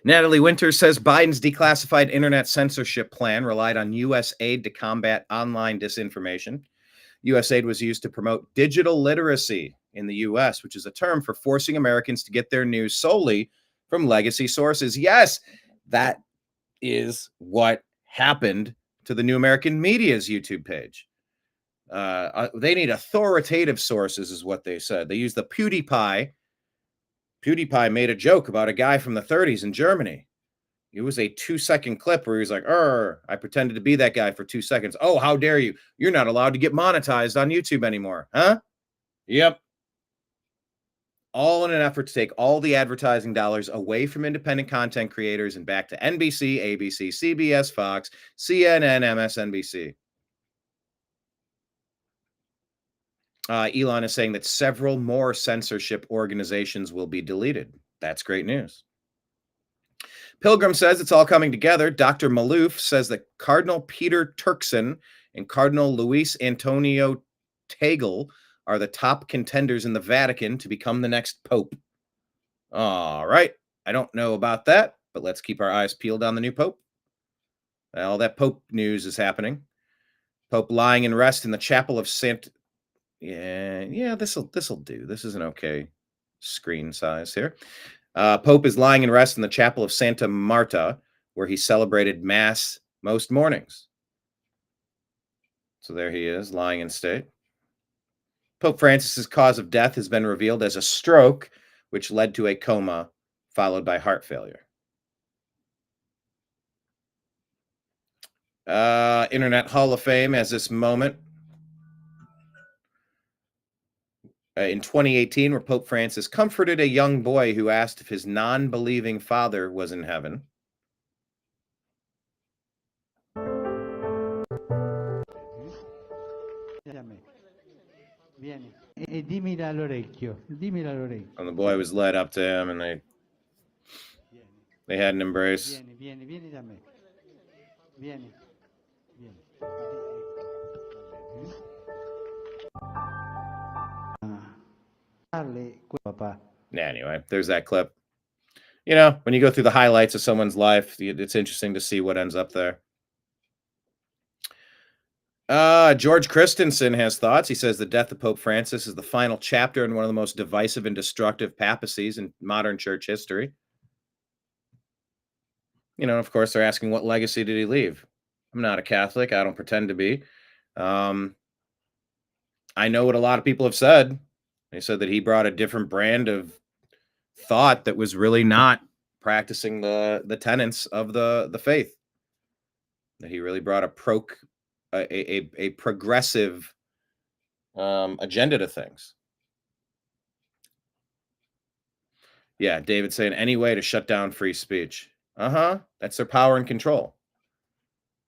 Natalie Winters says Biden's declassified internet censorship plan relied on U.S. aid to combat online disinformation. U.S. aid was used to promote digital literacy in the U.S., which is a term for forcing Americans to get their news solely from legacy sources. Yes, that is what happened to the New American Media's YouTube page. They need authoritative sources, is what they said. They used the PewDiePie. PewDiePie made a joke about a guy from the 30s in Germany. It was a 2-second clip where he was like, I pretended to be that guy for 2 seconds. Oh, how dare you? You're not allowed to get monetized on YouTube anymore. Huh? Yep. All in an effort to take all the advertising dollars away from independent content creators and back to NBC, ABC, CBS, Fox, CNN, MSNBC. Elon is saying that several more censorship organizations will be deleted. That's great news. Pilgrim says it's all coming together. Dr. Malouf says that Cardinal Peter Turkson and Cardinal Luis Antonio Tagle are the top contenders in the Vatican to become the next pope. All right. I don't know about that, but let's keep our eyes peeled on the new pope. All that pope news is happening. Pope lying in rest in the chapel of St. Yeah, this'll do. This is an okay screen size here. Pope is lying in rest in the chapel of Santa Marta, where he celebrated Mass most mornings. So there he is, lying in state. Pope Francis's cause of death has been revealed as a stroke, which led to a coma, followed by heart failure. Internet Hall of Fame has this moment in 2018, where Pope Francis comforted a young boy who asked if his non-believing father was in heaven. And the boy was led up to him, and they had an embrace. Anyway, there's that clip. You know, when you go through the highlights of someone's life, it's interesting to see what ends up there. George Christensen has thoughts. He says the death of Pope Francis is the final chapter in one of the most divisive and destructive papacies in modern church history. You know, of course, they're asking, what legacy did he leave? I'm not a Catholic. I don't pretend to be. I know what a lot of people have said. They said that he brought a different brand of thought that was really not practicing the tenets of the faith. That he really brought a progressive agenda to things. Yeah, David saying any way to shut down free speech. That's their power and control.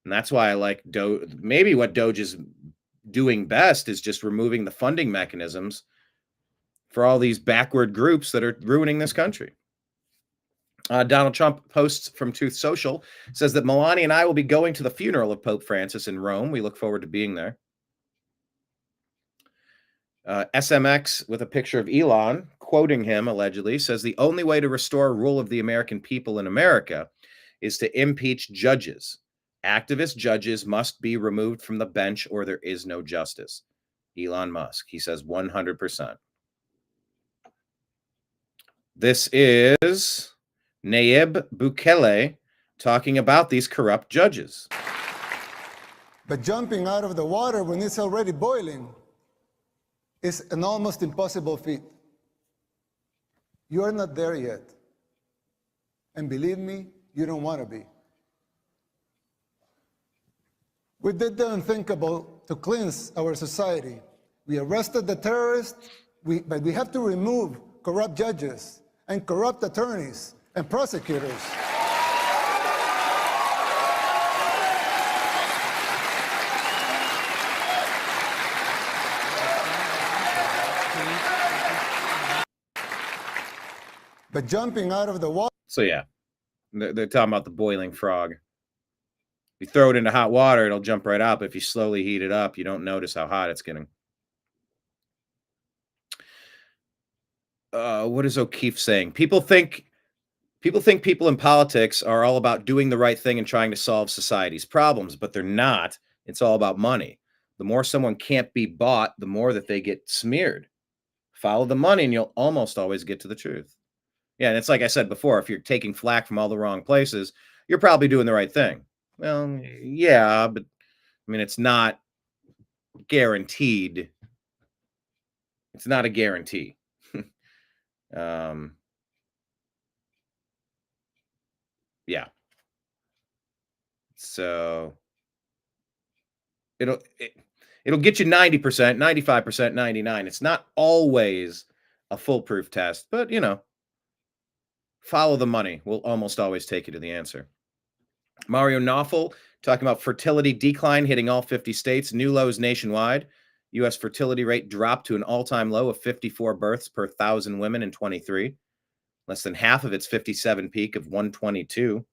And that's why I like Doge. Maybe what Doge is doing best is just removing the funding mechanisms for all these backward groups that are ruining this country. Donald Trump posts from Truth Social, says that Melania and I will be going to the funeral of Pope Francis in Rome. We look forward to being there. SMX, with a picture of Elon, quoting him allegedly, says the only way to restore rule of the American people in America is to impeach judges. Activist judges must be removed from the bench or there is no justice. Elon Musk, he says 100%. This is Nayib Bukele talking about these corrupt judges. But jumping out of the water when it's already boiling is an almost impossible feat. You are not there yet. And believe me, you don't want to be. We did the unthinkable to cleanse our society. We arrested the terrorists, but we have to remove corrupt judges and corrupt attorneys and prosecutors. But jumping out of the water. So yeah, they're talking about the boiling frog. You throw it into hot water, it'll jump right up. If you slowly heat it up, you don't notice how hot it's getting. What is O'Keefe saying? People think people in politics are all about doing the right thing and trying to solve society's problems, but they're not. It's all about money. The more someone can't be bought, the more that they get smeared. Follow the money and you'll almost always get to the truth. Yeah, and it's like I said before, if you're taking flack from all the wrong places, you're probably doing the right thing. Well, yeah, but I mean, it's not guaranteed. It's not a guarantee. Yeah. So it'll get you 90%, 95%, 99%. It's not always a foolproof test, but follow the money will almost always take you to the answer. Mario Knopfel talking about fertility decline hitting all 50 states, new lows nationwide. U.S. fertility rate dropped to an all-time low of 54 births per 1,000 women in 23, less than half of its 57 peak of 122.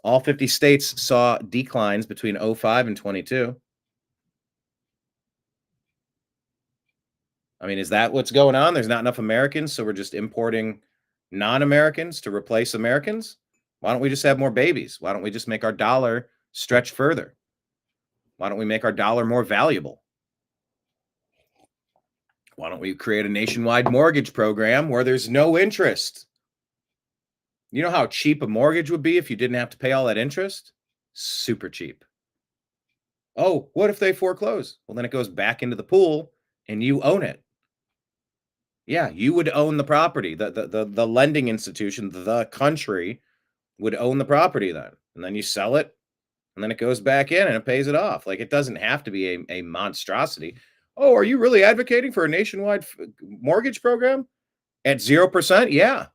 All 50 states saw declines between 05 and 22. I mean, is that what's going on? There's not enough Americans, so we're just importing non-Americans to replace Americans? Why don't we just have more babies? Why don't we just make our dollar stretch further? Why don't we make our dollar more valuable? Why don't we create a nationwide mortgage program where there's no interest? You know how cheap a mortgage would be if you didn't have to pay all that interest? Super cheap. Oh, what if they foreclose? Well, then it goes back into the pool and you own it. Yeah, you would own the property. The lending institution, the country would own the property then. And then you sell it and then it goes back in and it pays it off. Like, it doesn't have to be a monstrosity. Oh, are you really advocating for a nationwide mortgage program at 0%? Yeah.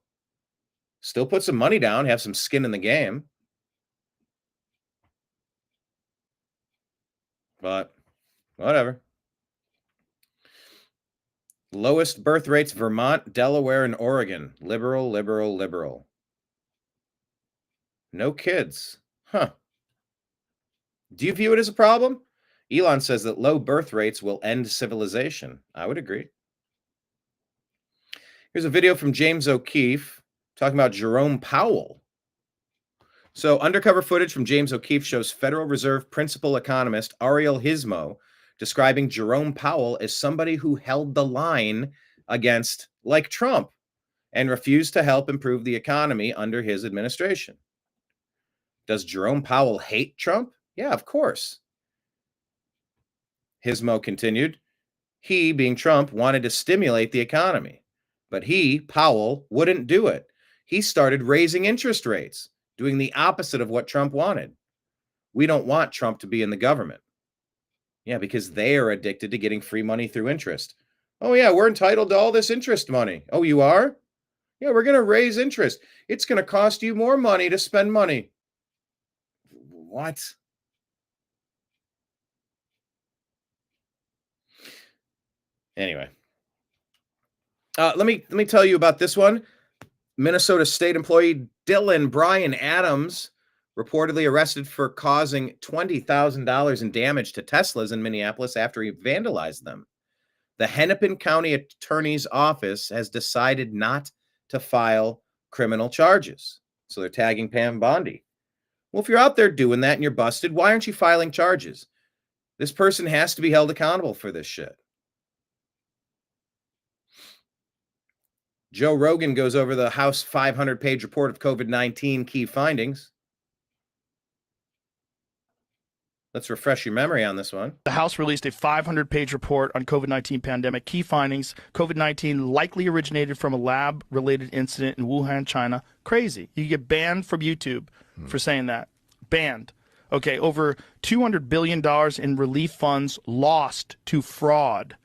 Still put some money down, have some skin in the game. But whatever. Lowest birth rates, Vermont, Delaware, and Oregon. Liberal, liberal, liberal. No kids. Huh. Do you view it as a problem? Elon says that low birth rates will end civilization. I would agree. Here's a video from James O'Keefe talking about Jerome Powell. So undercover footage from James O'Keefe shows Federal Reserve principal economist Ariel Hismo describing Jerome Powell as somebody who held the line against, like Trump, and refused to help improve the economy under his administration. Does Jerome Powell hate Trump? Yeah, of course. Hismo continued, he, being Trump, wanted to stimulate the economy, but he, Powell, wouldn't do it. He started raising interest rates, doing the opposite of what Trump wanted. We don't want Trump to be in the government. Yeah, because they are addicted to getting free money through interest. Oh, yeah, we're entitled to all this interest money. Oh, you are? Yeah, we're going to raise interest. It's going to cost you more money to spend money. What? Anyway. Let me tell you about this one. Minnesota state employee Brian Adams reportedly arrested for causing $20,000 in damage to Teslas in Minneapolis after he vandalized them. The Hennepin County Attorney's Office has decided not to file criminal charges. So they're tagging Pam Bondi. Well, if you're out there doing that and you're busted, why aren't you filing charges? This person has to be held accountable for this shit. Joe Rogan goes over the House 500-page report of COVID-19 key findings. Let's refresh your memory on this one. The House released a 500-page report on COVID-19 pandemic key findings. COVID-19 likely originated from a lab-related incident in Wuhan, China. Crazy. You get banned from YouTube for saying that. Banned. Okay, over $200 billion in relief funds lost to fraud,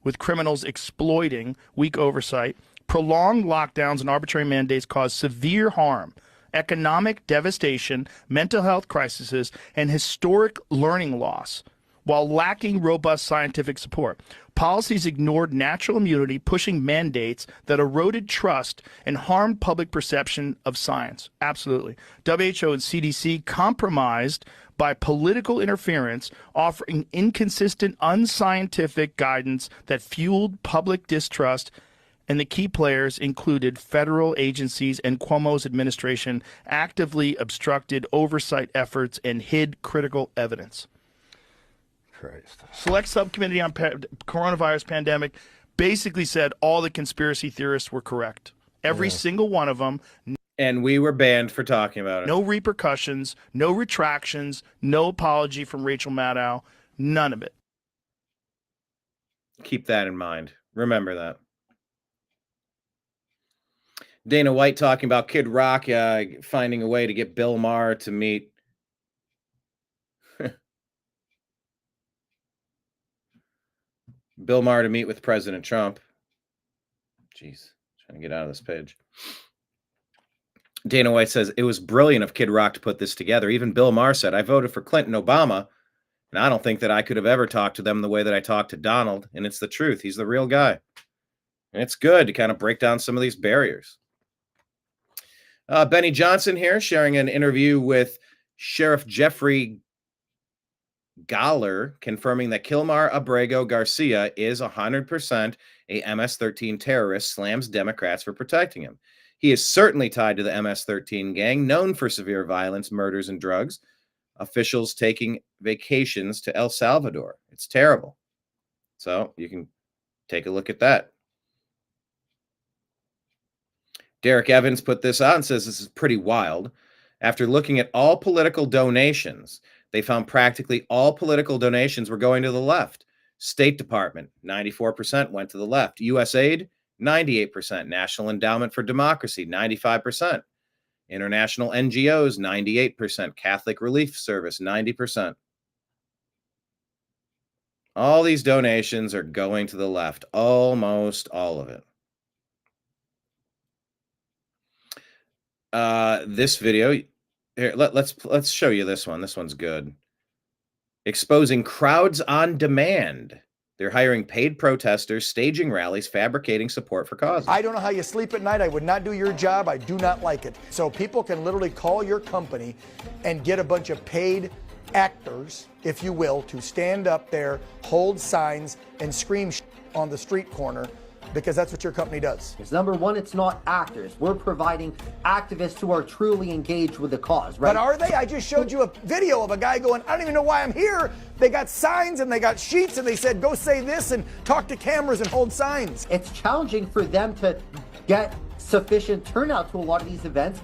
with criminals exploiting weak oversight. Prolonged lockdowns and arbitrary mandates cause severe harm, economic devastation, mental health crises, and historic learning loss, while lacking robust scientific support. Policies ignored natural immunity, pushing mandates that eroded trust and harmed public perception of science. Absolutely. WHO and CDC compromised by political interference, offering inconsistent, unscientific guidance that fueled public distrust. And the key players included federal agencies, and Cuomo's administration actively obstructed oversight efforts and hid critical evidence. Christ. Select subcommittee on coronavirus pandemic basically said all the conspiracy theorists were correct. Every single one of them. And we were banned for talking about it. No repercussions, no retractions, no apology from Rachel Maddow, none of it. Keep that in mind. Remember that. Dana White talking about Kid Rock finding a way to get Bill Maher to meet with President Trump. Jeez, trying to get out of this page. Dana White says, it was brilliant of Kid Rock to put this together. Even Bill Maher said, I voted for Clinton, Obama, and I don't think that I could have ever talked to them the way that I talked to Donald. And it's the truth. He's the real guy. And it's good to kind of break down some of these barriers. Benny Johnson here sharing an interview with Sheriff Jeffrey Galler, confirming that Kilmar Abrego Garcia is 100% a MS-13 terrorist, slams Democrats for protecting him. He is certainly tied to the MS-13 gang, known for severe violence, murders, and drugs. Officials taking vacations to El Salvador. It's terrible. So you can take a look at that. Derek Evans put this out and says this is pretty wild. After looking at all political donations, they found practically all political donations were going to the left. State Department, 94% went to the left. USAID, 98%. National Endowment for Democracy, 95%. International NGOs, 98%. Catholic Relief Service, 90%. All these donations are going to the left. Almost all of it. This video here, let's show you this one. This one's good. Exposing crowds on demand. They're hiring paid protesters, staging rallies, fabricating support for causes. I don't know how you sleep at night. I would not do your job. I do not like it. So people can literally call your company and get a bunch of paid actors, if you will, to stand up there, hold signs, and scream on the street corner, because that's what your company does. Because number one, it's not actors. We're providing activists who are truly engaged with the cause, right? But are they? I just showed you a video of a guy going, I don't even know why I'm here. They got signs and they got sheets and they said, go say this and talk to cameras and hold signs. It's challenging for them to get sufficient turnout to a lot of these events,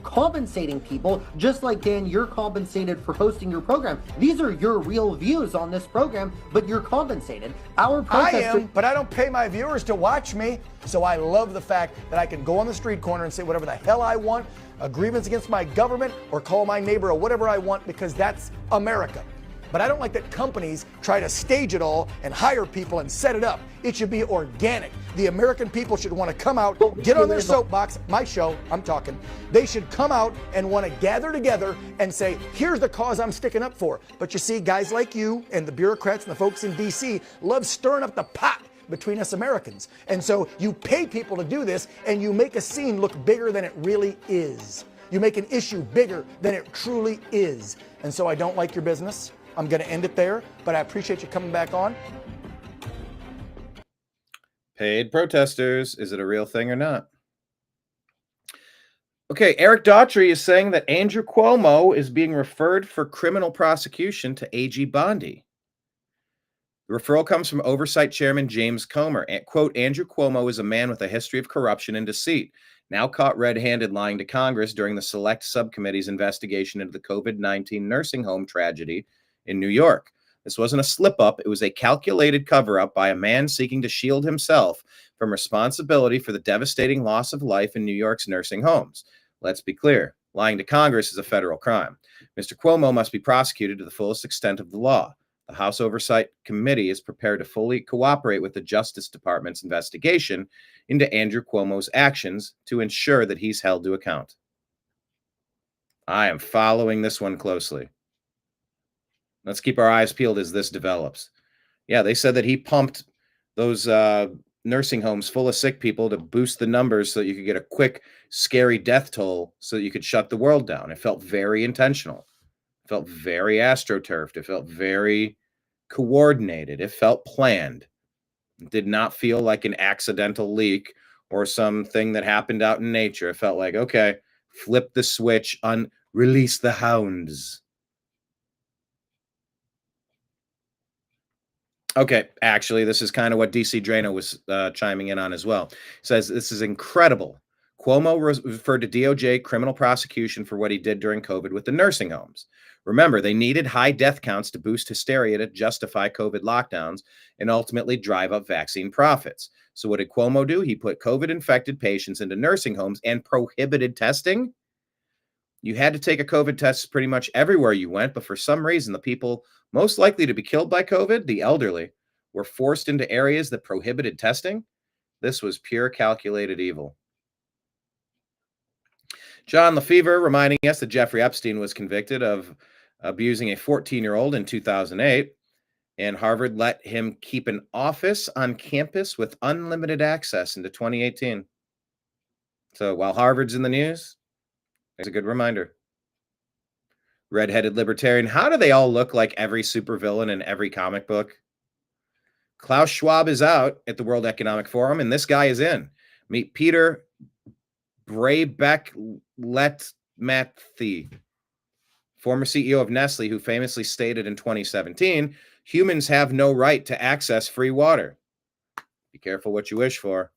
compensating people, just like Dan, you're compensated for hosting your program. These are your real views on this program, but you're compensated. Our protesters... I am, but I don't pay my viewers to watch me. So I love the fact that I can go on the street corner and say whatever the hell I want, a grievance against my government, or call my neighbor or whatever I want, because that's America. But I don't like that companies try to stage it all and hire people and set it up. It should be organic. The American people should want to come out, get on their soapbox, my show, I'm talking. They should come out and want to gather together and say, here's the cause I'm sticking up for. But you see, guys like you and the bureaucrats and the folks in D.C. love stirring up the pot between us Americans. And so you pay people to do this, and you make a scene look bigger than it really is. You make an issue bigger than it truly is. And so I don't like your business. I'm going to end it there, but I appreciate you coming back on. Paid protesters. Is it a real thing or not? Okay, Eric Daughtry is saying that Andrew Cuomo is being referred for criminal prosecution to AG Bondi. The referral comes from Oversight Chairman James Comer. And, quote, Andrew Cuomo is a man with a history of corruption and deceit, now caught red-handed lying to Congress during the Select Subcommittee's investigation into the COVID-19 nursing home tragedy in New York. This wasn't a slip-up. It was a calculated cover-up by a man seeking to shield himself from responsibility for the devastating loss of life in New York's nursing homes. Let's be clear. Lying to Congress is a federal crime. Mr. Cuomo must be prosecuted to the fullest extent of the law. The House Oversight Committee is prepared to fully cooperate with the Justice Department's investigation into Andrew Cuomo's actions to ensure that he's held to account. I am following this one closely. Let's keep our eyes peeled as this develops. Yeah, they said that he pumped those nursing homes full of sick people to boost the numbers so that you could get a quick, scary death toll so that you could shut the world down. It felt very intentional. It felt very astroturfed. It felt very coordinated. It felt planned. It did not feel like an accidental leak or something that happened out in nature. It felt like, okay, flip the switch, release the hounds. Okay, actually, this is kind of what DC Drano was chiming in on as well. He says, this is incredible. Cuomo referred to DOJ criminal prosecution for what he did during COVID with the nursing homes. Remember, they needed high death counts to boost hysteria to justify COVID lockdowns and ultimately drive up vaccine profits. So what did Cuomo do? He put COVID-infected patients into nursing homes and prohibited testing. You had to take a COVID test pretty much everywhere you went, but for some reason, the people most likely to be killed by COVID, the elderly, were forced into areas that prohibited testing. This was pure calculated evil. John Lefevre reminding us that Jeffrey Epstein was convicted of abusing a 14-year-old in 2008, and Harvard let him keep an office on campus with unlimited access into 2018. So while Harvard's in the news, there's a good reminder. Redheaded libertarian. How do they all look like every supervillain in every comic book? Klaus Schwab is out at the World Economic Forum, and this guy is in. Meet Peter Brabeck-Letmathy, former CEO of Nestle, who famously stated in 2017, humans have no right to access free water. Be careful what you wish for.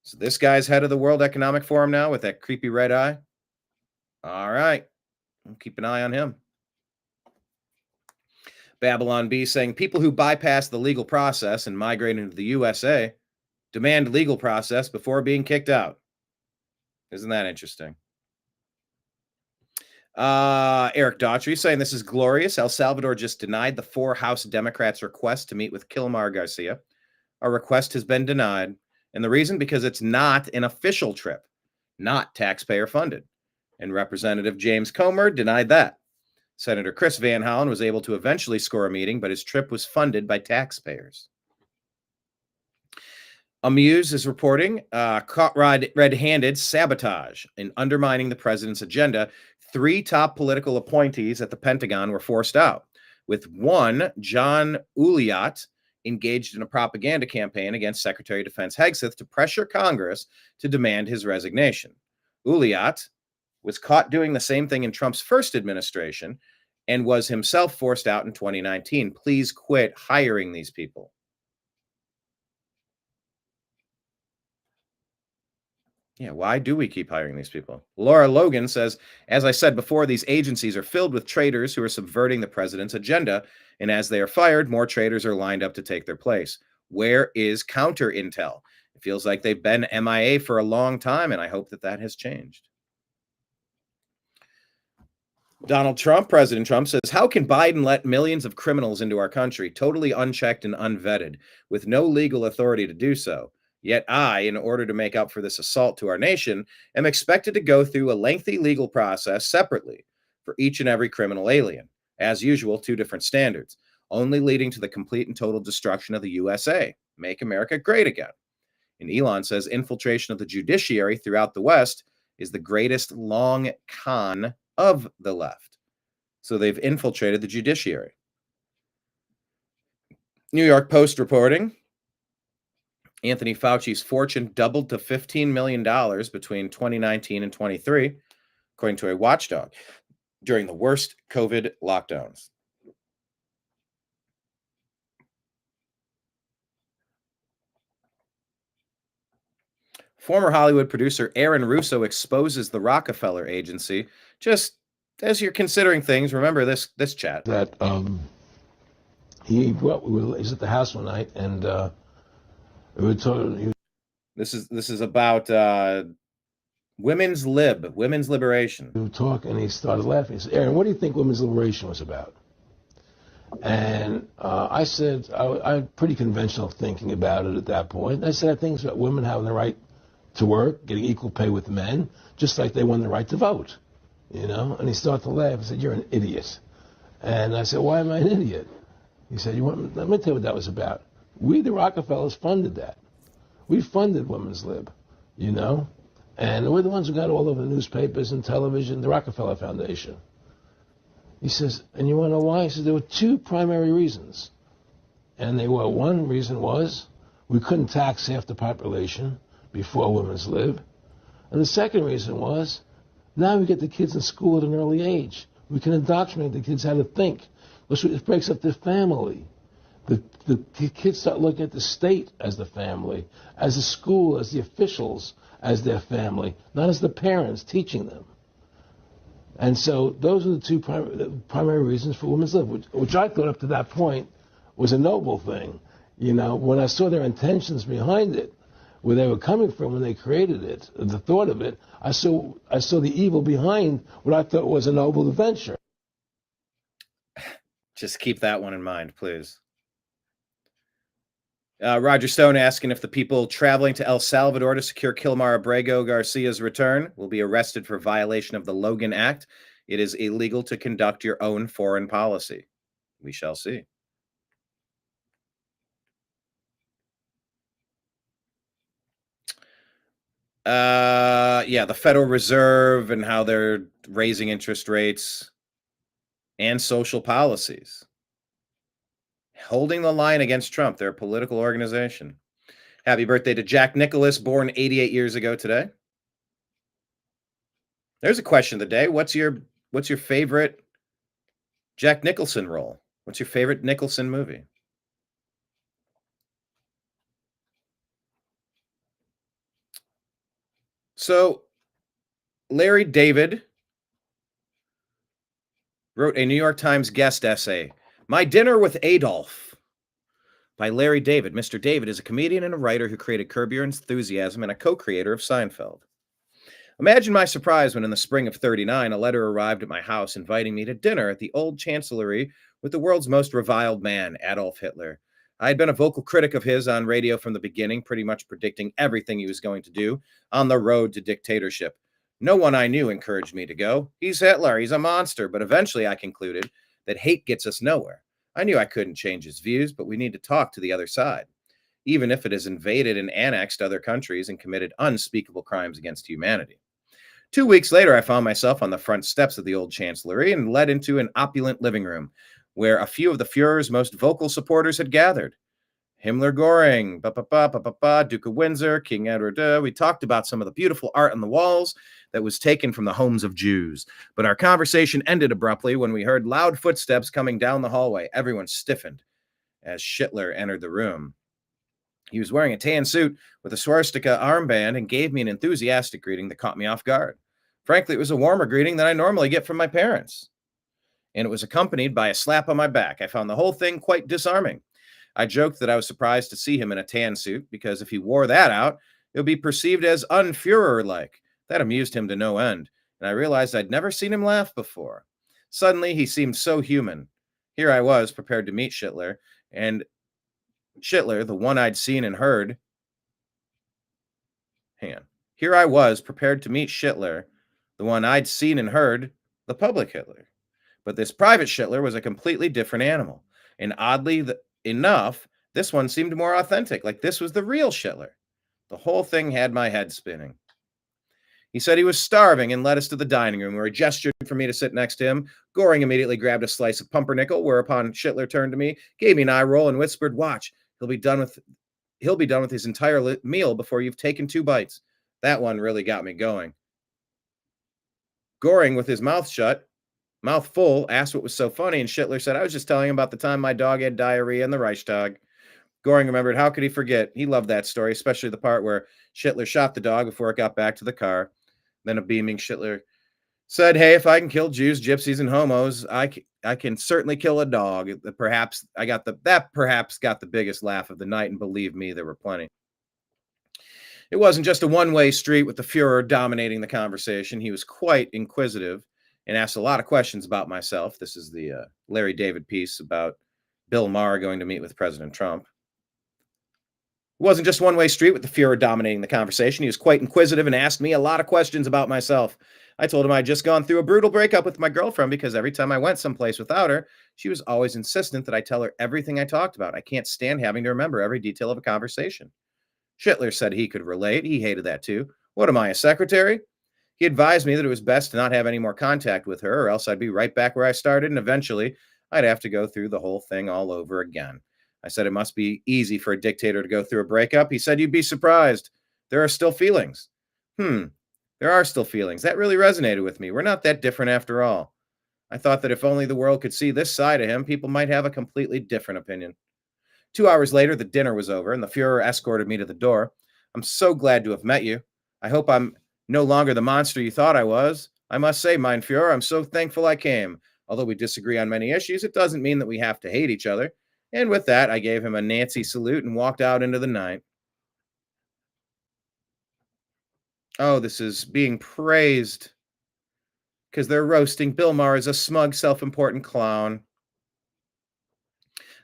So this guy's head of the World Economic Forum now with that creepy red eye. All right. I'll keep an eye on him. Babylon B saying people who bypass the legal process and migrate into the USA demand legal process before being kicked out. Isn't that interesting? Eric Daughtry saying this is glorious. El Salvador just denied the 4 House Democrats' request to meet with Kilmar Garcia. Our request has been denied. And the reason, because it's not an official trip, not taxpayer funded. And Representative James Comer denied that. Senator Chris Van Hollen was able to eventually score a meeting, but his trip was funded by taxpayers. Amuse is reporting caught red-handed sabotage in undermining the president's agenda. 3 top political appointees at the Pentagon were forced out, with one, John Uliat, engaged in a propaganda campaign against Secretary of Defense Hegseth to pressure Congress to demand his resignation. Uliat was caught doing the same thing in Trump's first administration and was himself forced out in 2019. Please quit hiring these people. Yeah, why do we keep hiring these people? Laura Logan says, as I said before, these agencies are filled with traitors who are subverting the president's agenda, and as they are fired, more traitors are lined up to take their place. Where is counter intel? It feels like they've been MIA for a long time, and I hope that that has changed. Donald Trump, President Trump, says, how can Biden let millions of criminals into our country, totally unchecked and unvetted, with no legal authority to do so? Yet I, in order to make up for this assault to our nation, am expected to go through a lengthy legal process separately for each and every criminal alien. As usual, 2 different standards. only leading to the complete and total destruction of the USA. Make America great again. And Elon says infiltration of the judiciary throughout the West is the greatest long con of the left. So they've infiltrated the judiciary. New York Post reporting, Anthony Fauci's fortune doubled to $15 million between 2019 and 23, according to a watchdog, during the worst COVID lockdowns. Former Hollywood producer Aaron Russo exposes the Rockefeller agency. Just as you're considering things, remember this chat. That he was at the house one night, and we were talking. This is about women's liberation. We were talking, and he started laughing. He said, "Aaron, what do you think women's liberation was about?" And I said, I had pretty conventional thinking about it at that point. I said, I think it's about women having the right to work, getting equal pay with men, just like they won the right to vote, you know? And he started to laugh. He said, "You're an idiot." And I said, "Why am I an idiot?" He said, let me tell you what that was about. We, the Rockefellers, funded that. We funded women's lib, you know? And we're the ones who got all over the newspapers and television, the Rockefeller Foundation. He says, and you want to know why? He says, there were two primary reasons. And they were, one reason was we couldn't tax half the population before women's lib. And the second reason was, now we get the kids in school at an early age. We can indoctrinate the kids how to think. It breaks up their family. The kids start looking at the state as the family, as the school, as the officials, as their family, not as the parents teaching them. And so those are the two primary reasons for women's lib, which I thought up to that point was a noble thing. You know, when I saw their intentions behind it, where they were coming from when they created it, the thought of it, I saw the evil behind what I thought was a noble venture. Just keep that one in mind, please. Roger Stone asking if the people traveling to El Salvador to secure Kilmar Abrego Garcia's return will be arrested for violation of the Logan Act. It is illegal to conduct your own foreign policy. We shall see. Yeah, the Federal Reserve and how they're raising interest rates and social policies. Holding the line against Trump. They're a political organization. Happy birthday to Jack Nicklaus, born 88 years ago today. There's a question of the day. What's your favorite Jack Nicholson role? What's your favorite Nicholson movie? So, Larry David wrote a New York Times guest essay, My Dinner with Adolf, by Larry David. Mr. David is a comedian and a writer who created Curb Your Enthusiasm and a co-creator of Seinfeld. Imagine my surprise when in the spring of '39, a letter arrived at my house inviting me to dinner at the old chancellery with the world's most reviled man, Adolf Hitler. I had been a vocal critic of his on radio from the beginning, pretty much predicting everything he was going to do on the road to dictatorship. No one I knew encouraged me to go. He's Hitler, he's a monster, but eventually I concluded that hate gets us nowhere. I knew I couldn't change his views, but we need to talk to the other side, even if it has invaded and annexed other countries and committed unspeakable crimes against humanity. 2 weeks later, I found myself on the front steps of the old chancellery and led into an opulent living room where a few of the Fuhrer's most vocal supporters had gathered. Himmler Göring, Duke of Windsor, King Edward. We talked about some of the beautiful art on the walls that was taken from the homes of Jews. But our conversation ended abruptly when we heard loud footsteps coming down the hallway. Everyone stiffened as Hitler entered the room. He was wearing a tan suit with a swastika armband and gave me an enthusiastic greeting that caught me off guard. Frankly, it was a warmer greeting than I normally get from my parents. And it was accompanied by a slap on my back. I found the whole thing quite disarming. I joked that I was surprised to see him in a tan suit because if he wore that out, it would be perceived as un-Führer-like. That amused him to no end, and I realized I'd never seen him laugh before. Suddenly, he seemed so human. Here I was, prepared to meet Hitler, and Hitler, the one I'd seen and heard. Here I was, prepared to meet Hitler, the one I'd seen and heard, the public Hitler. But this private Hitler was a completely different animal. And oddly enough, this one seemed more authentic, like this was the real Schittler. The whole thing had my head spinning. He said he was starving and led us to the dining room, where he gestured for me to sit next to him. Goring immediately grabbed a slice of pumpernickel, whereupon Schittler turned to me, gave me an eye roll, and whispered, "Watch, he'll be done with his entire meal before you've taken 2 bites." That one really got me going. Goring, with his mouth full, asked what was so funny, and Schittler said, "I was just telling him about the time my dog had diarrhea in the Reichstag." Goring remembered. How could he forget? He loved that story, especially the part where Schittler shot the dog before it got back to the car. Then a beaming Schittler said, "Hey, if I can kill Jews, gypsies, and homos, I can certainly kill a dog." Perhaps got the biggest laugh of the night, and believe me, there were plenty. It wasn't just a one-way street with the Fuhrer dominating the conversation. He was quite inquisitive and asked a lot of questions about myself. This is the Larry David piece about Bill Maher going to meet with President Trump. It wasn't just one-way street with the Fuhrer dominating the conversation. He was quite inquisitive and asked me a lot of questions about myself. I told him I'd just gone through a brutal breakup with my girlfriend because every time I went someplace without her, she was always insistent that I tell her everything I talked about. I can't stand having to remember every detail of a conversation. Schittler said he could relate. He hated that too. What am I, a secretary? He advised me that it was best to not have any more contact with her, or else I'd be right back where I started, and eventually I'd have to go through the whole thing all over again. I said it must be easy for a dictator to go through a breakup. He said, "You'd be surprised. There are still feelings." There are still feelings. That really resonated with me. We're not that different after all. I thought that if only the world could see this side of him, people might have a completely different opinion. 2 hours later, the dinner was over, and the Fuhrer escorted me to the door. "I'm so glad to have met you. I hope I'm no longer the monster you thought I was. I must say, mein Fuhrer, I'm so thankful I came. Although we disagree on many issues, it doesn't mean that we have to hate each other." And with that, I gave him a Nancy salute and walked out into the night. Oh, this is being praised because they're roasting Bill Maher as a smug, self-important clown.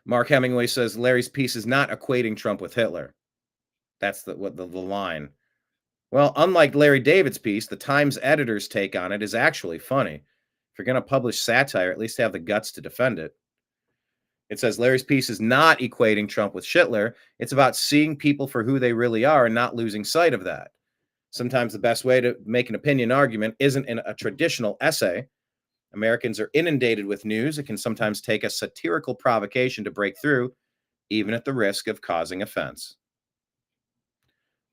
Mark Hemingway says Larry's piece is not equating Trump with Hitler. That's the line. Well, unlike Larry David's piece, the Times editor's take on it is actually funny. If you're going to publish satire, at least have the guts to defend it. It says Larry's piece is not equating Trump with Schittler. It's about seeing people for who they really are and not losing sight of that. Sometimes the best way to make an opinion argument isn't in a traditional essay. Americans are inundated with news. It can sometimes take a satirical provocation to break through, even at the risk of causing offense.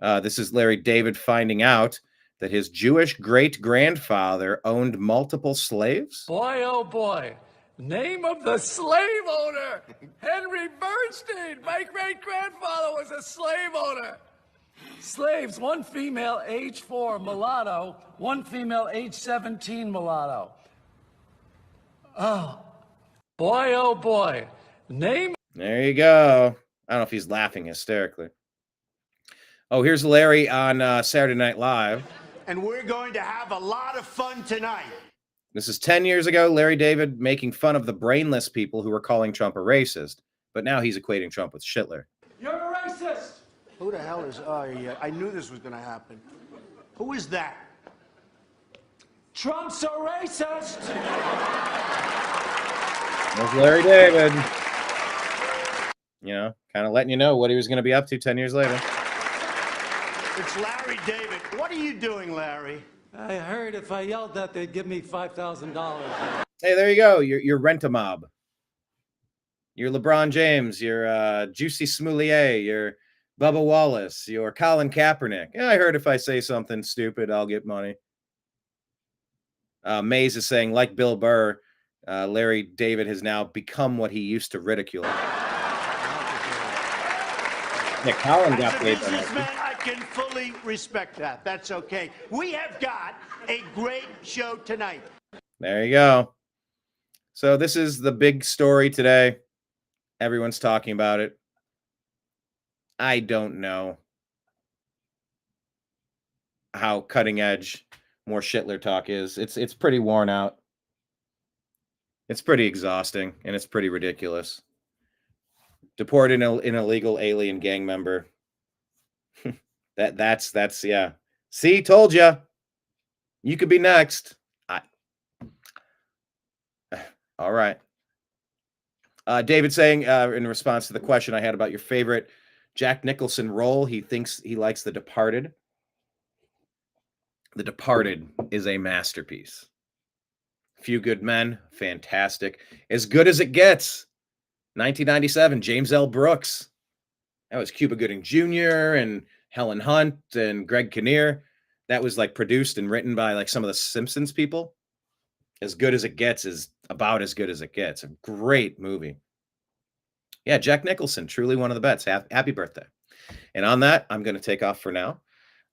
This is Larry David finding out that his Jewish great-grandfather owned multiple slaves. Boy, oh boy. Name of the slave owner, Henry Bernstein. My great-grandfather was a slave owner. Slaves, one female, age 4, mulatto, one female, age 17, mulatto. Oh boy. Name. There you go. I don't know if he's laughing hysterically. Oh, here's Larry on Saturday Night Live. And we're going to have a lot of fun tonight. This is 10 years ago, Larry David making fun of the brainless people who were calling Trump a racist. But now he's equating Trump with Schittler. You're a racist. Who the hell is I knew this was going to happen. Who is that? Trump's a racist. There's Larry David. You know, kind of letting you know what he was going to be up to 10 years later. It's Larry David. What are you doing, Larry? I heard if I yelled that, they'd give me $5,000. Hey, there you go. You're Rent-A-Mob. You're LeBron James. You're Juicy Smoulier. You're Bubba Wallace. You're Colin Kaepernick. Yeah, I heard if I say something stupid, I'll get money. Mays is saying, like Bill Burr, Larry David has now become what he used to ridicule. Yeah, Colin got paid by that. I can fully respect that. That's okay. We have got a great show tonight. There you go. So this is the big story today. Everyone's talking about it. I don't know how cutting edge more Schittler talk is. It's pretty worn out. It's pretty exhausting, and it's pretty ridiculous. Deport an illegal alien gang member. That's yeah. See, told you. You could be next. All right. David saying in response to the question I had about your favorite Jack Nicholson role, he thinks he likes The Departed. The Departed is a masterpiece. Few Good Men, fantastic. As good as it gets. 1997, James L. Brooks. That was Cuba Gooding Jr. and Helen Hunt and Greg Kinnear. That was like produced and written by like some of the Simpsons people. As good as it gets is about as good as it gets. A great movie. Yeah, Jack Nicholson, truly one of the best. Happy birthday. And on that, I'm going to take off for now.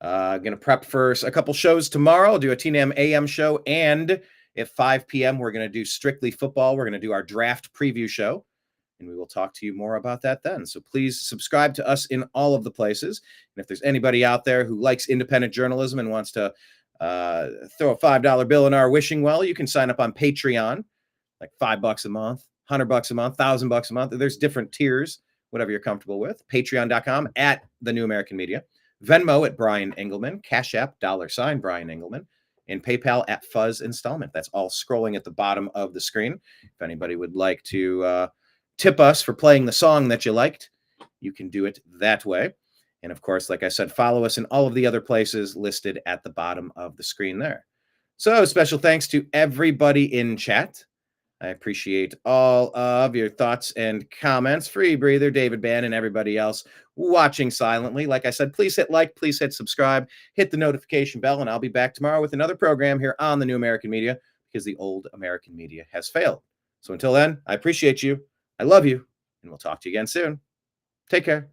I'm going to prep for a couple shows tomorrow. I'll do a TNAM AM show. And at 5 p.m., we're going to do Strictly Football. We're going to do our draft preview show. And we will talk to you more about that then. So please subscribe to us in all of the places. And if there's anybody out there who likes independent journalism and wants to throw a $5 bill in our wishing well, you can sign up on Patreon, like $5 a month, $100 a month, $1,000 a month. There's different tiers, whatever you're comfortable with. Patreon.com at The New American Media. Venmo at Brian Engelman. Cash App, $ Brian Engelman. And PayPal at Fuzz Installment. That's all scrolling at the bottom of the screen. If anybody would like to tip us for playing the song that you liked, you can do it that way. And of course, like I said, follow us in all of the other places listed at the bottom of the screen there. So special thanks to everybody in chat. I appreciate all of your thoughts and comments. Free Breather, David Bann, and everybody else watching silently. Like I said, please hit like, please hit subscribe, hit the notification bell, and I'll be back tomorrow with another program here on the New American Media because the old American media has failed. So until then, I appreciate you. I love you, and we'll talk to you again soon. Take care.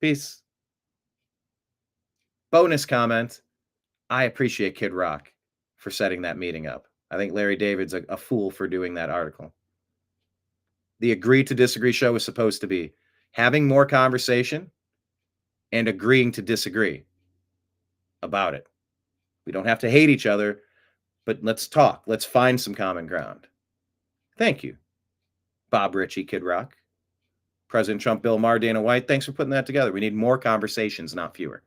Peace. Bonus comment. I appreciate Kid Rock for setting that meeting up. I think Larry David's a fool for doing that article. The Agree to Disagree show is supposed to be having more conversation and agreeing to disagree about it. We don't have to hate each other, but let's talk. Let's find some common ground. Thank you. Bob Ritchie, Kid Rock, President Trump, Bill Maher, Dana White. Thanks for putting that together. We need more conversations, not fewer.